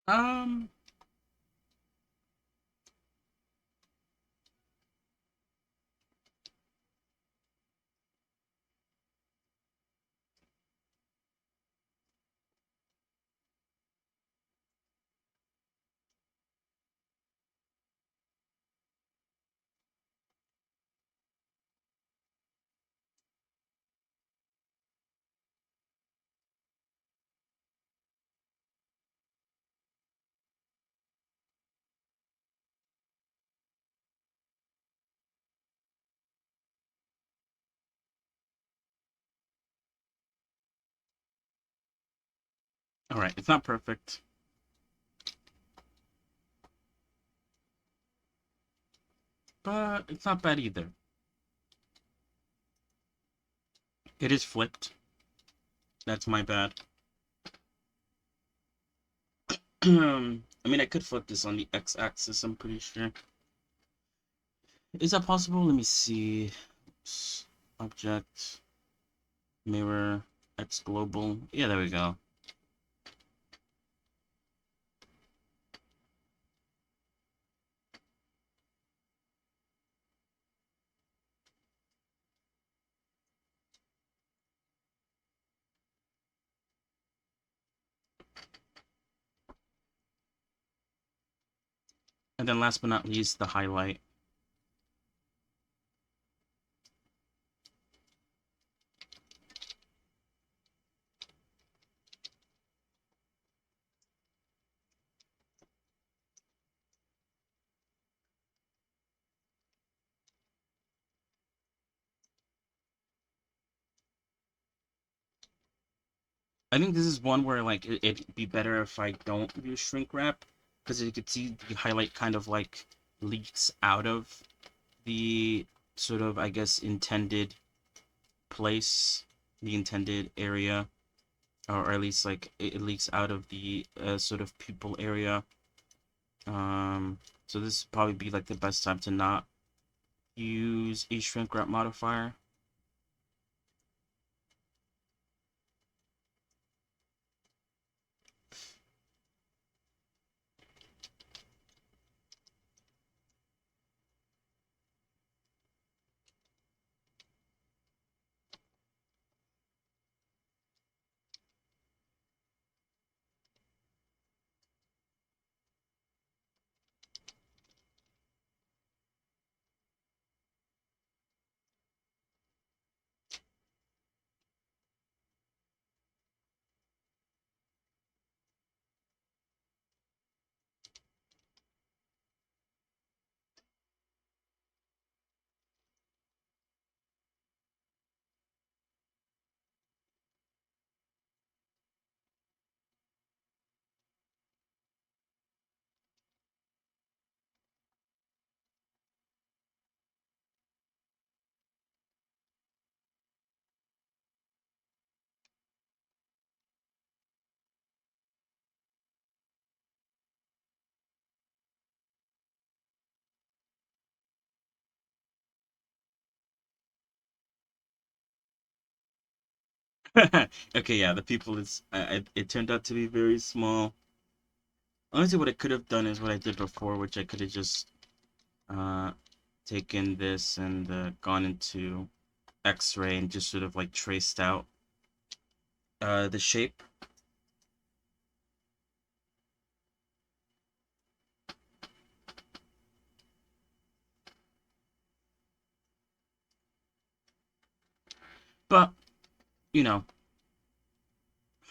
B: Um, all right, it's not perfect, but it's not bad either. It is flipped. That's my bad. I mean, I could flip this on the x-axis, I'm pretty sure. Is that possible? Let me see. Object, mirror, x global. Yeah, there we go. And then last but not least, the highlight. I think this is one where like it'd be better if I don't use shrink wrap, because you could see the highlight kind of like leaks out of the sort of, I guess, intended place, the intended area, or at least like it leaks out of the sort of pupil area. So this would probably be like the best time to not use a shrink wrap modifier. Okay, yeah, the people is it turned out to be very small. Honestly, what I could have done is what I did before, which I could have just uh taken this and gone into X-ray and just sort of like traced out the shape. But, you know,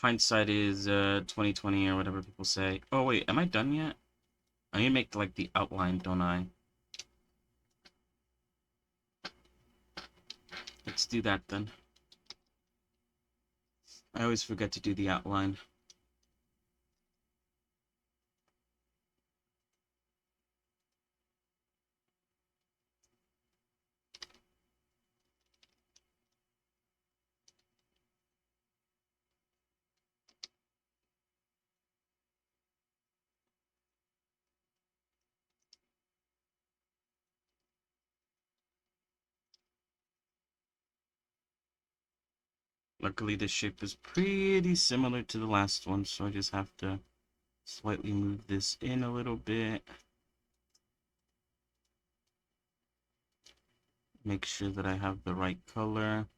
B: hindsight is 2020 or whatever people say. Oh wait, am I done yet? I need to make like the outline, don't I? Let's do that then. I always forget to do the outline. Luckily, this shape is pretty similar to the last one, so I just have to slightly move this in a little bit. Make sure that I have the right color.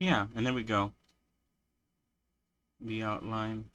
B: Yeah, and there we go. The outline.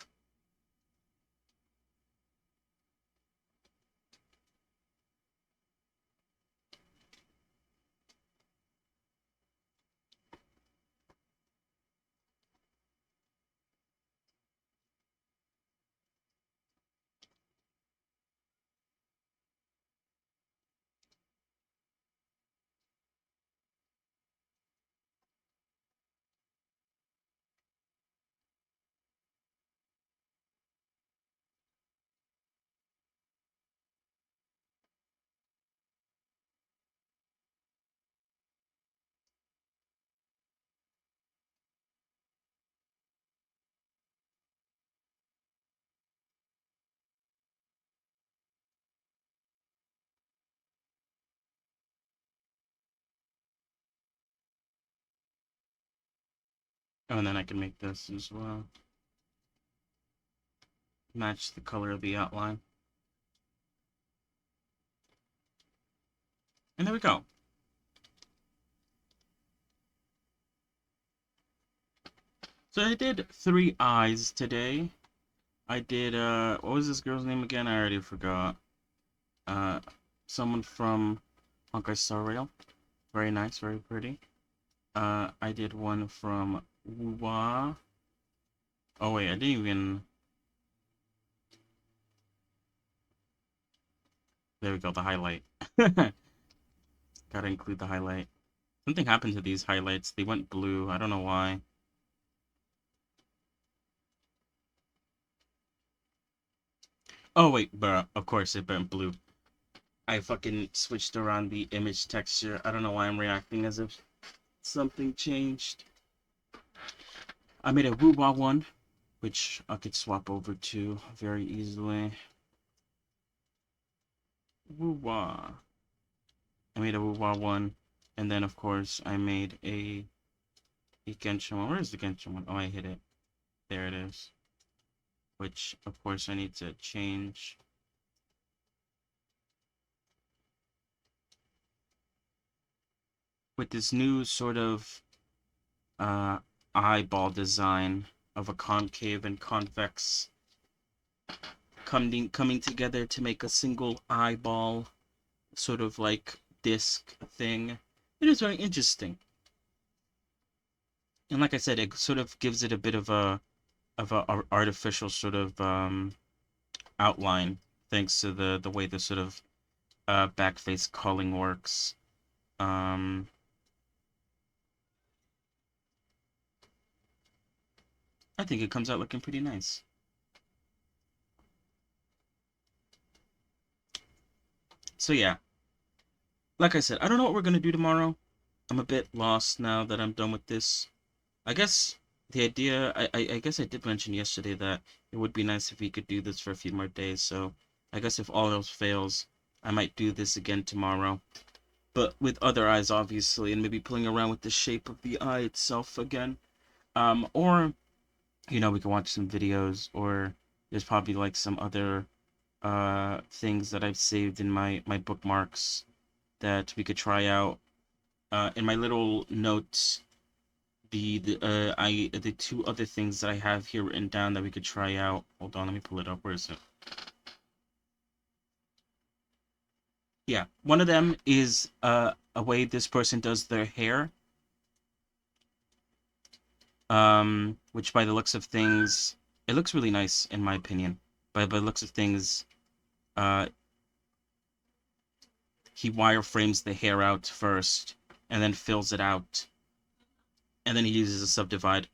B: Oh, and then I can make this as well. Match the color of the outline. And there we go. So I did 3 eyes today. I did, what was this girl's name again? I already forgot. Uh, Someone from Honkai Star Rail. Very nice, very pretty. I did one from Wuwa. Oh wait, I didn't even... There we go, the highlight. Gotta include the highlight. Something happened to these highlights. They went blue. I don't know why. Oh wait, bruh. Of course it went blue. I fucking switched around the image texture. I don't know why I'm reacting as if something changed. I made a Wuwa one, which I could swap over to very easily. Wuwa. I made a Wuwa one, and then of course I made a Genshin one. Where is the Genshin one? Oh, I hit it. There it is. which of course I need to change. With this new sort of uh, eyeball design of a concave and convex coming together to make a single eyeball sort of like disc thing. It is very interesting. And like I said, it sort of gives it a bit of a artificial sort of outline thanks to the way the sort of backface culling works. Um, I think it comes out looking pretty nice. So yeah, like I said, I don't know what we're gonna do tomorrow. I'm a bit lost now that I'm done with this. I guess the idea, I guess I did mention yesterday that it would be nice if we could do this for a few more days. So I guess if all else fails, I might do this again tomorrow. But with other eyes, obviously, and maybe playing around with the shape of the eye itself again. Or, we can watch some videos, or there's probably like some other things that I've saved in my bookmarks that we could try out. In my little notes, the two other things that I have here written down that we could try out. Hold on, let me pull it up. Where is it? Yeah, one of them is a way this person does their hair. Which by the looks of things, it looks really nice in my opinion. By the looks of things, uh, he wireframes the hair out first, and then fills it out, and then he uses a subdivide.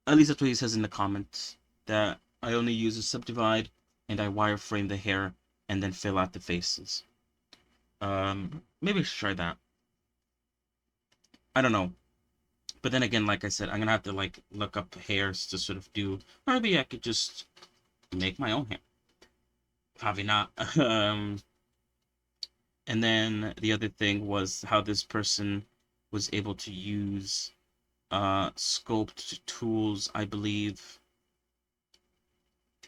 B: At least that's what he says in the comments. That I only use a subdivide, and I wireframe the hair, and then fill out the faces. Maybe I should try that. I don't know. But then again, like I said, I'm gonna have to like look up hairs to sort of do. Or maybe I could just make my own hair. Probably not. And then the other thing was how this person was able to use sculpt tools, I believe.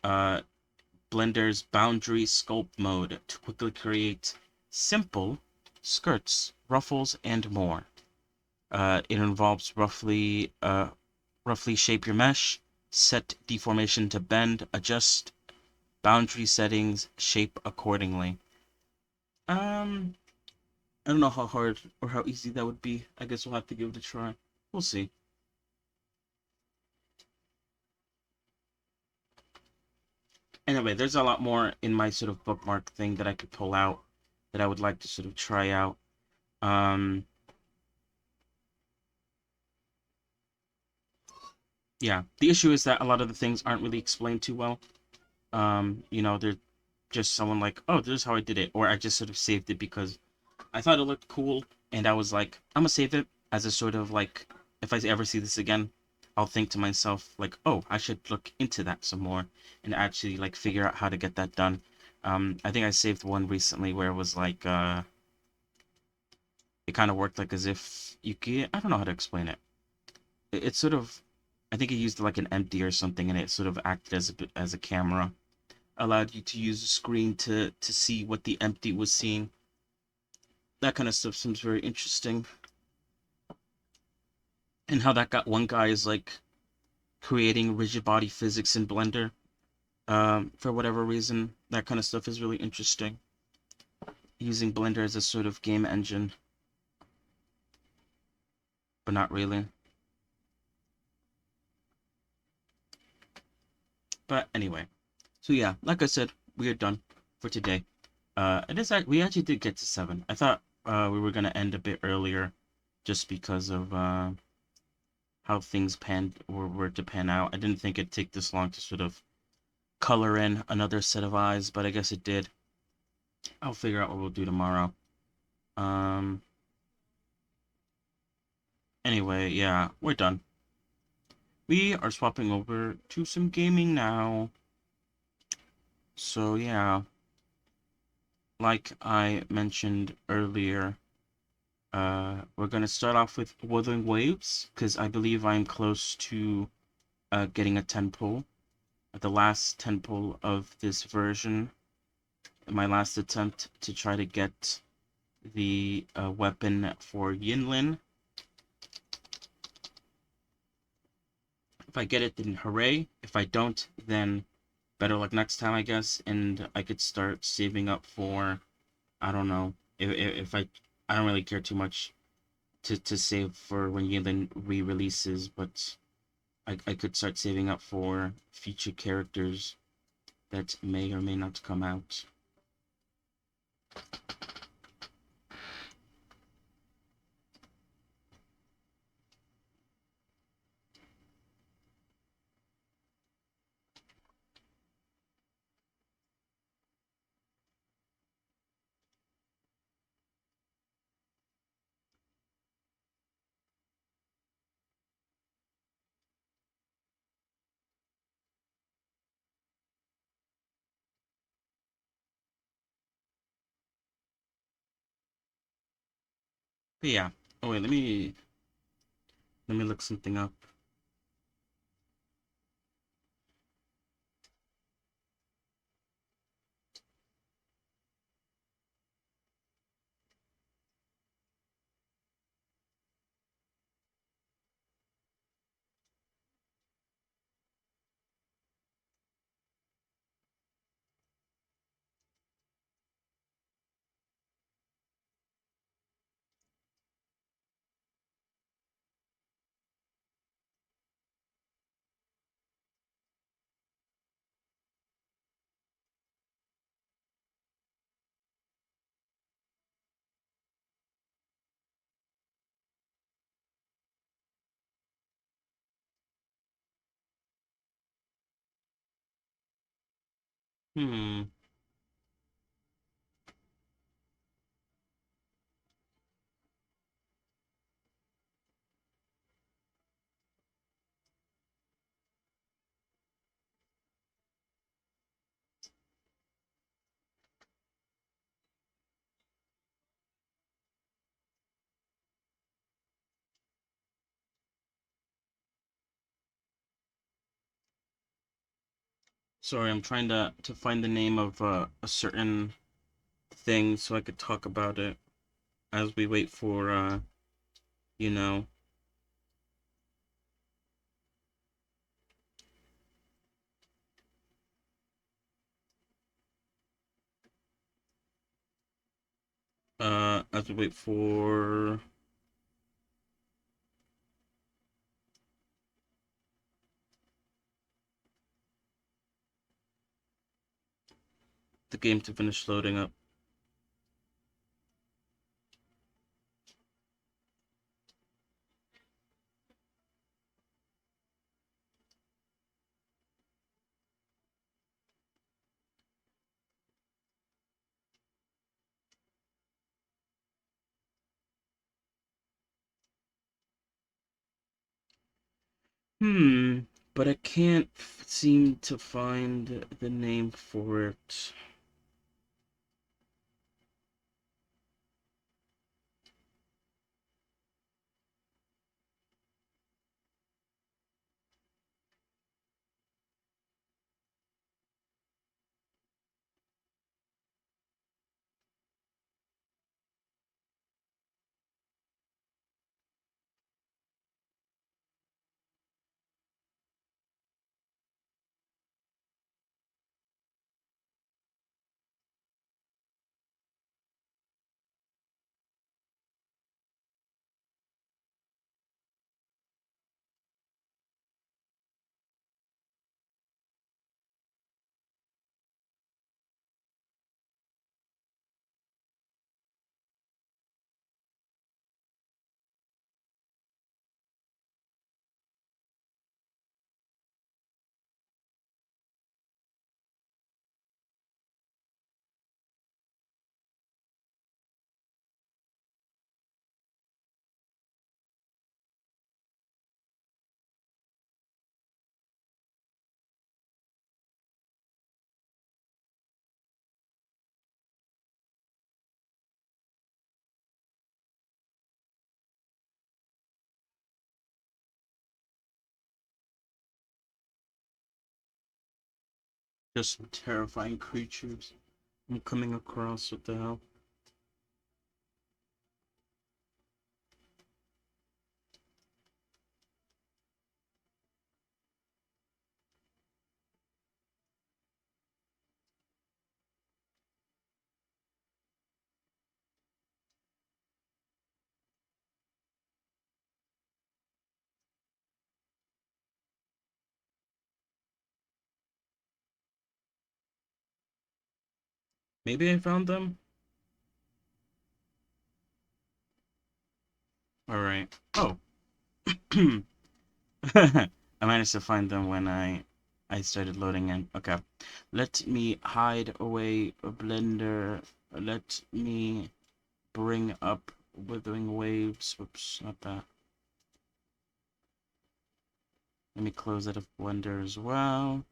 B: Blender's boundary sculpt mode to quickly create simple skirts, ruffles, and more. It involves roughly shape your mesh, set deformation to bend, adjust boundary settings, shape accordingly. I don't know how hard or how easy that would be. I guess we'll have to give it a try. We'll see. Anyway, there's a lot more in my sort of bookmark thing that I could pull out that I would like to sort of try out. Yeah, the issue is that a lot of the things aren't really explained too well. They're just someone like, oh, this is how I did it, or I just sort of saved it because I thought it looked cool, and I was like, I'm gonna save it as a sort of like, if I ever see this again, I'll think to myself like, oh, I should look into that some more and actually like figure out how to get that done. I think I saved one recently where it was like, it kind of worked like as if you could, I don't know how to explain it. It's sort of, I think it used like an empty or something, and it sort of acted as a camera, allowed you to use the screen to see what the empty was seeing. That kind of stuff seems very interesting. And how that got one guy is like creating rigid body physics in Blender. For whatever reason, that kind of stuff is really interesting. Using Blender as a sort of game engine, but not really. But anyway, so yeah, like I said, we are done for today. We actually did get to 7. I thought we were gonna end a bit earlier, just because of how things panned or were to pan out. I didn't think it'd take this long to sort of color in another set of eyes, but I guess it did. I'll figure out what we'll do tomorrow. Anyway, yeah, we're done. We are swapping over to some gaming now. So yeah, like I mentioned earlier, we're gonna start off with Wuthering Waves, because I believe I'm close to getting a 10 pull. the last temple of this version, my last attempt to try to get the weapon for Yinlin. If I get it, then hooray. If I don't, then better luck next time, I guess. And I could start saving up for, I don't know, if I don't really care too much to save for when Yinlin re-releases, but I could start saving up for future characters that may or may not come out. But yeah. Oh wait, let me look something up. Hmm. Sorry, I'm trying to find the name of a certain thing so I could talk about it as we wait for you know, as we wait for the game to finish loading up. Hmm, but I can't seem to find the name for it. Just some terrifying creatures I'm coming across. What the hell? Maybe I found them? Alright. Oh. I managed to find them when I started loading in. Okay. Let me hide away a blender. Let me bring up withering waves. Whoops, not that. Let me close out of Blender as well.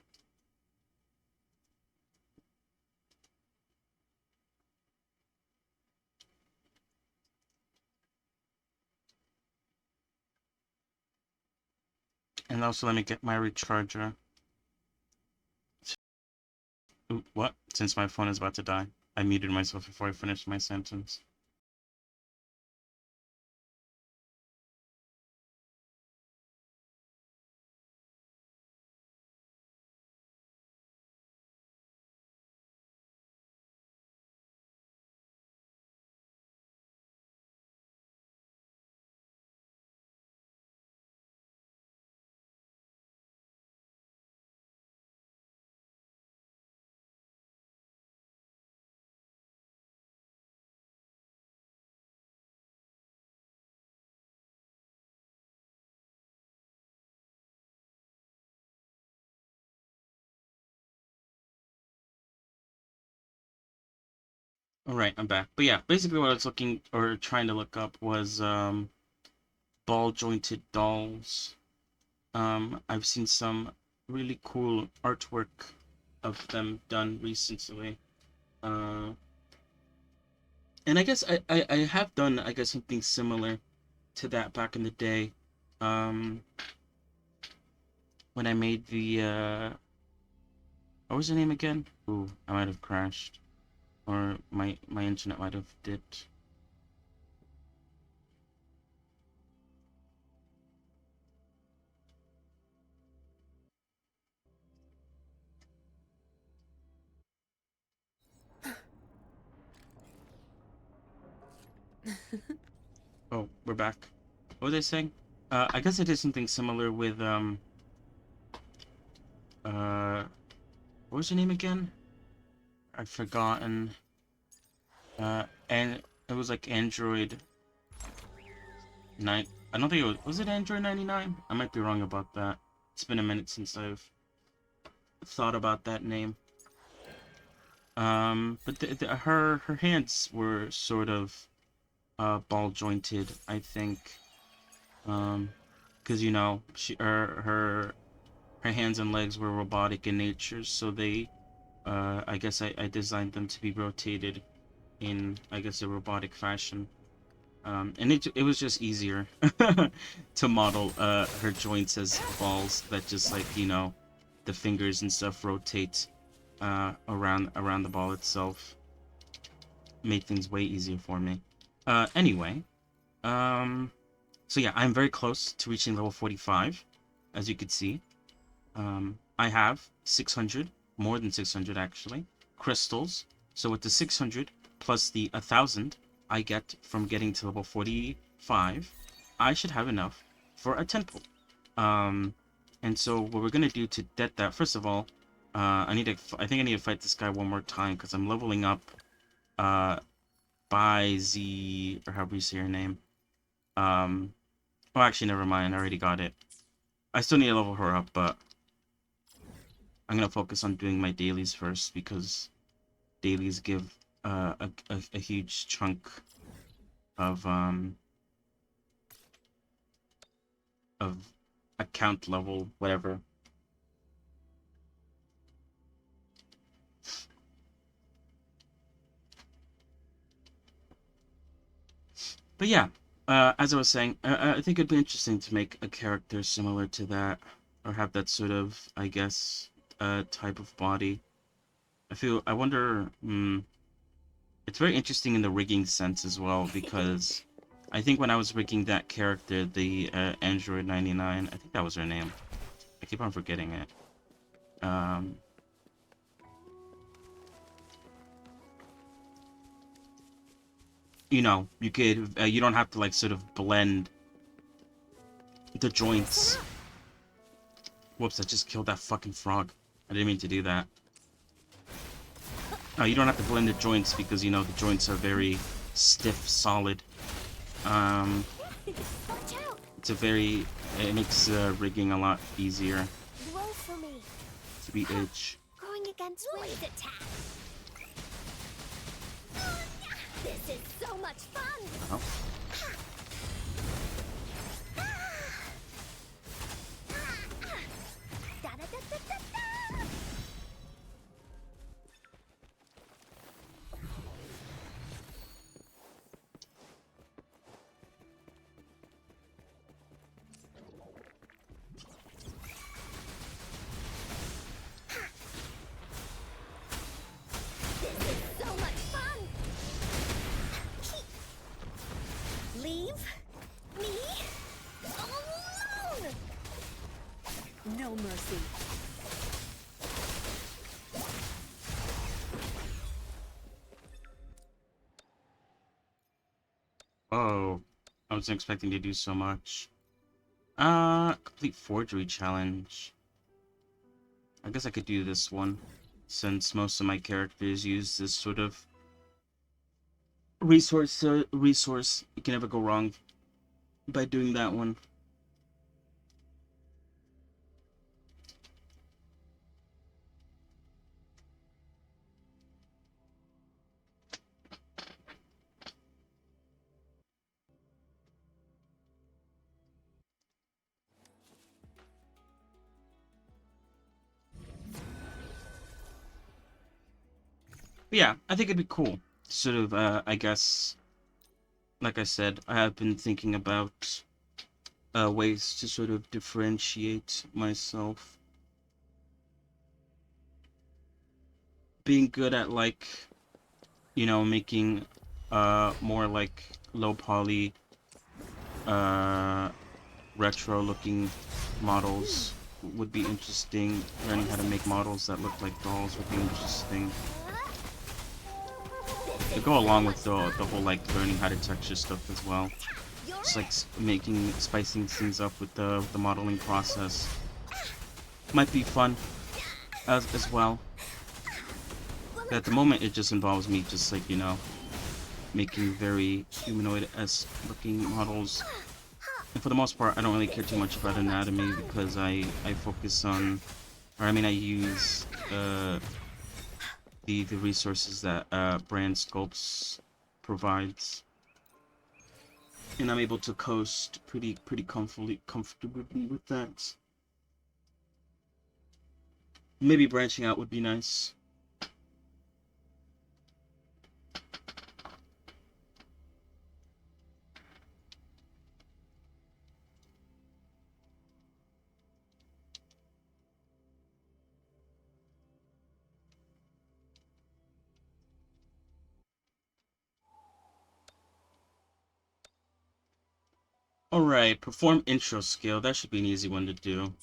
B: And also let me get my recharger. Ooh, what? Since my phone is about to die. I muted myself before I finished my sentence. Alright, I'm back. But yeah, basically what I was looking or trying to look up was ball jointed dolls. I've seen some really cool artwork of them done recently. Uh, and I guess I have done, I guess, something similar to that back in the day. Um, when I made the, what was the name again? Ooh, I might have crashed. Or my internet might have dipped. Oh, we're back. What was I saying? I guess I did something similar with, uh, what was your name again? I've forgotten. And it was like Android 9. I don't think it was it Android 99? I might be wrong about that. It's been a minute since I've thought about that name. But her hands were sort of ball jointed, I think. Because you know her hands and legs were robotic in nature, so they I guess I designed them to be rotated in, I guess, a robotic fashion. And it was just easier to model her joints as balls that just, like, you know, the fingers and stuff rotate around the ball itself. Made things way easier for me. Anyway, so yeah, I'm very close to reaching level 45, as you could see. I have 600, more than 600 actually, crystals. So with the 600 plus the 1,000 I get from getting to level 45, I should have enough for a temple. And so what we're gonna do to get that, first of all, I think I need to fight this guy one more time because I'm leveling up by Z, or however you say your name. Oh, actually, never mind. I already got it. I still need to level her up, but I'm gonna focus on doing my dailies first because dailies give a huge chunk of of account level, whatever. But yeah, as I was saying, I think it'd be interesting to make a character similar to that, or have that sort of, I guess, type of body. I wonder, it's very interesting in the rigging sense as well, because I think when I was rigging that character, the Android 99, I think that was her name. I keep on forgetting it. You know, you could, you don't have to like sort of blend the joints. Whoops, I just killed that fucking frog. I didn't mean to do that. You don't have to blend the joints because, you know, the joints are very stiff, solid. It's a very, it makes rigging a lot easier. To be edge.
C: Going against wind attack. This is so much fun.
B: Oh.
C: Leave me alone! No mercy.
B: Oh, I wasn't expecting to do so much. Complete forgery challenge. I guess I could do this one, since most of my characters use this sort of resource. You can never go wrong by doing that one. But yeah, I think it'd be cool. Sort of, I guess, like I said, I have been thinking about ways to sort of differentiate myself. Being good at, like, you know, making more like low poly, retro looking models would be interesting. Learning how to make models that look like dolls would be interesting. To go along with the whole like learning how to texture stuff as well. Just like spicing things up with the modeling process might be fun as well. But at the moment, it just involves me just like, you know, making very humanoid-esque looking models. And for the most part, I don't really care too much about anatomy because I focus on, or I mean, I use the resources that Brand Sculpts provides, and I'm able to coast pretty comfortably with that. Maybe branching out would be nice. Alright, perform intro skill. That should be an easy one to do.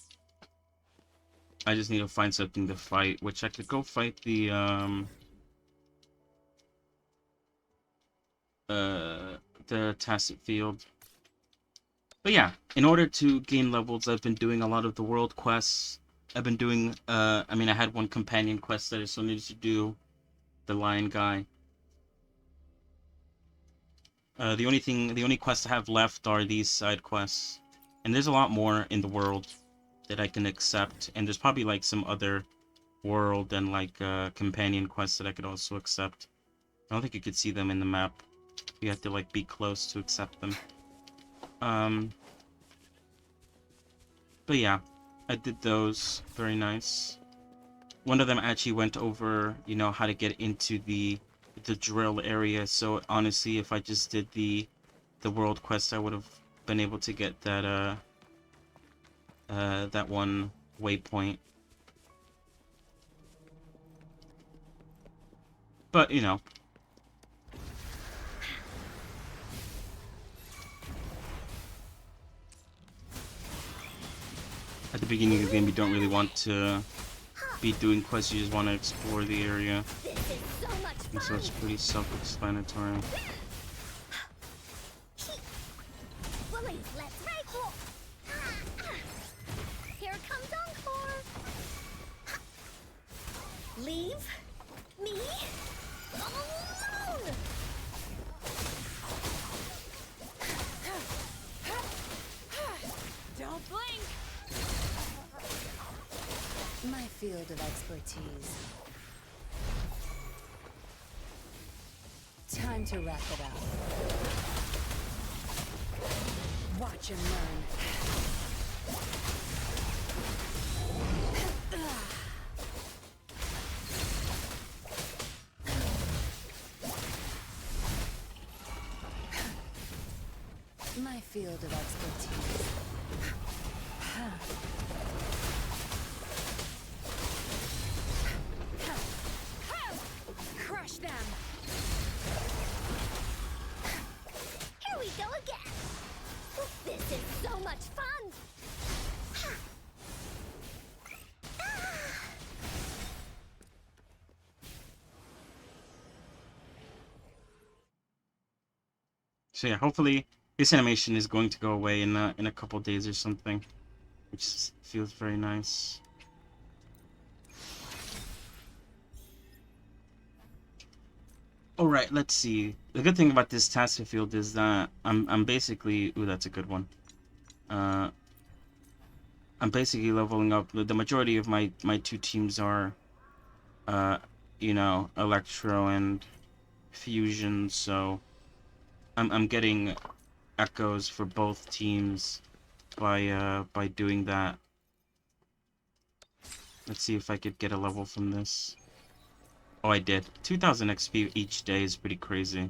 B: I just need to find something to fight, which I could go fight the Tacit Field. But yeah, in order to gain levels, I've been doing a lot of the world quests. I've been doing, I mean, I had one companion quest that I still needed to do, the Lion Guy. The only quests I have left are these side quests. And there's a lot more in the world that I can accept. And there's probably like some other world and like companion quests that I could also accept. I don't think you could see them in the map. You have to like be close to accept them. But yeah, I did those. Very nice. One of them actually went over, you know, how to get into the drill area. So honestly, if I just did the world quest, I would have been able to get that that one waypoint. But, you know. At the beginning of the game, you don't really want to be doing quests, you just want to explore the area.
C: This is so much
B: And so
C: fun.
B: it's pretty self-explanatory.
C: Bullies, let's rifle. Here comes Encore. Leave me alone.
D: Don't blink! My field of expertise. Time to wrap it up. Watch and learn. My field of expertise. Crush them!
C: Here we go again. This is so much fun.
B: So yeah, hopefully this animation is going to go away in a couple days or something, which feels very nice. Alright, let's see. The good thing about this task field is that I'm basically... Ooh, that's a good one. I'm basically leveling up. The majority of my two teams are, you know, Electro and Fusion, so I'm getting echoes for both teams by doing that. Let's see if I could get a level from this. Oh, I did. 2000 XP each day is pretty crazy.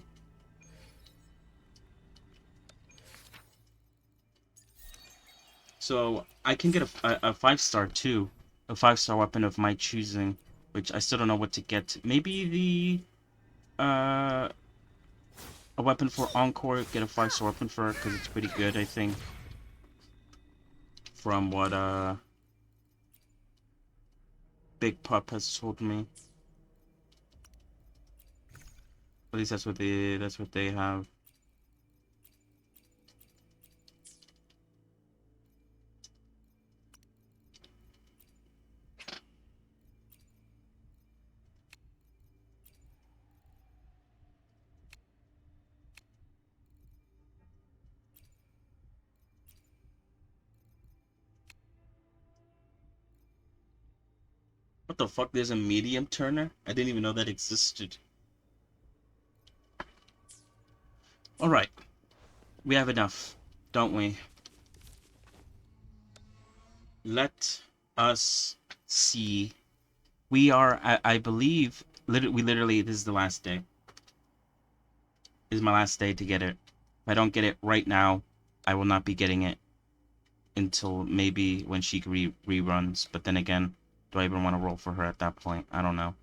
B: So I can get a 5-star too, a 5-star weapon of my choosing, which I still don't know what to get. Maybe a weapon for Encore, get a 5-star weapon for it because it's pretty good, I think. From what Big Pup has told me. At least that's what they have. What the fuck? There's a medium turner? I didn't even know that existed. Alright. We have enough, don't we? Let us see. We are, I believe, we literally, this is the last day. This is my last day to get it. If I don't get it right now, I will not be getting it until maybe when she reruns. But then again, do I even want to roll for her at that point? I don't know.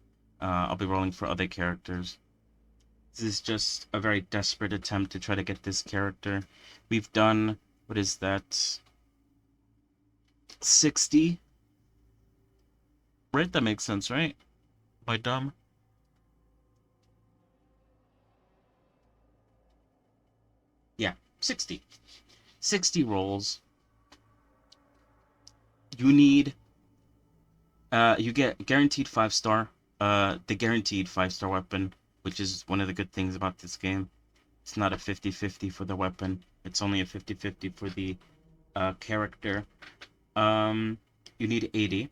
B: I'll be rolling for other characters. This is just a very desperate attempt to try to get this character. We've done, what is that? 60? Right? That makes sense, right? Am I dumb? Yeah, 60. 60 rolls. You need... you get guaranteed 5-star. The guaranteed 5-star weapon, which is one of the good things about this game. It's not a 50-50 for the weapon. It's only a 50-50 for the character. You need 80.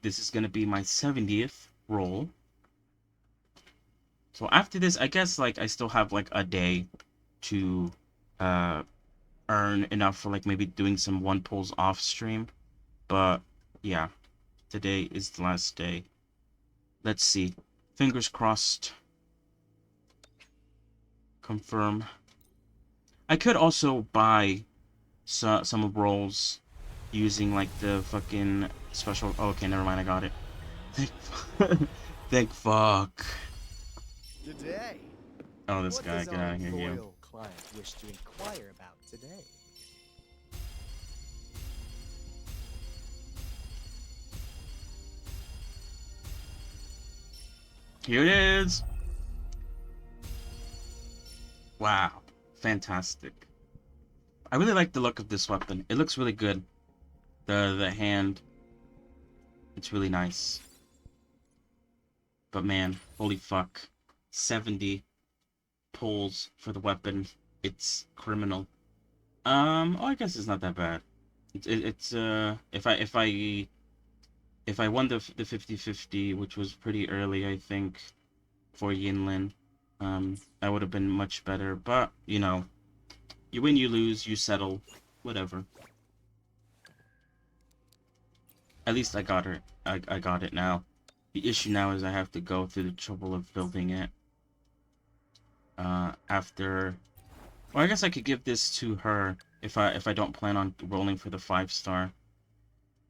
B: This is going to be my 70th roll. So after this, I guess, like, I still have, like, a day to earn enough for, like, maybe doing some one pulls off stream. But, yeah. Today is the last day. Let's see. Fingers crossed. Confirm. I could also buy some rolls using like the fucking special. Oh, okay, never mind. I got it. Thank fuck.
E: Good day.
B: Oh, this
E: What
B: guy,
E: does
B: get
E: our
B: out of here, you.
E: loyal client wish to inquire about today?
B: Here it is. Wow, fantastic. I really like the look of this weapon. It looks really good. The hand, it's really nice. But man, holy fuck. 70 pulls for the weapon. It's criminal. Oh, I guess it's not that bad. It's if I won the 50-50, which was pretty early, I think, for Yinlin, I would have been much better. But, you know, you win, you lose, you settle, whatever. At least I got her. I got it now. The issue now is I have to go through the trouble of building it. After... Well, I guess I could give this to her if I don't plan on rolling for the 5-star.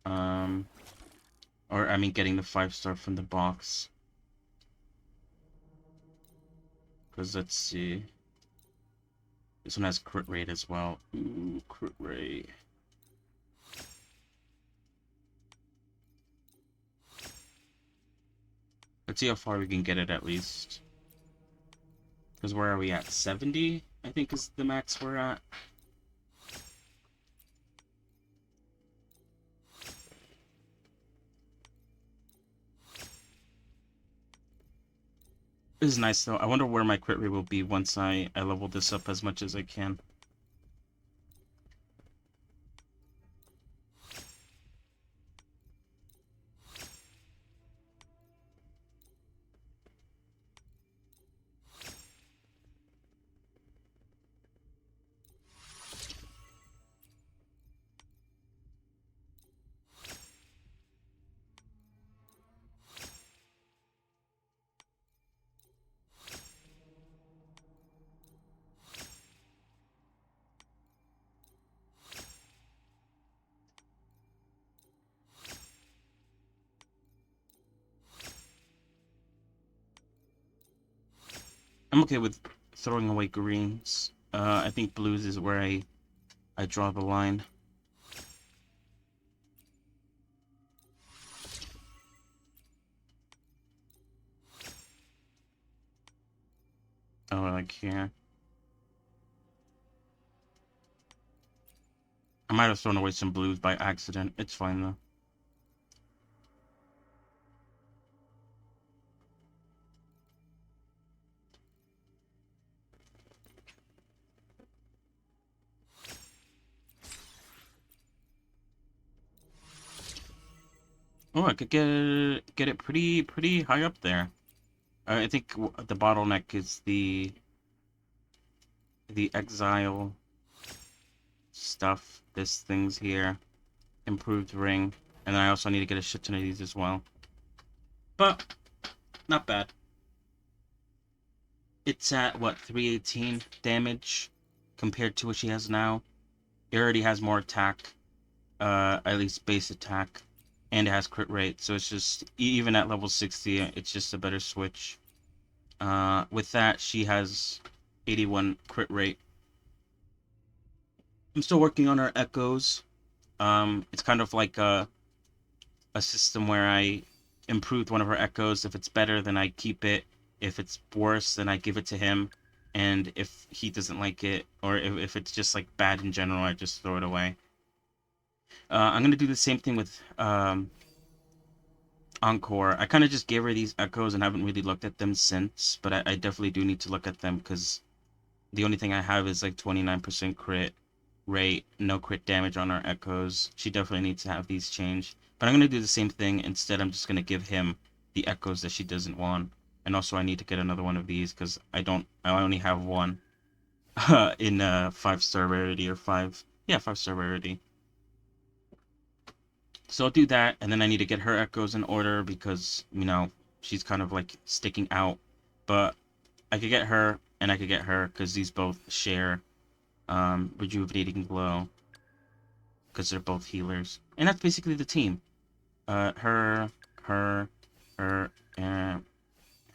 B: Or, I mean, getting the 5-star from the box. Because, let's see. This one has crit rate as well. Ooh, crit rate. Let's see how far we can get it at least. Because where are we at? 70, I think is the max we're at. This is nice though. I wonder where my crit rate will be once I level this up as much as I can. I'm okay with throwing away greens. I think blues is where I draw the line. Oh, like here. I might have thrown away some blues by accident. It's fine though. Oh, I could get it pretty high up there. I think the bottleneck is the exile stuff. This thing's here, improved ring, and then I also need to get a shit ton of these as well. But not bad. It's at what, 318 damage compared to what she has now. It already has more attack, at least base attack. And it has crit rate, so it's just, even at level 60, it's just a better switch. With that, she has 81 crit rate. I'm still working on her echoes. It's kind of like a system where I improved one of her echoes. If it's better, then I keep it. If it's worse, then I give it to him. And if he doesn't like it, or if it's just like bad in general, I just throw it away. I'm going to do the same thing with Encore. I kind of just gave her these echoes and haven't really looked at them since, but I definitely do need to look at them because the only thing I have is like 29% crit rate, no crit damage on her echoes. She definitely needs to have these changed. But I'm going to do the same thing. Instead, I'm just going to give him the echoes that she doesn't want. And also I need to get another one of these because I only have one in 5-star rarity or 5-star rarity. So I'll do that, and then I need to get her echoes in order because, you know, she's kind of like sticking out. But I could get her, and I could get her because these both share rejuvenating glow because they're both healers. And that's basically the team. Her, and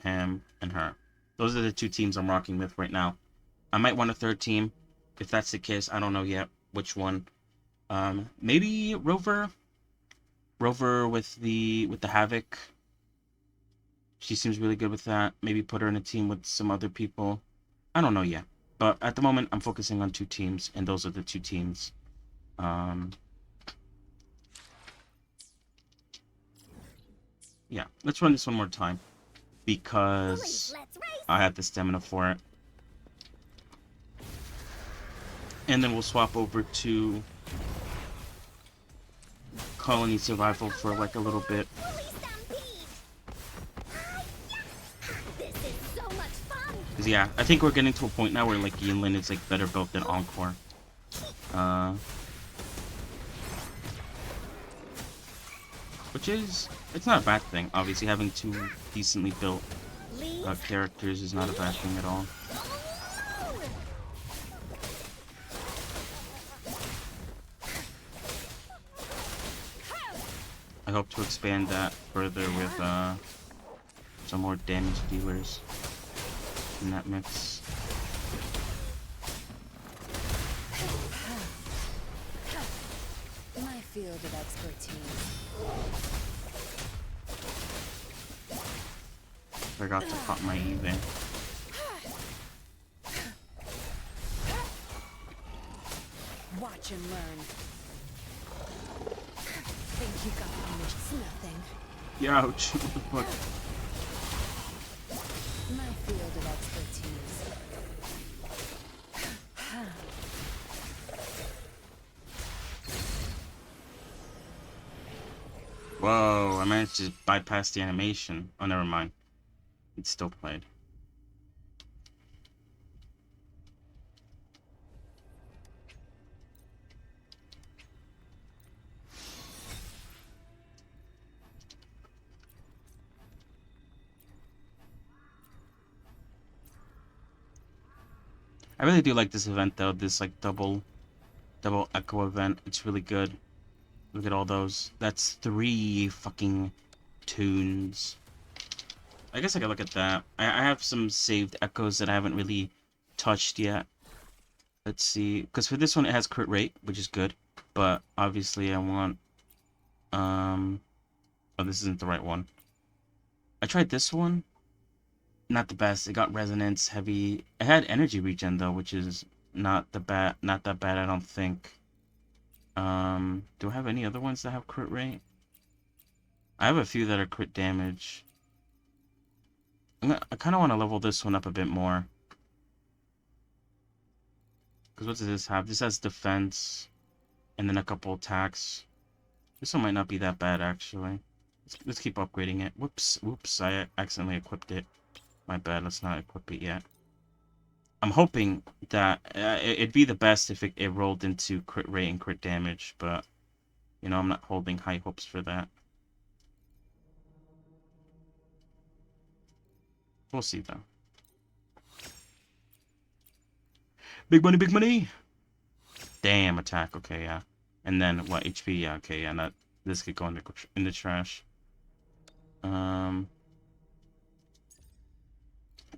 B: him, and her. Those are the two teams I'm rocking with right now. I might want a third team. If that's the case, I don't know yet which one. Maybe Rover. Rover with the Havoc. She seems really good with that. Maybe put her in a team with some other people. I don't know yet. But at the moment, I'm focusing on 2 teams, and those are the 2 teams. Yeah, let's run this one more time. Because
C: Let's race.
B: I have the stamina for it. And then we'll swap over to Colony Survival for like a little bit.
C: Bully Stampede. This is so much fun.
B: 'Cause yeah, I think we're getting to a point now where like Yinlin is like better built than Encore. Which is, it's not a bad thing. Obviously, having 2 decently built
C: Leave.
B: characters is not a bad thing at all. I hope to expand that further with some more damage dealers in that mix.
D: My field of expertise.
B: Forgot to pop my E there.
D: Watch and learn. Think you got me? It's nothing.
B: Yeah, ouch. What the fuck?
D: My field of expertise.
B: Whoa, I managed to bypass the animation. Oh, never mind. It's still played. I really do like this event though, this like double echo event. It's really good. Look at all those. That's 3 fucking tunes. I guess I could look at that. I have some saved echoes that I haven't really touched yet. Let's see. Because for this one it has crit rate, which is good. But obviously I want... Oh, this isn't the right one. I tried this one. Not the best. It got resonance, heavy. It had energy regen though, which is not that bad, I don't think. Do I have any other ones that have crit rate? I have a few that are crit damage. I kind of want to level this one up a bit more. Because what does this have? This has defense and then a couple attacks. This one might not be that bad actually. Let's keep upgrading it. Whoops, I accidentally equipped it. My bad, let's not equip it yet. I'm hoping that it'd be the best if it rolled into crit rate and crit damage, but, you know, I'm not holding high hopes for that. We'll see, though. Big money, big money! Damn, attack, okay, yeah. And then, what, HP, yeah, okay, yeah, this could go in the trash.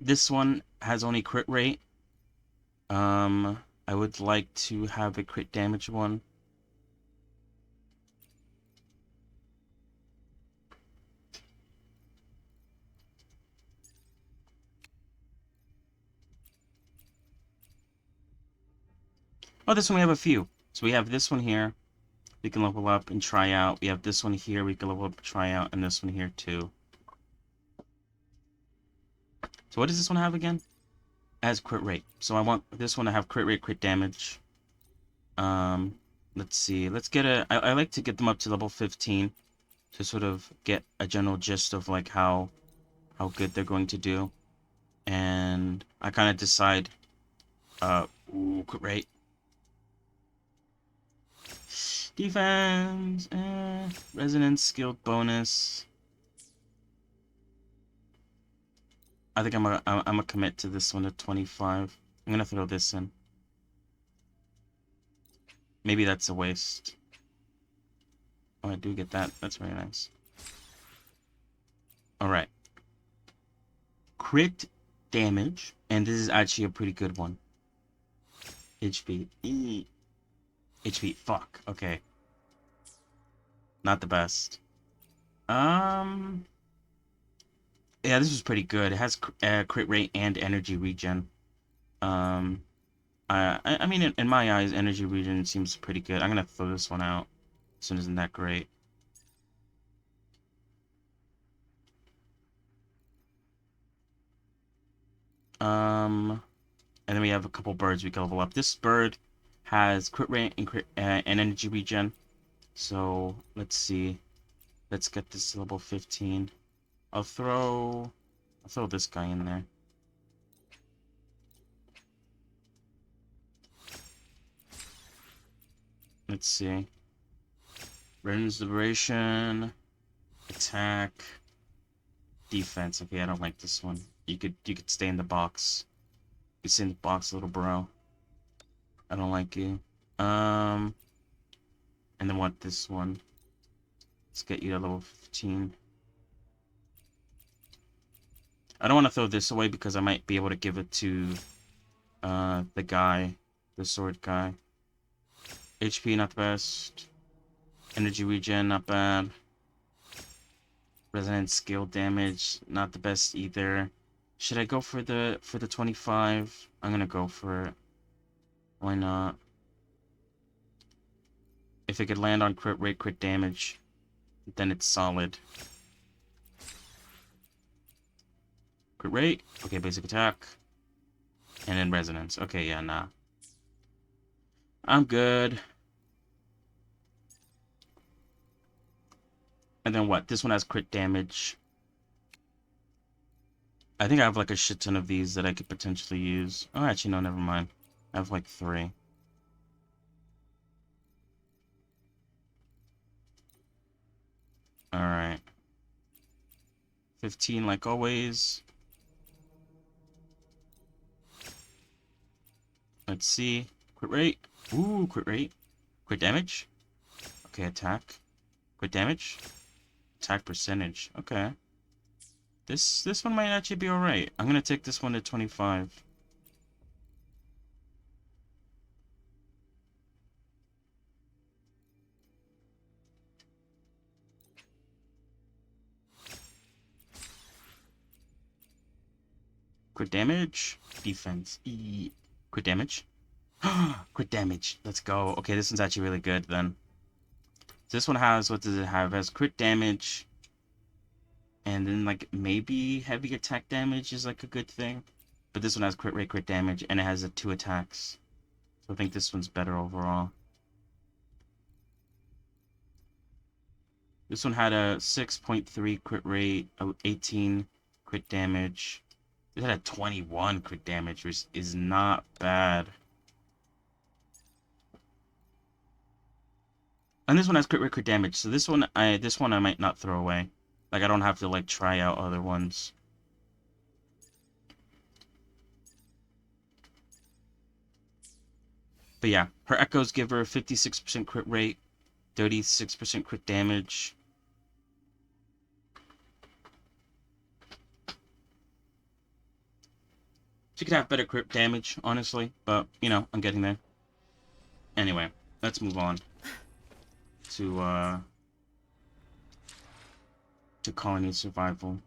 B: This one has only crit rate. I would like to have a crit damage one. Oh, this one we have a few. So we have this one here. We can level up and try out. We have this one here. We can level up and try out. And this one here too. So what does this one have again? It has crit rate. So I want this one to have crit rate, crit damage. Let's see. Let's get a... I like to get them up to level 15 to sort of get a general gist of like how good they're going to do. And I kind of decide... crit rate. Defense, resonance, skilled bonus. I think I'm a commit to this one at 25. I'm gonna throw this in. Maybe that's a waste. Oh, I do get that. That's very nice. All right. Crit damage, and this is actually a pretty good one. HP. HP. Fuck. Okay. Not the best. Yeah, this was pretty good. It has crit rate and energy regen. I mean, in my eyes, energy regen seems pretty good. I'm gonna throw this one out. This one isn't that great. And then we have a couple birds we can level up. This bird has crit rate and energy regen. So let's see. Let's get this to level 15. I'll throw this guy in there. Let's see. Raiden's Liberation, attack, defense. Okay, I don't like this one. You could stay in the box. You stay in the box, little bro. I don't like you. And then what? This one. Let's get you to level 15. I don't want to throw this away because I might be able to give it to the guy, the sword guy. HP not the best. Energy regen not bad. Resonant skill damage not the best either. Should I go for the 25? I'm gonna go for it. Why not? If it could land on crit rate, crit damage, then it's solid. Crit rate. Okay, basic attack. And then resonance. Okay, yeah, nah. I'm good. And then what? This one has crit damage. I think I have like a shit ton of these that I could potentially use. Oh, actually, no, never mind. I have like 3. Alright. 15 like always. Let's see. Crit rate. Ooh, crit rate. Crit damage. Okay, attack. Crit damage. Attack percentage. Okay. This one might actually be alright. I'm gonna take this one to 25. Crit damage. Defense. Crit damage. Crit damage. Let's go. Okay, this one's actually really good then. This one has, what does it have? It has crit damage. And then, like, maybe heavy attack damage is, like, a good thing. But this one has crit rate, crit damage, and it has 2 attacks. So I think this one's better overall. This one had a 6.3 crit rate, 18 crit damage. This had a 21 crit damage, which is not bad. And this one has crit rate, crit damage. So this one I might not throw away. Like, I don't have to, like, try out other ones. But yeah, her echoes give her 56% crit rate, 36% crit damage. She could have better crit damage, honestly, but, you know, I'm getting there. Anyway, let's move on to colony survival.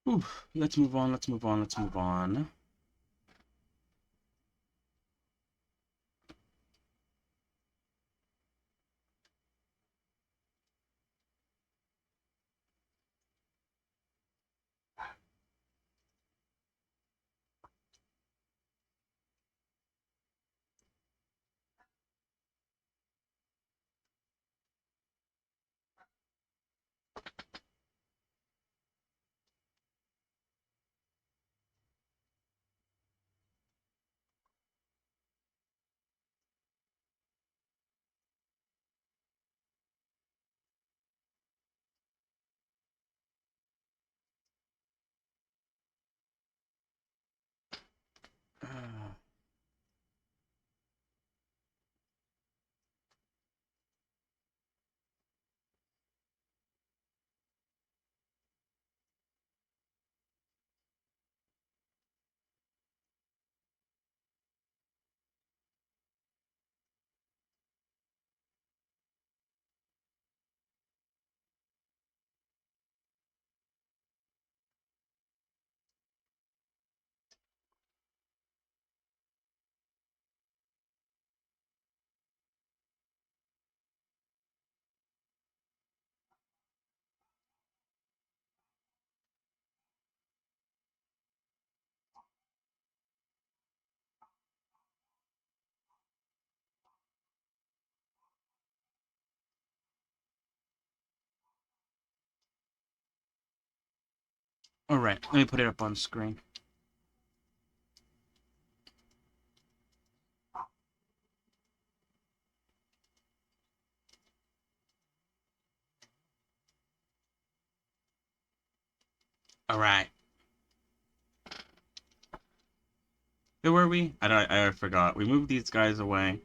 B: Ooh, let's move on, let's move on, let's move on. All right, let me put it up on screen. All right. Who were we? I forgot. We moved these guys away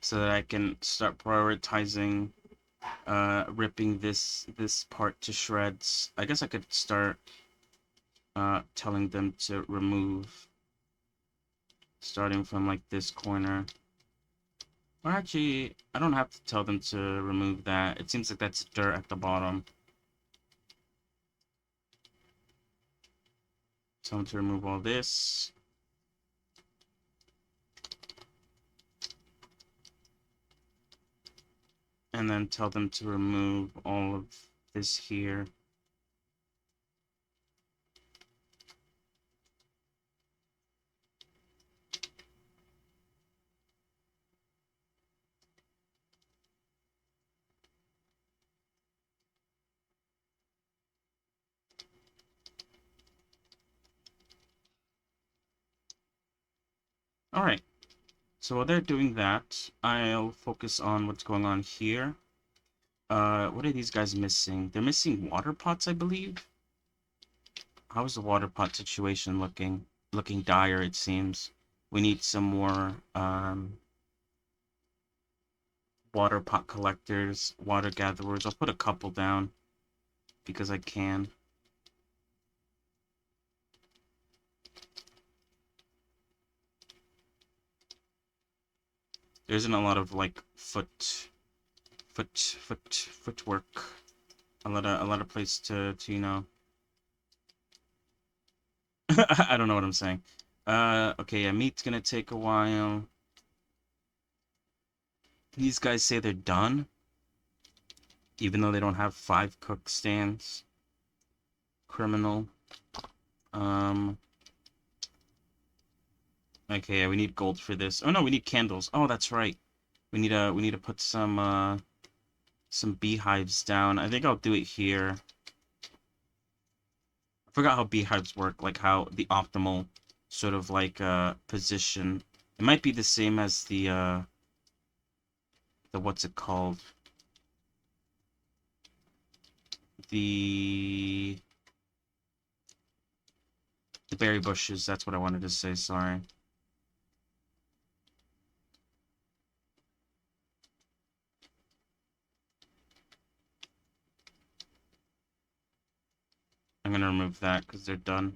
B: so that I can start prioritizing ripping this part to shreds. I guess I could start telling them to remove, starting from like this corner. Or actually, I don't have to tell them to remove that. It seems like that's dirt at the bottom. Tell them to remove all this. And then tell them to remove all of this here. Alright, so while they're doing that, I'll focus on what's going on here. What are these guys missing? They're missing water pots, I believe. How's the water pot situation looking? Looking dire, it seems. We need some more, water pot collectors, water gatherers. I'll put a couple down because I can. There isn't a lot of like footwork. A lot of place to you know. I don't know what I'm saying. Okay, yeah, meat's gonna take a while. These guys say they're done, even though they don't have 5 cook stands. Criminal. Okay, yeah, we need gold for this. Oh no, we need candles. Oh, that's right. We need to put some beehives down. I think I'll do it here. I forgot how beehives work, like how the optimal sort of like position. It might be the same as the what's it called? The berry bushes, that's what I wanted to say, sorry. I'm gonna remove that because they're done.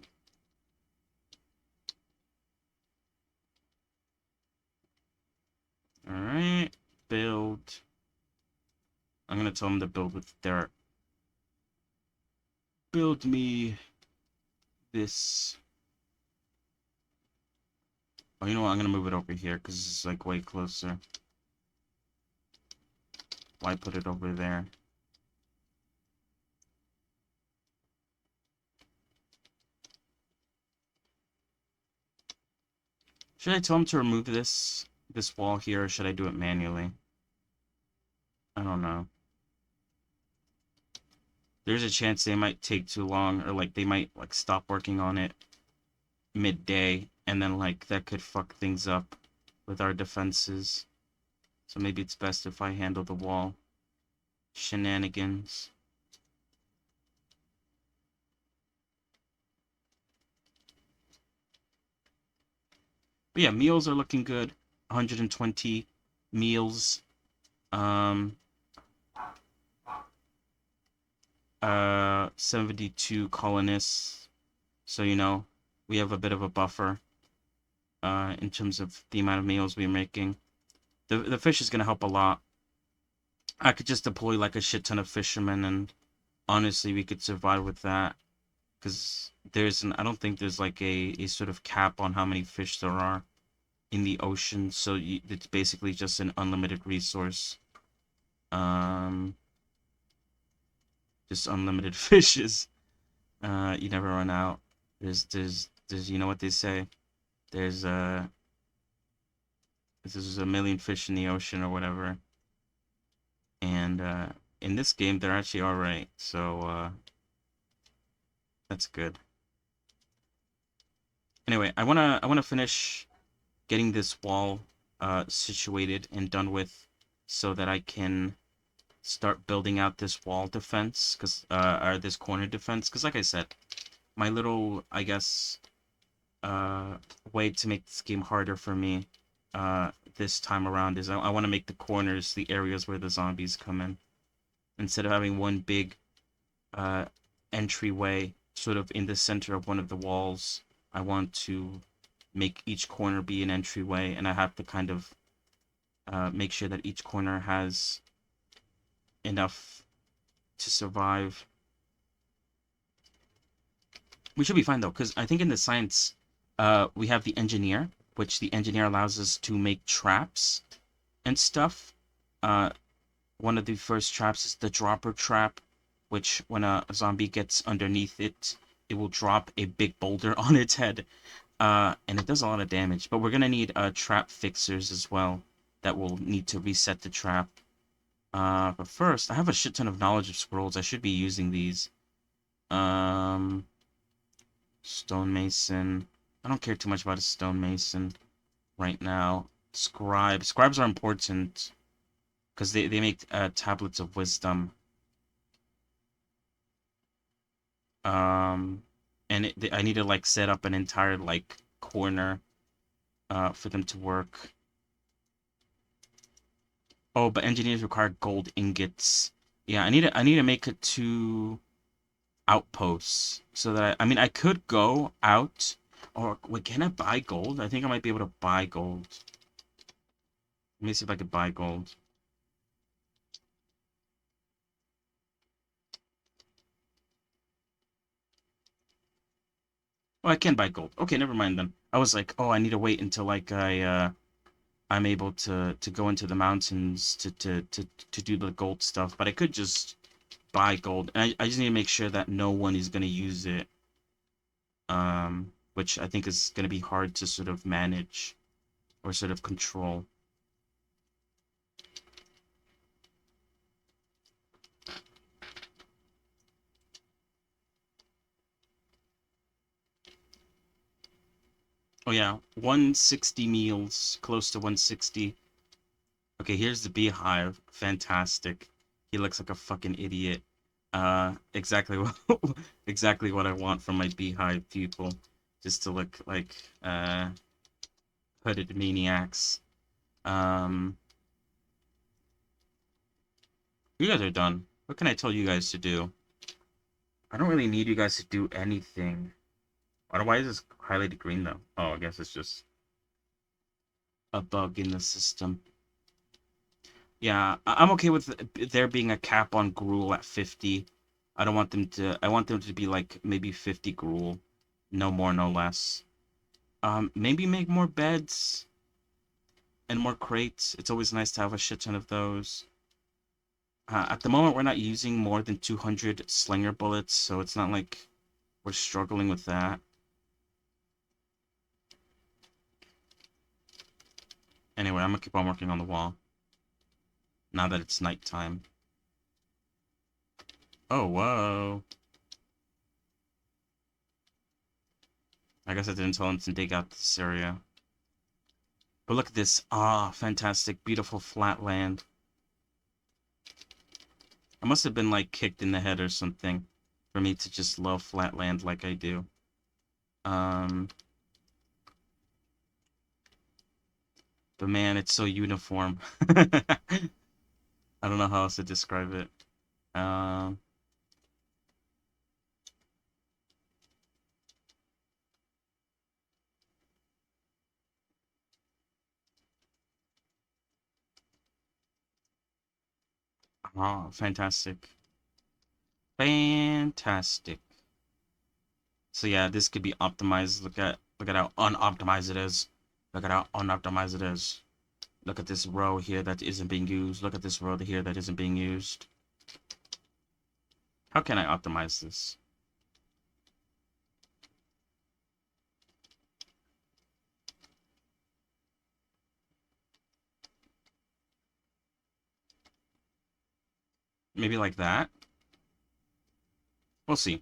B: Alright, build. I'm gonna tell them to build with dirt. Build me this. Oh, you know what? I'm gonna move it over here because it's like way closer. Why put it over there? Should I tell them to remove this wall here, or should I do it manually? I don't know. There's a chance they might take too long, or like they might like stop working on it midday, and then like that could fuck things up with our defenses. So maybe it's best if I handle the wall shenanigans. But yeah, meals are looking good. 120 meals. 72 colonists. So, you know, we have a bit of a buffer in terms of the amount of meals we're making. The fish is going to help a lot. I could just deploy like a shit ton of fishermen, and honestly, we could survive with that. Because I don't think there's like a sort of cap on how many fish there are in the ocean. So it's basically just an unlimited resource. Just unlimited fishes. You never run out. There's you know what they say? There's a million fish in the ocean or whatever. And in this game there actually are, right? So that's good. Anyway, I wanna finish getting this wall situated and done with, so that I can start building out this wall defense, or this corner defense, because like I said, my little, I guess, way to make this game harder for me this time around is I want to make the corners the areas where the zombies come in, instead of having one big entryway sort of in the center of one of the walls. I want to make each corner be an entryway, and I have to kind of make sure that each corner has enough to survive. We should be fine though, because I think in the science we have the engineer, which the engineer allows us to make traps and stuff. One of the first traps is the dropper trap, which when a zombie gets underneath it, it will drop a big boulder on its head, and it does a lot of damage. But we're gonna need trap fixers as well that will need to reset the trap. But first, I have a shit ton of knowledge of scrolls. I should be using these. Stonemason. I don't care too much about a stonemason right now. Scribes. Scribes are important because they make tablets of wisdom. And I need to like set up an entire like corner for them to work. Oh, but engineers require gold ingots. Yeah, I need to make it 2 outposts so that I mean I could go out, or wait, can I buy gold? I think I might be able to buy gold. Let me see if I could buy gold. Oh, I can buy gold. Okay, never mind then. I was like, oh, I need to wait until like I'm able to go into the mountains to do the gold stuff, but I could just buy gold, and I just need to make sure that no one is going to use it, which I think is going to be hard to sort of manage or sort of control. Oh yeah, 160 meals, close to 160. Okay, here's the beehive. Fantastic. He looks like a fucking idiot. Exactly what exactly what I want from my beehive people. Just to look like hooded maniacs. You guys are done. What can I tell you guys to do? I don't really need you guys to do anything. Why is this highlighted green though? Oh, I guess it's just a bug in the system. Yeah, I'm okay with there being a cap on gruel at 50. I don't want them to, I want them to be like maybe 50 gruel. No more, no less. Maybe make more beds and more crates. It's always nice to have a shit ton of those. At the moment, we're not using more than 200 slinger bullets, so it's not like we're struggling with that. Anyway, I'm gonna keep on working on the wall. Now that it's nighttime. Oh, whoa. I guess I didn't tell him to dig out this area. But look at this. Ah, fantastic. Beautiful flat land. I must have been like kicked in the head or something for me to just love flat land like I do. But man, it's so uniform. I don't know how else to describe it. Um, oh, fantastic. Fantastic. So yeah, this could be optimized. Look at how unoptimized it is. Look at how unoptimized it is. Look at this row here that isn't being used. Look at this row here that isn't being used. How can I optimize this? Maybe like that? We'll see.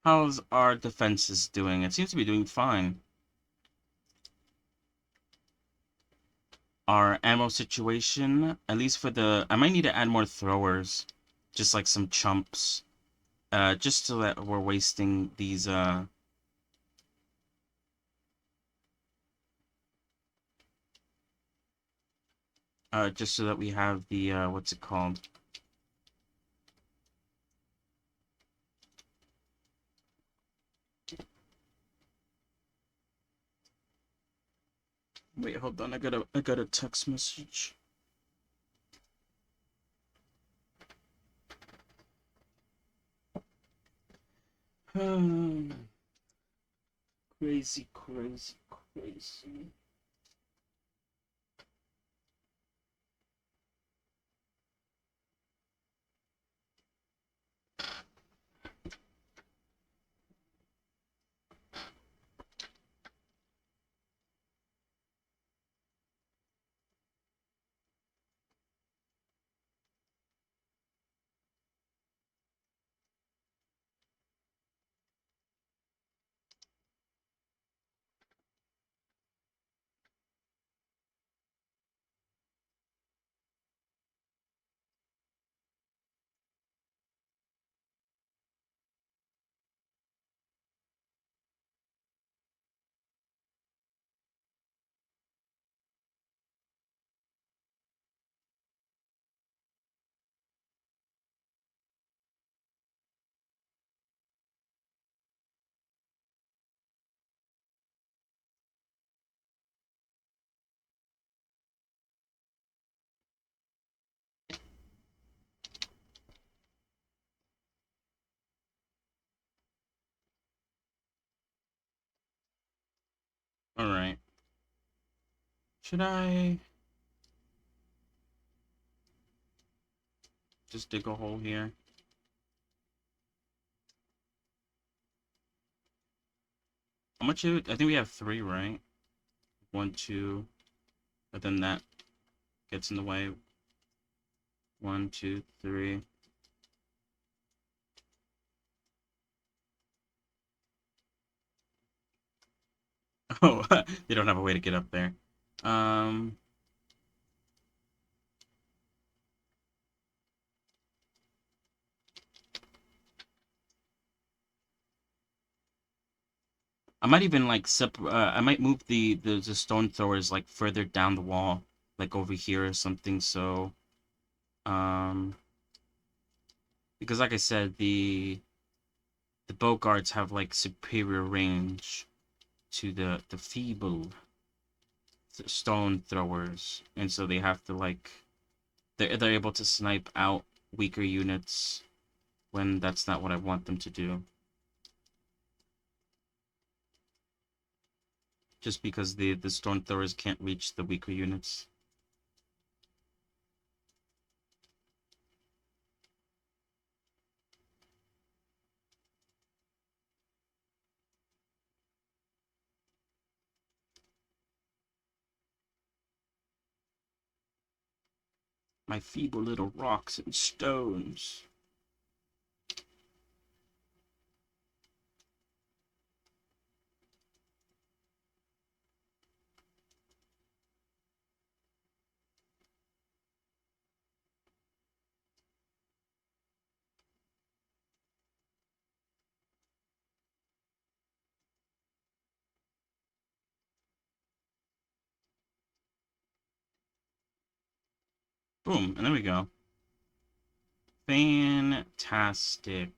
B: How's our defenses doing? It seems to be doing fine. Our ammo situation, at least for the... I might need to add more throwers. Just like some chumps. Just so that we're wasting these, just so that we have the, what's it called? Wait, hold on. I got a text message. Crazy, crazy, crazy. Alright. Should I just dig a hole here? How much I think we have 3, right? 1, 2, but then that gets in the way. 1, 2, 3. Oh, they don't have a way to get up there. Um, I might even like I might move the stone throwers like further down the wall, like over here or something. So, um, because like I said, the bow guards have like superior range to the feeble stone throwers, and so they have to like they're able to snipe out weaker units when that's not what I want them to do. Just because the stone throwers can't reach the weaker units. My feeble little rocks and stones. Boom, and there we go. Fantastic.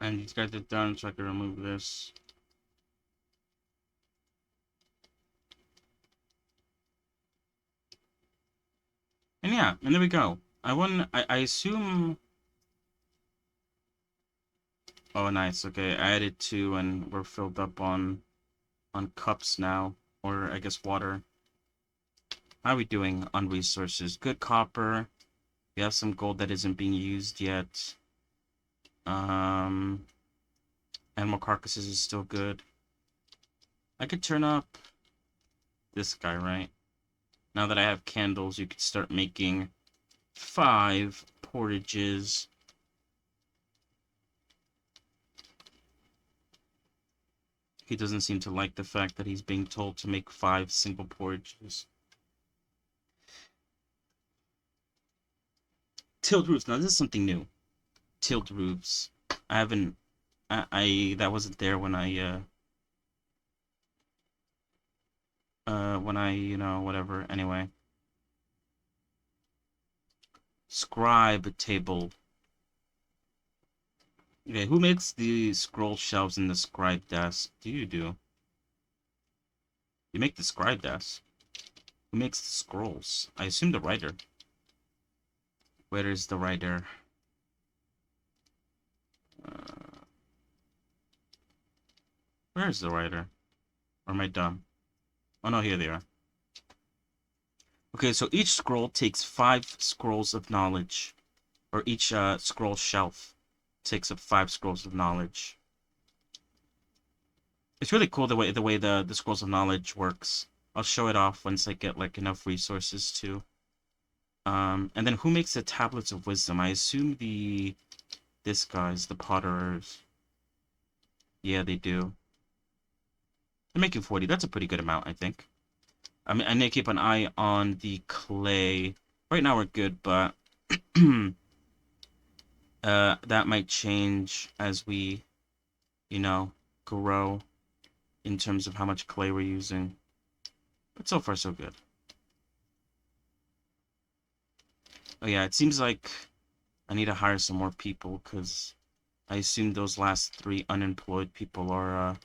B: And these guys are done, so I can remove this. And yeah, and there we go. I assume... Oh, nice. Okay, I added 2 and we're filled up on cups now. Or, I guess, water. How are we doing on resources? Good copper. We have some gold that isn't being used yet. Animal carcasses is still good. I could turn up this guy, right? Now that I have candles, you could start making 5 portages. He doesn't seem to like the fact that he's being told to make 5 single portages. Tilled roofs. Now, this is something new. Tilled roofs. I haven't... that wasn't there when I, you know, whatever. Anyway. Scribe table. Okay, who makes the scroll shelves in the scribe desk? You do. You make the scribe desk. Who makes the scrolls? I assume the writer. Where is the writer? Where is the writer? Or am I dumb? Oh no, here they are. Okay, so each scroll takes 5 scrolls of knowledge. Or each scroll shelf takes up 5 scrolls of knowledge. It's really cool the way the scrolls of knowledge works. I'll show it off once I get like enough resources to. And then who makes the tablets of wisdom? I assume this guy's the potterers. Yeah, they do. They're making 40. That's a pretty good amount, I think. I mean, I need to keep an eye on the clay. Right now we're good, but that might change as we, you know, grow in terms of how much clay we're using. But so far, so good. Oh yeah, it seems like I need to hire some more people, because I assume those last 3 unemployed people are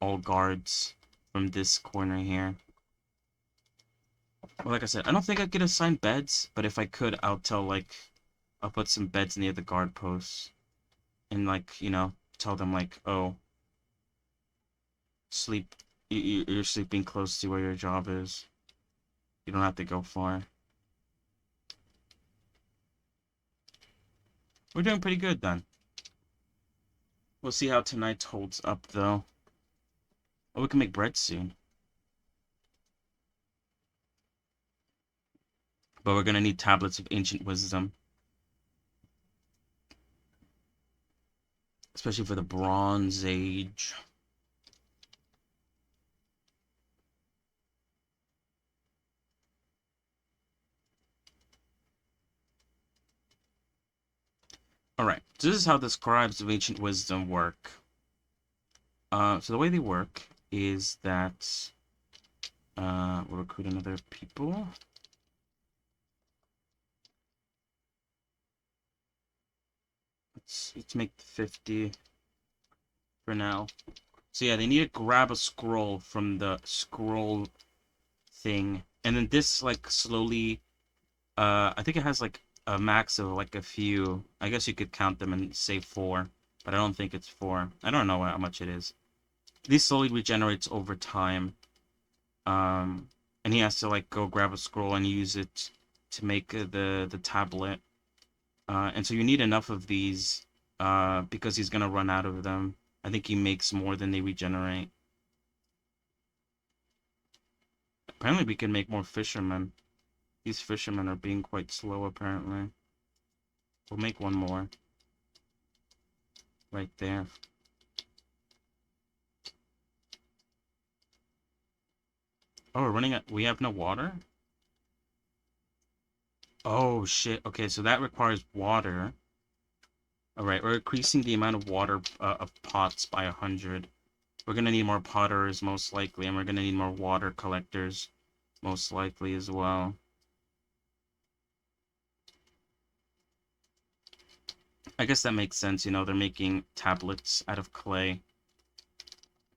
B: all guards from this corner here. Well, like I said, I don't think I could assign beds, but if I could, I'll put some beds near the guard posts. And, like, you know, tell them, like, oh, you're sleeping close to where your job is. You don't have to go far. We're doing pretty good, then. We'll see how tonight holds up, though. Oh, we can make bread soon. But we're gonna need tablets of ancient wisdom. Especially for the Bronze Age. Alright, so this is how the scribes of ancient wisdom work. So the way they work is that we'll recruit another people. Let's make 50 for now. So yeah, they need to grab a scroll from the scroll thing, and then this like slowly. I think it has like a max of like a few. I guess you could count them and say 4, but I don't think it's 4. I don't know how much it is. This slowly regenerates over time. And he has to like go grab a scroll and use it to make the tablet. And so you need enough of these because he's gonna run out of them. I think he makes more than they regenerate. Apparently we can make more fishermen. These fishermen are being quite slow, apparently. We'll make one more. Right there. Oh, we're running out. We have no water? Oh, shit. Okay, so that requires water. All right, we're increasing the amount of water of pots by 100. We're gonna need more potters most likely, and we're gonna need more water collectors most likely as well. I guess that makes sense, you know, they're making tablets out of clay. If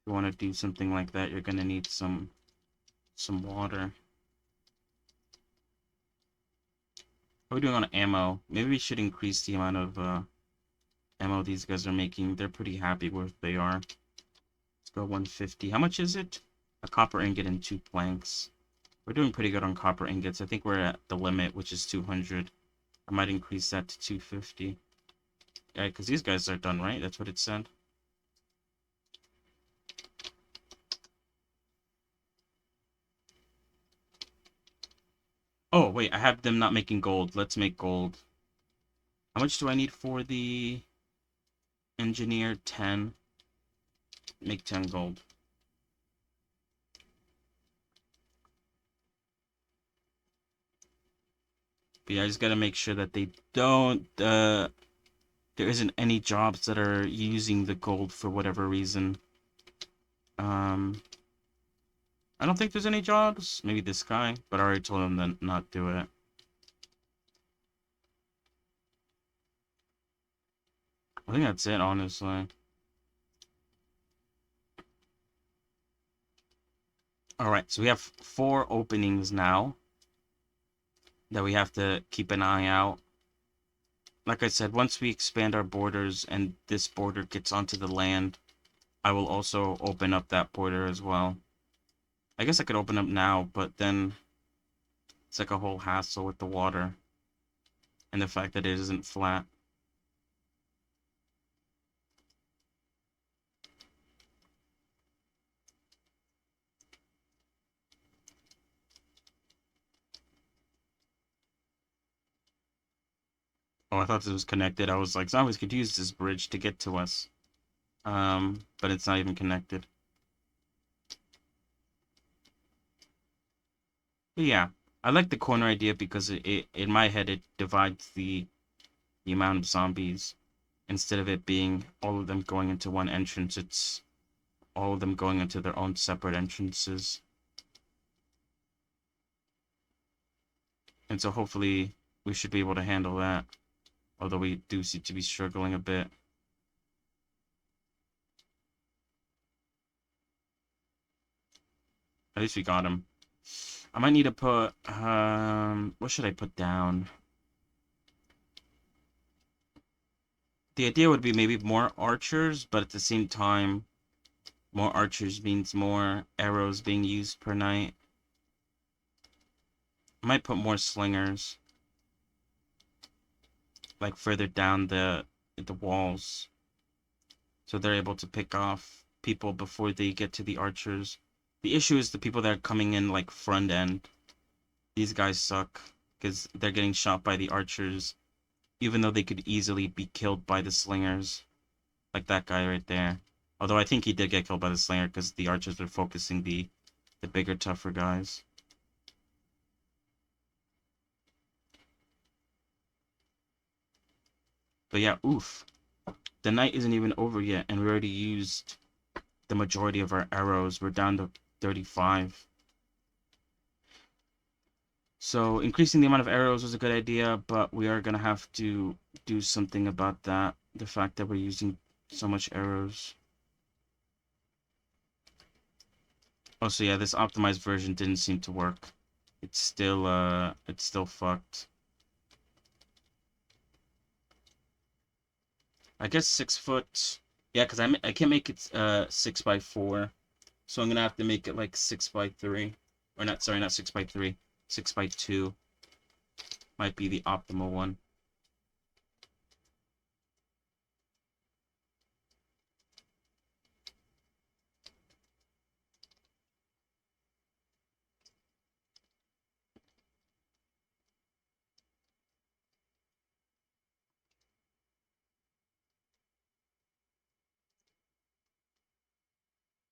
B: you want to do something like that, you're gonna need some water. How are we doing on ammo? Maybe we should increase the amount of ammo these guys are making. They're pretty happy with what they are. Let's go 150. How much is it? A copper ingot and 2 planks. We're doing pretty good on copper ingots. I think we're at the limit, which is 200. I might increase that to 250. Yeah, because these guys are done, right? That's what it said. Oh, wait, I have them not making gold. Let's make gold. How much do I need for the engineer? 10. Make 10 gold. But yeah, I just gotta make sure that they don't, there isn't any jobs that are using the gold for whatever reason. I don't think there's any jobs. Maybe this guy, but I already told him to not do it. I think that's it, honestly. Alright, so we have 4 openings now that we have to keep an eye out. Like I said, once we expand our borders and this border gets onto the land, I will also open up that border as well. I guess I could open up now, but then it's like a whole hassle with the water and the fact that it isn't flat. Oh, I thought this was connected. I was like, zombies could use this bridge to get to us. But it's not even connected. But yeah, I like the corner idea because it in my head it divides the amount of zombies. Instead of it being all of them going into one entrance, it's all of them going into their own separate entrances. And so hopefully we should be able to handle that. Although we do seem to be struggling a bit. At least we got him. I might need to put, what should I put down? The idea would be maybe more archers, but at the same time, more archers means more arrows being used per night. I might put more slingers. Like further down the walls. So they're able to pick off people before they get to the archers. The issue is the people that are coming in like front end. These guys suck because they're getting shot by the archers, even though they could easily be killed by the slingers, like that guy right there. Although I think he did get killed by the slinger because the archers were focusing the bigger, tougher guys. But yeah, oof. The night isn't even over yet, and we already used the majority of our arrows. We're down to 35. So increasing the amount of arrows was a good idea, but we are going to have to do something about that. The fact that we're using so much arrows. Oh, so yeah, this optimized version didn't seem to work. It's still fucked. I guess 6 foot. Yeah, because I can't make it 6x4. So I'm going to have to make it like 6x3. Or not, sorry, not 6x3. 6x2 might be the optimal one.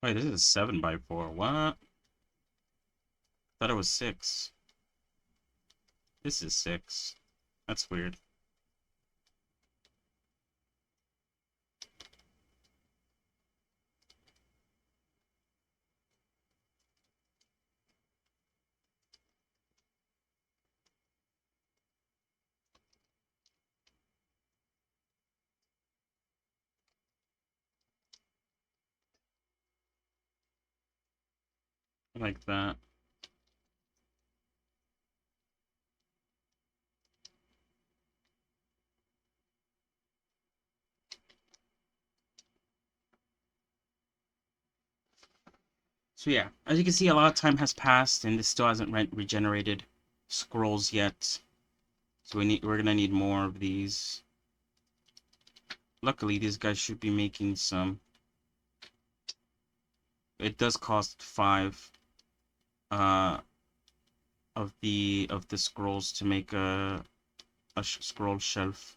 B: Wait, this is a 7x4. What? Thought it was 6. This is 6. That's weird. like that. So yeah, as you can see, a lot of time has passed, and this still hasn't regenerated scrolls yet. So we're gonna need more of these. Luckily, these guys should be making some. It does cost 5 of the scrolls to make a scroll shelf.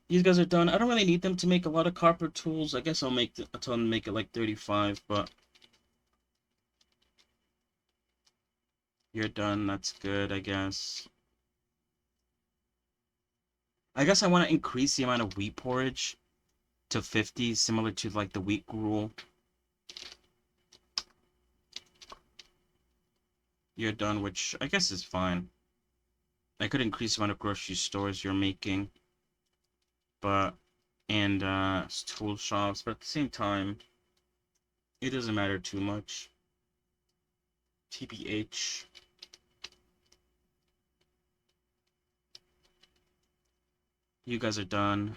B: These guys are done. I don't really need them to make a lot of copper tools. I guess I'll make a ton, make it like 35, but you're done. That's good, I guess. I guess I want to increase the amount of wheat porridge to 50, similar to like the wheat gruel. You're done, which I guess is fine. I could increase the amount of grocery stores you're making, but and tool shops, but at the same time, it doesn't matter too much. TBH. You guys are done.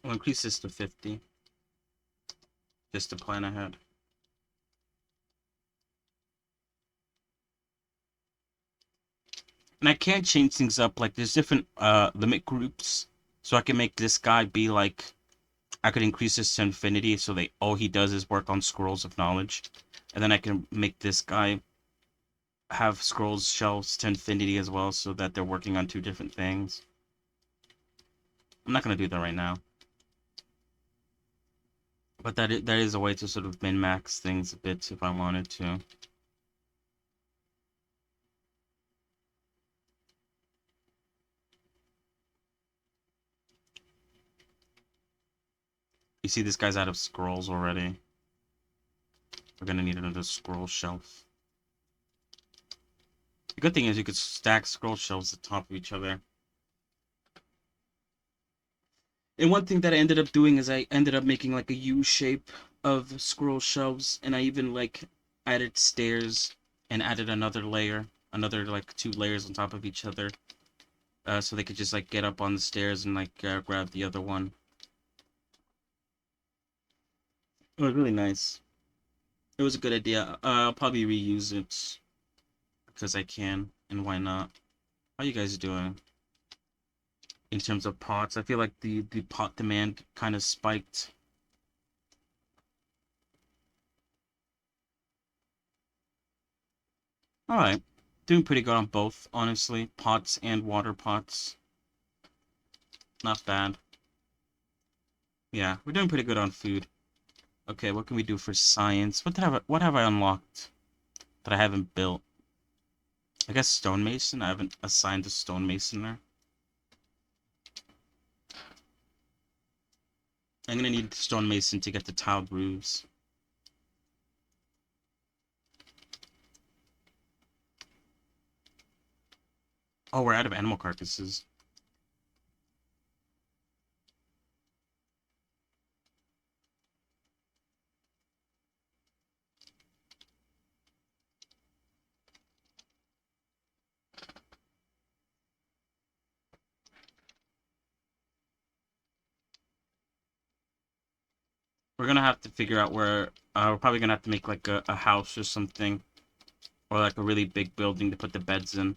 B: I'll increase this to 50. Just to plan ahead. And I can change things up, like there's different limit groups. So I can make this guy be like, I could increase this to infinity so that all he does is work on scrolls of knowledge. And then I can make this guy have scrolls shelves to infinity as well, so that they're working on 2 different things. I'm not going to do that right now. But that is a way to sort of min-max things a bit if I wanted to. You see this guy's out of scrolls already. We're going to need another scroll shelf. The good thing is you could stack scroll shelves on top of each other. And one thing that I ended up doing is I ended up making like a U shape of scroll shelves, and I even like added stairs and added another layer, another like 2 layers on top of each other, so they could just like get up on the stairs and like grab the other one. It was really nice. It was a good idea. I'll probably reuse it because I can, and why not? How you guys doing? In terms of pots, I feel like the pot demand kind of spiked. Alright. Doing pretty good on both, honestly. Pots and water pots. Not bad. Yeah, we're doing pretty good on food. Okay, what can we do for science? What have I unlocked that I haven't built? I guess stonemason. I haven't assigned a stonemason there. I'm gonna need stonemason to get the tiled roofs. Oh, we're out of animal carcasses. We're gonna have to figure out where, we're probably gonna have to make like a house or something. Or like a really big building to put the beds in.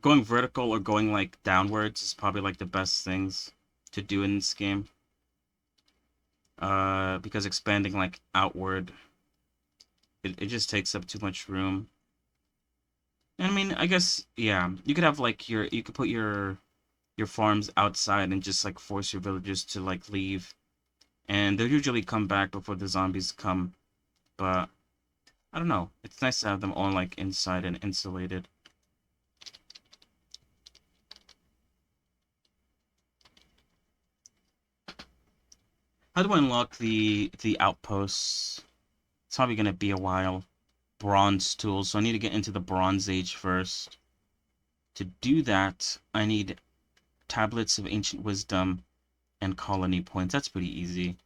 B: Going vertical or going like downwards is probably like the best things to do in this game. Because expanding like outward, it just takes up too much room. And I mean, I guess, yeah, you could have like you could put your farms outside and just like force your villagers to like leave. And they'll usually come back before the zombies come. But I don't know. It's nice to have them all like inside and insulated. How do I unlock the outposts? It's probably gonna be a while. Bronze tools, so I need to get into the Bronze Age first. To do that, I need Tablets of Ancient Wisdom and Colony Points. That's pretty easy.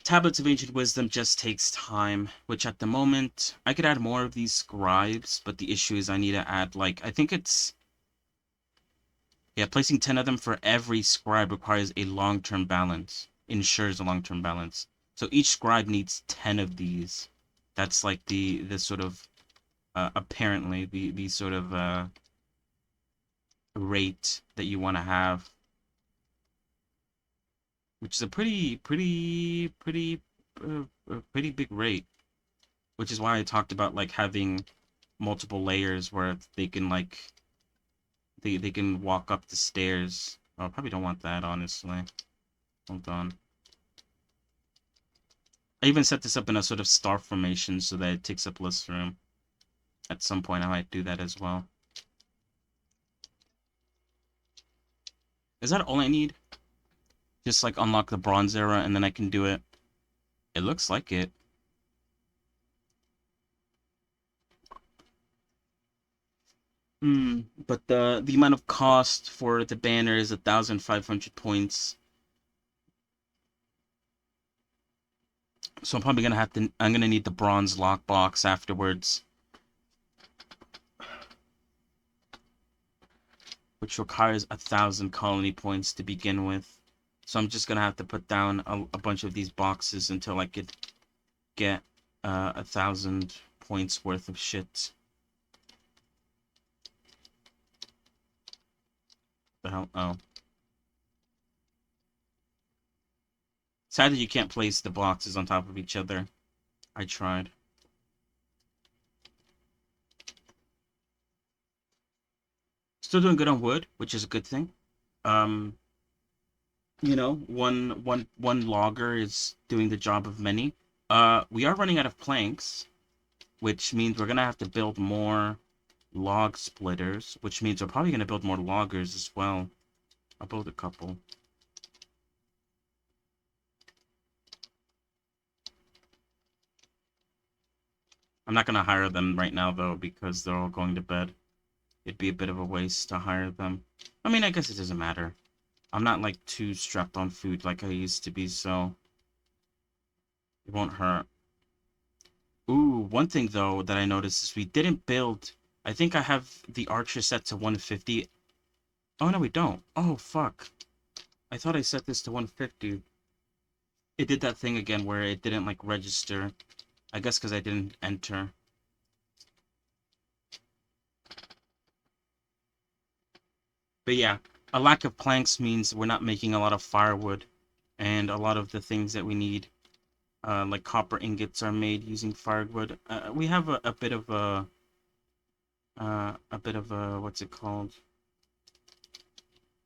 B: Tablets of Ancient Wisdom just takes time, which at the moment, I could add more of these scribes, but the issue is I need to add, like, I think it's... Yeah, placing 10 of them for every scribe requires a long-term balance. Ensures a long-term balance. So each scribe needs 10 of these. That's like the sort of... apparently, the sort of... rate that you want to have, which is a pretty big rate, which is why I talked about like having multiple layers where they can like they can walk up the stairs. Oh, I probably don't want that, honestly. Hold on. I even set this up in a sort of star formation so that it takes up less room. At some point I might do that as well. Is that all I need? Just like unlock the Bronze Era and then I can do it. It looks like it. But the amount of cost for the banner is 1,500 points. So I'm probably gonna I'm gonna need the bronze lockbox afterwards. Which requires 1,000 colony points to begin with. So I'm just gonna have to put down a bunch of these boxes until I could get 1,000 points worth of shit. The hell? Oh. Sad that you can't place the boxes on top of each other. I tried. Still doing good on wood, which is a good thing. You know, one logger is doing the job of many. We are running out of planks, which means we're gonna have to build more log splitters, which means we're probably gonna build more loggers as well. I'll build a couple. I'm not gonna hire them right now though, because they're all going to bed. It'd be a bit of a waste to hire them. I mean, I guess it doesn't matter. I'm not like too strapped on food like I used to be, so it won't hurt. Ooh, one thing though that I noticed is we didn't build. I think I have the archer set to 150. Oh no, we don't. Oh fuck. I thought I set this to 150. It did that thing again where it didn't like register. I guess because I didn't enter. But yeah, a lack of planks means we're not making a lot of firewood, and a lot of the things that we need, like copper ingots, are made using firewood. We have a bit of a what's it called?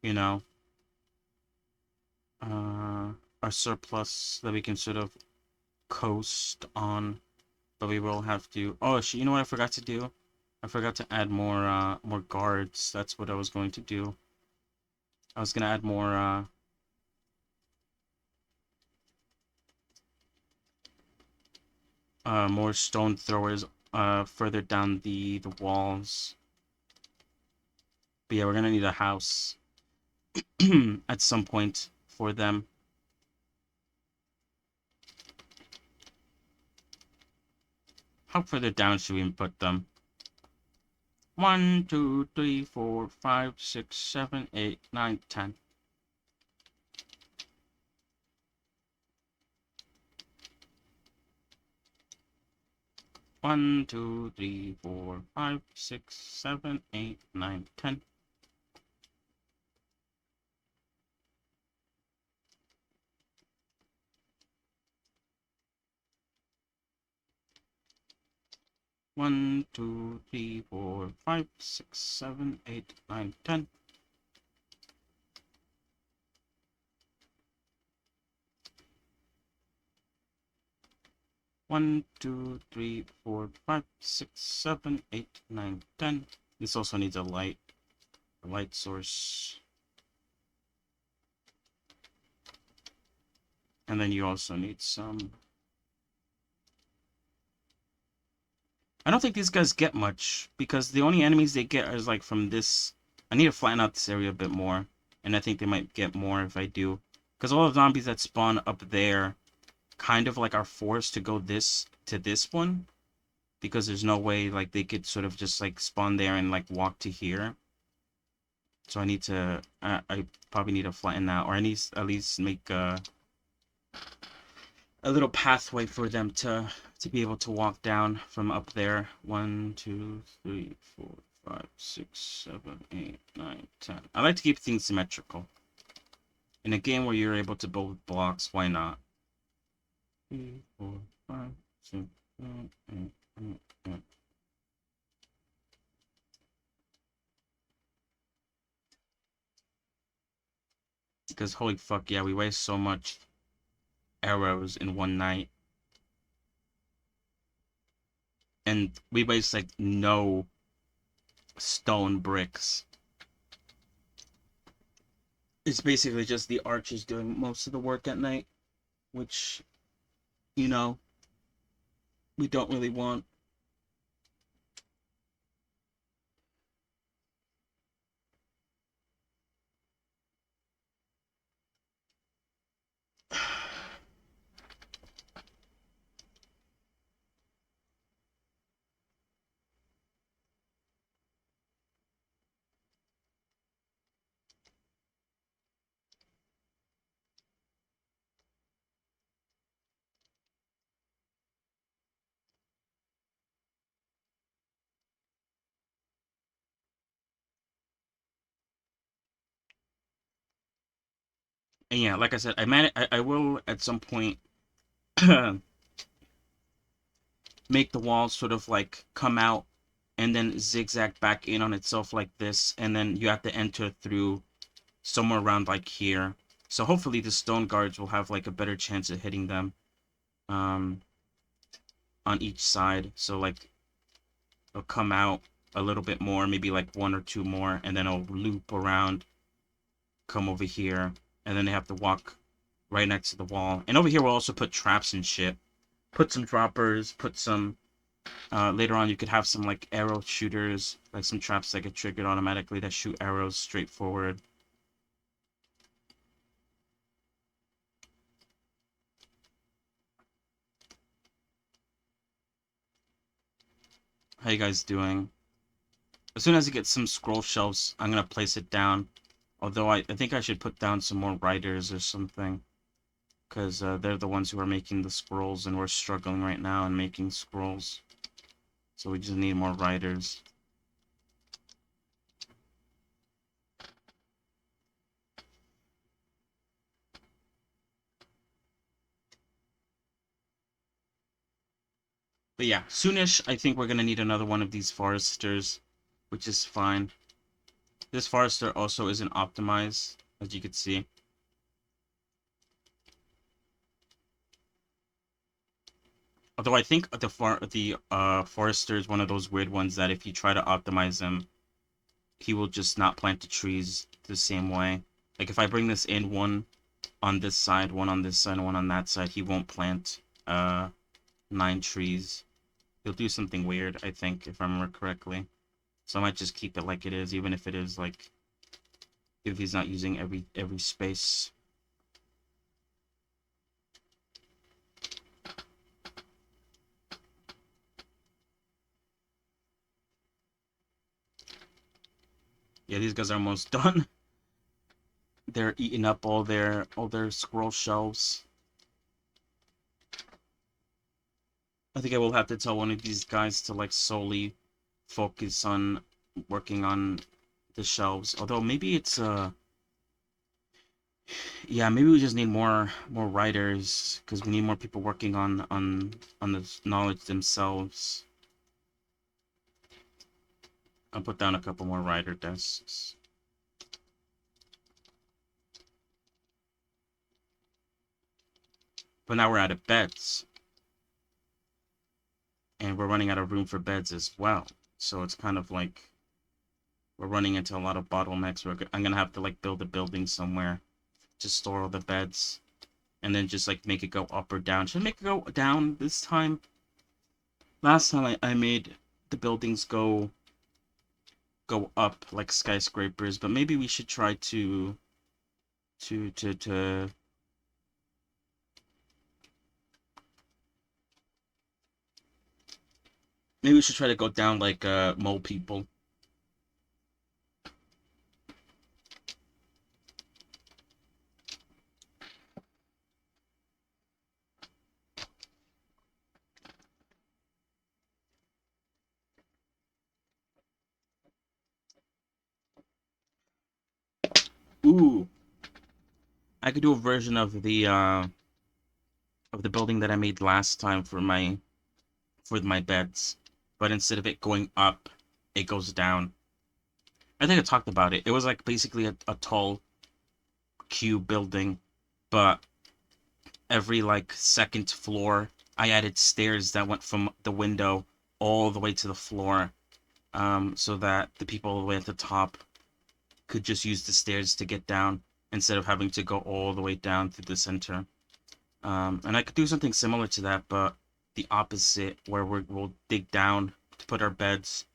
B: You know, a surplus that we can sort of coast on, but we will have to. Oh shit! You know what I forgot to do? I forgot to add more guards. That's what I was going to do. I was gonna add more stone throwers further down the walls. But yeah, we're gonna need a house at some point for them. How further down should we put them? 1, 2, 3, 4, 5, 6, 7, 8, 9, 10. One, two, three, four, 5, 6, 7, 8, 9, 10. One, two, three, four, 5, 6, 7, 8, 9, 10. One, two, three, four, 5, 6, 7, 8, 9, 10. This also needs a light source. And then you also need some I don't think these guys get much, because the only enemies they get is like from this. I need to flatten out this area a bit more, and I think they might get more if I do. Because all the zombies that spawn up there kind of like are forced to go this to this one, because there's no way like they could sort of just like spawn there and like walk to here. So I need to, I probably need to flatten that, or I need to at least make a little pathway for them to be able to walk down from up there. 1, 2, 3, 4, 5, 6, 7, 8, 9, 10. I like to keep things symmetrical. In a game where you're able to build blocks, why not? 3, 4, 5, 6, 7, 8, 9, 10. Because holy fuck, yeah, we waste so much arrows in one night. And we waste like no stone bricks. It's basically just the archers doing most of the work at night, which, you know, we don't really want. And yeah, like I said, I will at some point make the walls sort of like come out and then zigzag back in on itself like this, and then you have to enter through somewhere around like here. So hopefully the stone guards will have like a better chance of hitting them on each side. So like it'll come out a little bit more, maybe like 1 or 2 more, and then it'll loop around, come over here, and then they have to walk right next to the wall. And over here we'll also put traps and shit. Put some droppers, put some later on you could have some like arrow shooters, like some traps that get triggered automatically that shoot arrows straight forward. How you guys doing? As soon as I get some scroll shelves, I'm gonna place it down. Although I think I should put down some more writers or something, because they're the ones who are making the scrolls, and we're struggling right now in making scrolls. So we just need more writers. But yeah, soonish, I think we're gonna need another one of these foresters, which is fine. This forester also isn't optimized, as you can see. Although I think the forester is one of those weird ones that if you try to optimize him, he will just not plant the trees the same way. Like if I bring this in, one on this side, one on this side, one on that side, he won't plant 9 trees. He'll do something weird, I think, if I remember correctly. So I might just keep it like it is, even if it is like, if he's not using every space. Yeah, these guys are almost done. They're eating up all their scroll shelves. I think I will have to tell one of these guys to like solely focus on working on the shelves. Although maybe it's yeah, maybe we just need more writers, because we need more people working on the knowledge themselves. I'll put down a couple more writer desks. But now we're out of beds. And we're running out of room for beds as well. So it's kind of like we're running into a lot of bottlenecks. I'm going to have to like build a building somewhere to store all the beds. And then just like make it go up or down. Should I make it go down this time? last time I made the buildings go up like skyscrapers, but maybe we should try to maybe we should try to go down like mole people. Ooh, I could do a version of the building that I made last time for my beds, but instead of it going up, it goes down. I think I talked about it. It was like basically a tall cube building, but every like second floor, I added stairs that went from the window all the way to the floor, so that the people all the way at the top could just use the stairs to get down instead of having to go all the way down through the center. And I could do something similar to that, but the opposite, where we'll dig down to put our beds,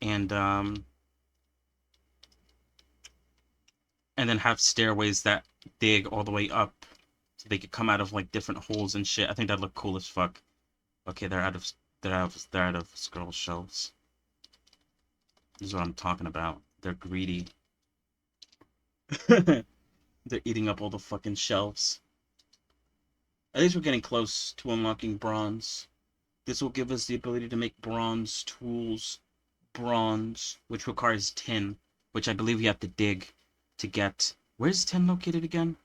B: and then have stairways that dig all the way up, so they could come out of like different holes and shit. I think that'd look cool as fuck. Okay, they're out of scroll shelves. This is what I'm talking about. They're greedy. They're eating up all the fucking shelves. At least we're getting close to unlocking bronze. This will give us the ability to make bronze tools. Bronze, which requires tin, which I believe you have to dig to get. Where's tin located again?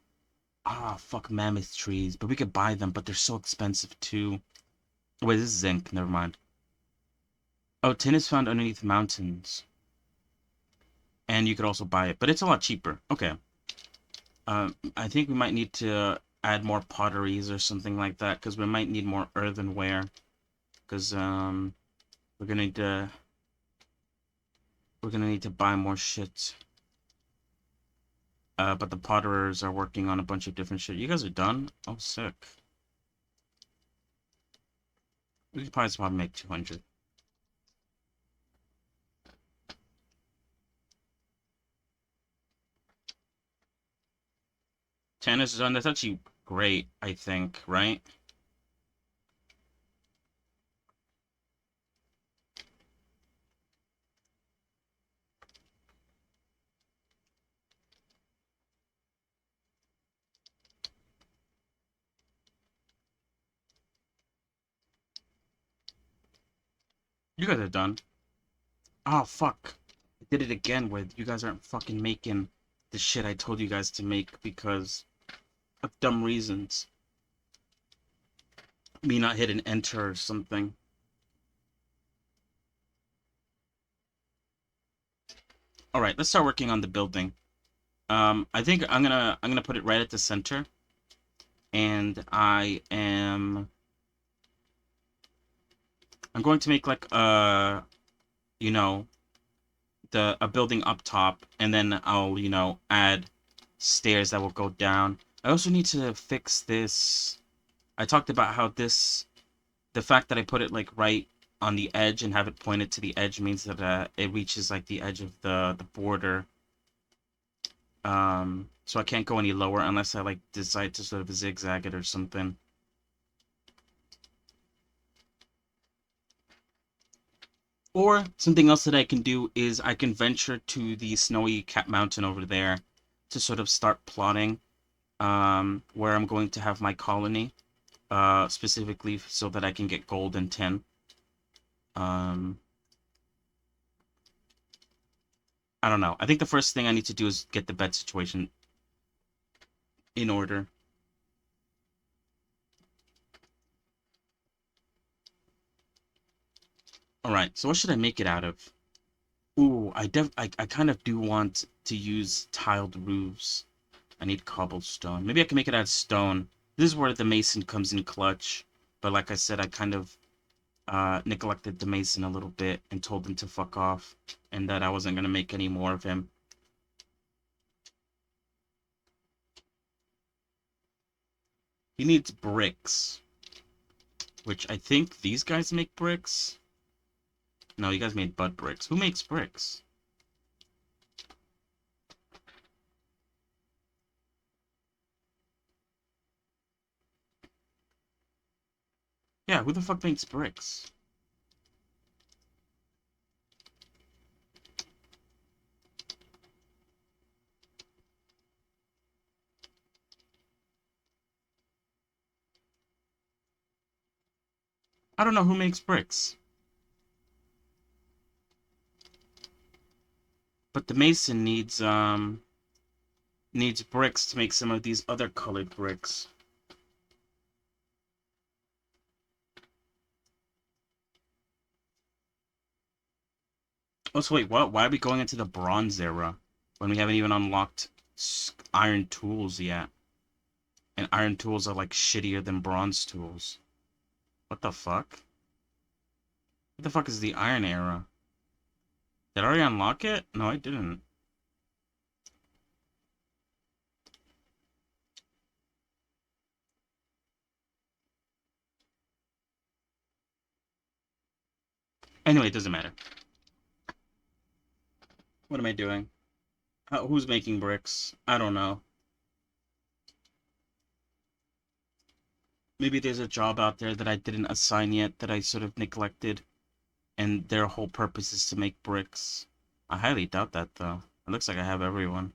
B: Ah, fuck, mammoth trees. But we could buy them, but they're so expensive too. Wait, this is zinc. Never mind. Oh, tin is found underneath mountains. And you could also buy it, but it's a lot cheaper. Okay. I think we might need to add more potteries or something like that, because we might need more earthenware. Because we're gonna need to buy more shit. But the potterers are working on a bunch of different shit. You guys are done? Oh, sick. We could probably make 200. Tannis is done. That's actually great, I think, right? You guys are done. Oh, fuck. I did it again where you guys aren't fucking making the shit I told you guys to make because of dumb reasons. Me not hitting enter or something. Alright, let's start working on the building. I think I'm gonna put it right at the center. And I'm going to make like you know, a building up top, and then I'll, add stairs that will go down. I also need to fix this. I talked about how the fact that I put it like right on the edge and have it pointed to the edge means that it reaches like the edge of the border. So I can't go any lower unless I like decide to sort of zigzag it or something. Or something else that I can do is I can venture to the snowy Cat Mountain over there to sort of start plotting where I'm going to have my colony, specifically so that I can get gold and tin. I don't know. I think the first thing I need to do is get the bed situation in order. Alright, so what should I make it out of? Ooh, I kind of do want to use tiled roofs. I need cobblestone. Maybe I can make it out of stone. This is where the mason comes in clutch. But like I said, I kind of neglected the mason a little bit and told him to fuck off. And that I wasn't going to make any more of him. He needs bricks. which I think these guys make bricks. No, you guys made bud bricks. Who makes bricks? Yeah, who the fuck makes bricks? I don't know who makes bricks. But the mason needs bricks to make some of these other colored bricks. Oh, so wait, what? Why are we going into the bronze era when we haven't even unlocked iron tools yet? And iron tools are like shittier than bronze tools. What the fuck? What the fuck is the iron era? Did I already unlock it? No, I didn't. Anyway, it doesn't matter. What am I doing? Who's making bricks? I don't know. Maybe there's a job out there that I didn't assign yet that I sort of neglected, and their whole purpose is to make bricks. I highly doubt that, though. It looks like I have everyone.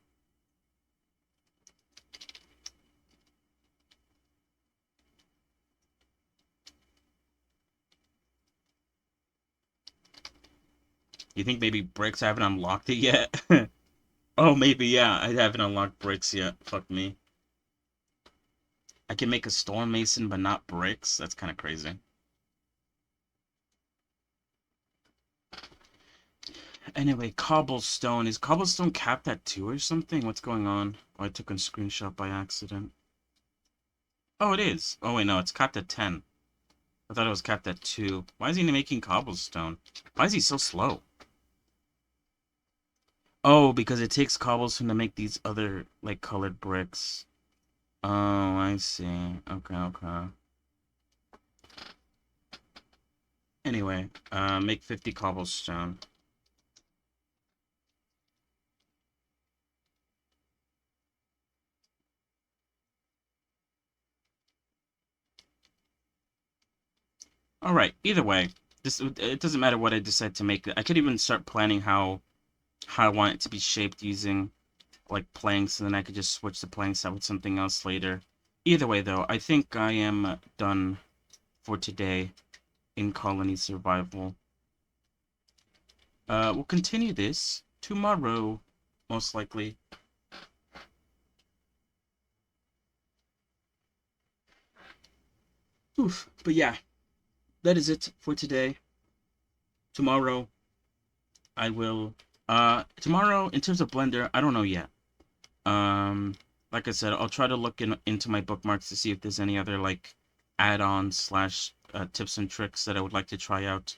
B: You think maybe bricks I haven't unlocked it yet? Oh, maybe, yeah. I haven't unlocked bricks yet. Fuck me. I can make a storm mason, but not bricks? That's kind of crazy. Anyway, cobblestone. Is cobblestone capped at 2 or something? What's going on? Oh, I took a screenshot by accident. Oh, it is. Oh, wait, no. It's capped at 10. I thought it was capped at 2. Why is he making cobblestone? Why is he so slow? Oh, because it takes cobblestone to make these other, like, colored bricks. Oh, I see. Okay, okay. Anyway, make 50 cobblestone. Alright, either way, it doesn't matter what I decide to make. I could even start planning how I want it to be shaped using, like, planks, and then I could just switch the planks out with something else later. Either way, though, I think I am done for today in Colony Survival. We'll continue this tomorrow, most likely. Oof, but yeah, that is it for today. Tomorrow, I will, tomorrow, in terms of Blender, I don't know yet. Like I said, I'll try to look into my bookmarks to see if there's any other, like, add-ons slash tips and tricks that I would like to try out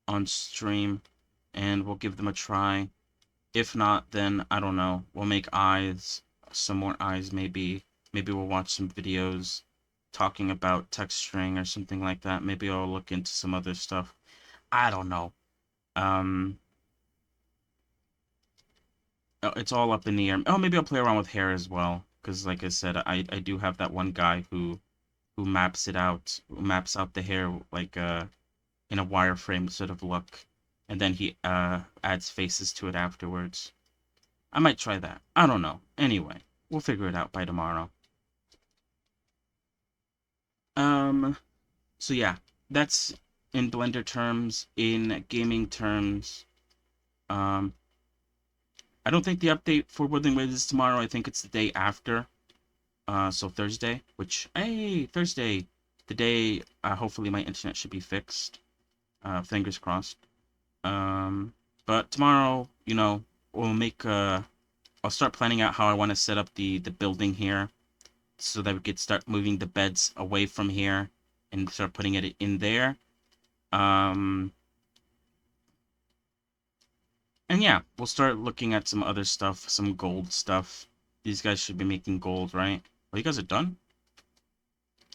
B: on stream, and we'll give them a try. If not, then, I don't know, we'll make eyes, some more eyes maybe. Maybe we'll watch some videos talking about texturing or something like that. Maybe I'll look into some other stuff. I don't know. It's all up in the air. Oh, maybe I'll play around with hair as well. Because, like I said, I do have that one guy who maps it out, who maps out the hair, like, in a wireframe sort of look. And then he, adds faces to it afterwards. I might try that. I don't know. Anyway, we'll figure it out by tomorrow. So yeah, that's in Blender terms. In gaming terms, I don't think the update for Wuthering Waves is tomorrow. I think it's the day after. So Thursday, which, hey, Thursday, the day, hopefully my internet should be fixed. Fingers crossed. But tomorrow, you know, we'll make, I'll start planning out how I want to set up the building here, so that we could start moving the beds away from here and start putting it in there. And yeah, we'll start looking at some other stuff, some gold stuff. These guys should be making gold, right? Oh, you guys are done?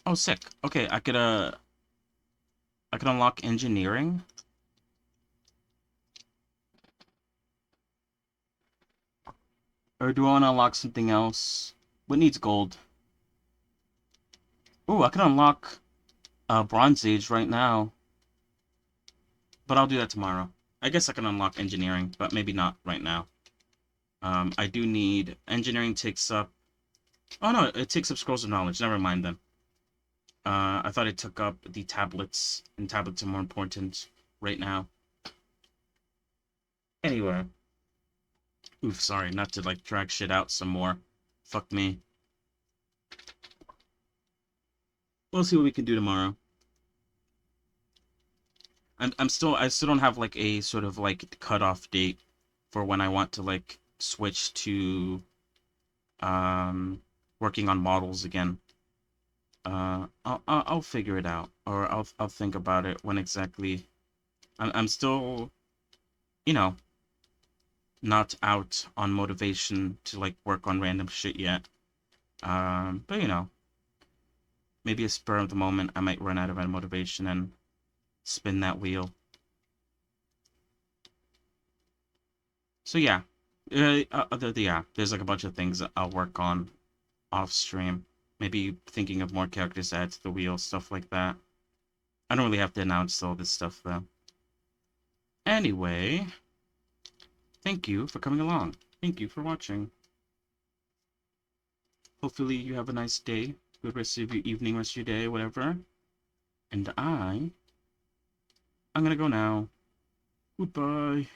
B: Oh, sick. Okay, I could, I can unlock engineering. Or do I want to unlock something else? What needs gold? Ooh, I can unlock Bronze Age right now. But I'll do that tomorrow. I guess I can unlock engineering, but maybe not right now. I do need... Engineering takes up... Oh no, it takes up Scrolls of Knowledge. Never mind then. I thought it took up the tablets, and tablets are more important right now. Anyway. Oof, sorry, not to, like, drag shit out some more. Fuck me. We'll see what we can do tomorrow. I still don't have, like, a sort of, like, cutoff date for when I want to, like, switch to, working on models again. I'll figure it out, or I'll think about it when exactly. I'm still, you know, not out on motivation to like work on random shit yet. But you know, maybe a spur of the moment, I might run out of motivation and spin that wheel. So yeah, yeah, there's like a bunch of things that I'll work on off stream. Maybe thinking of more characters to add to the wheel, stuff like that. I don't really have to announce all this stuff, though. Anyway, thank you for coming along. Thank you for watching. Hopefully you have a nice day, good rest of your evening, rest of your day, whatever. And I'm gonna go now. Goodbye.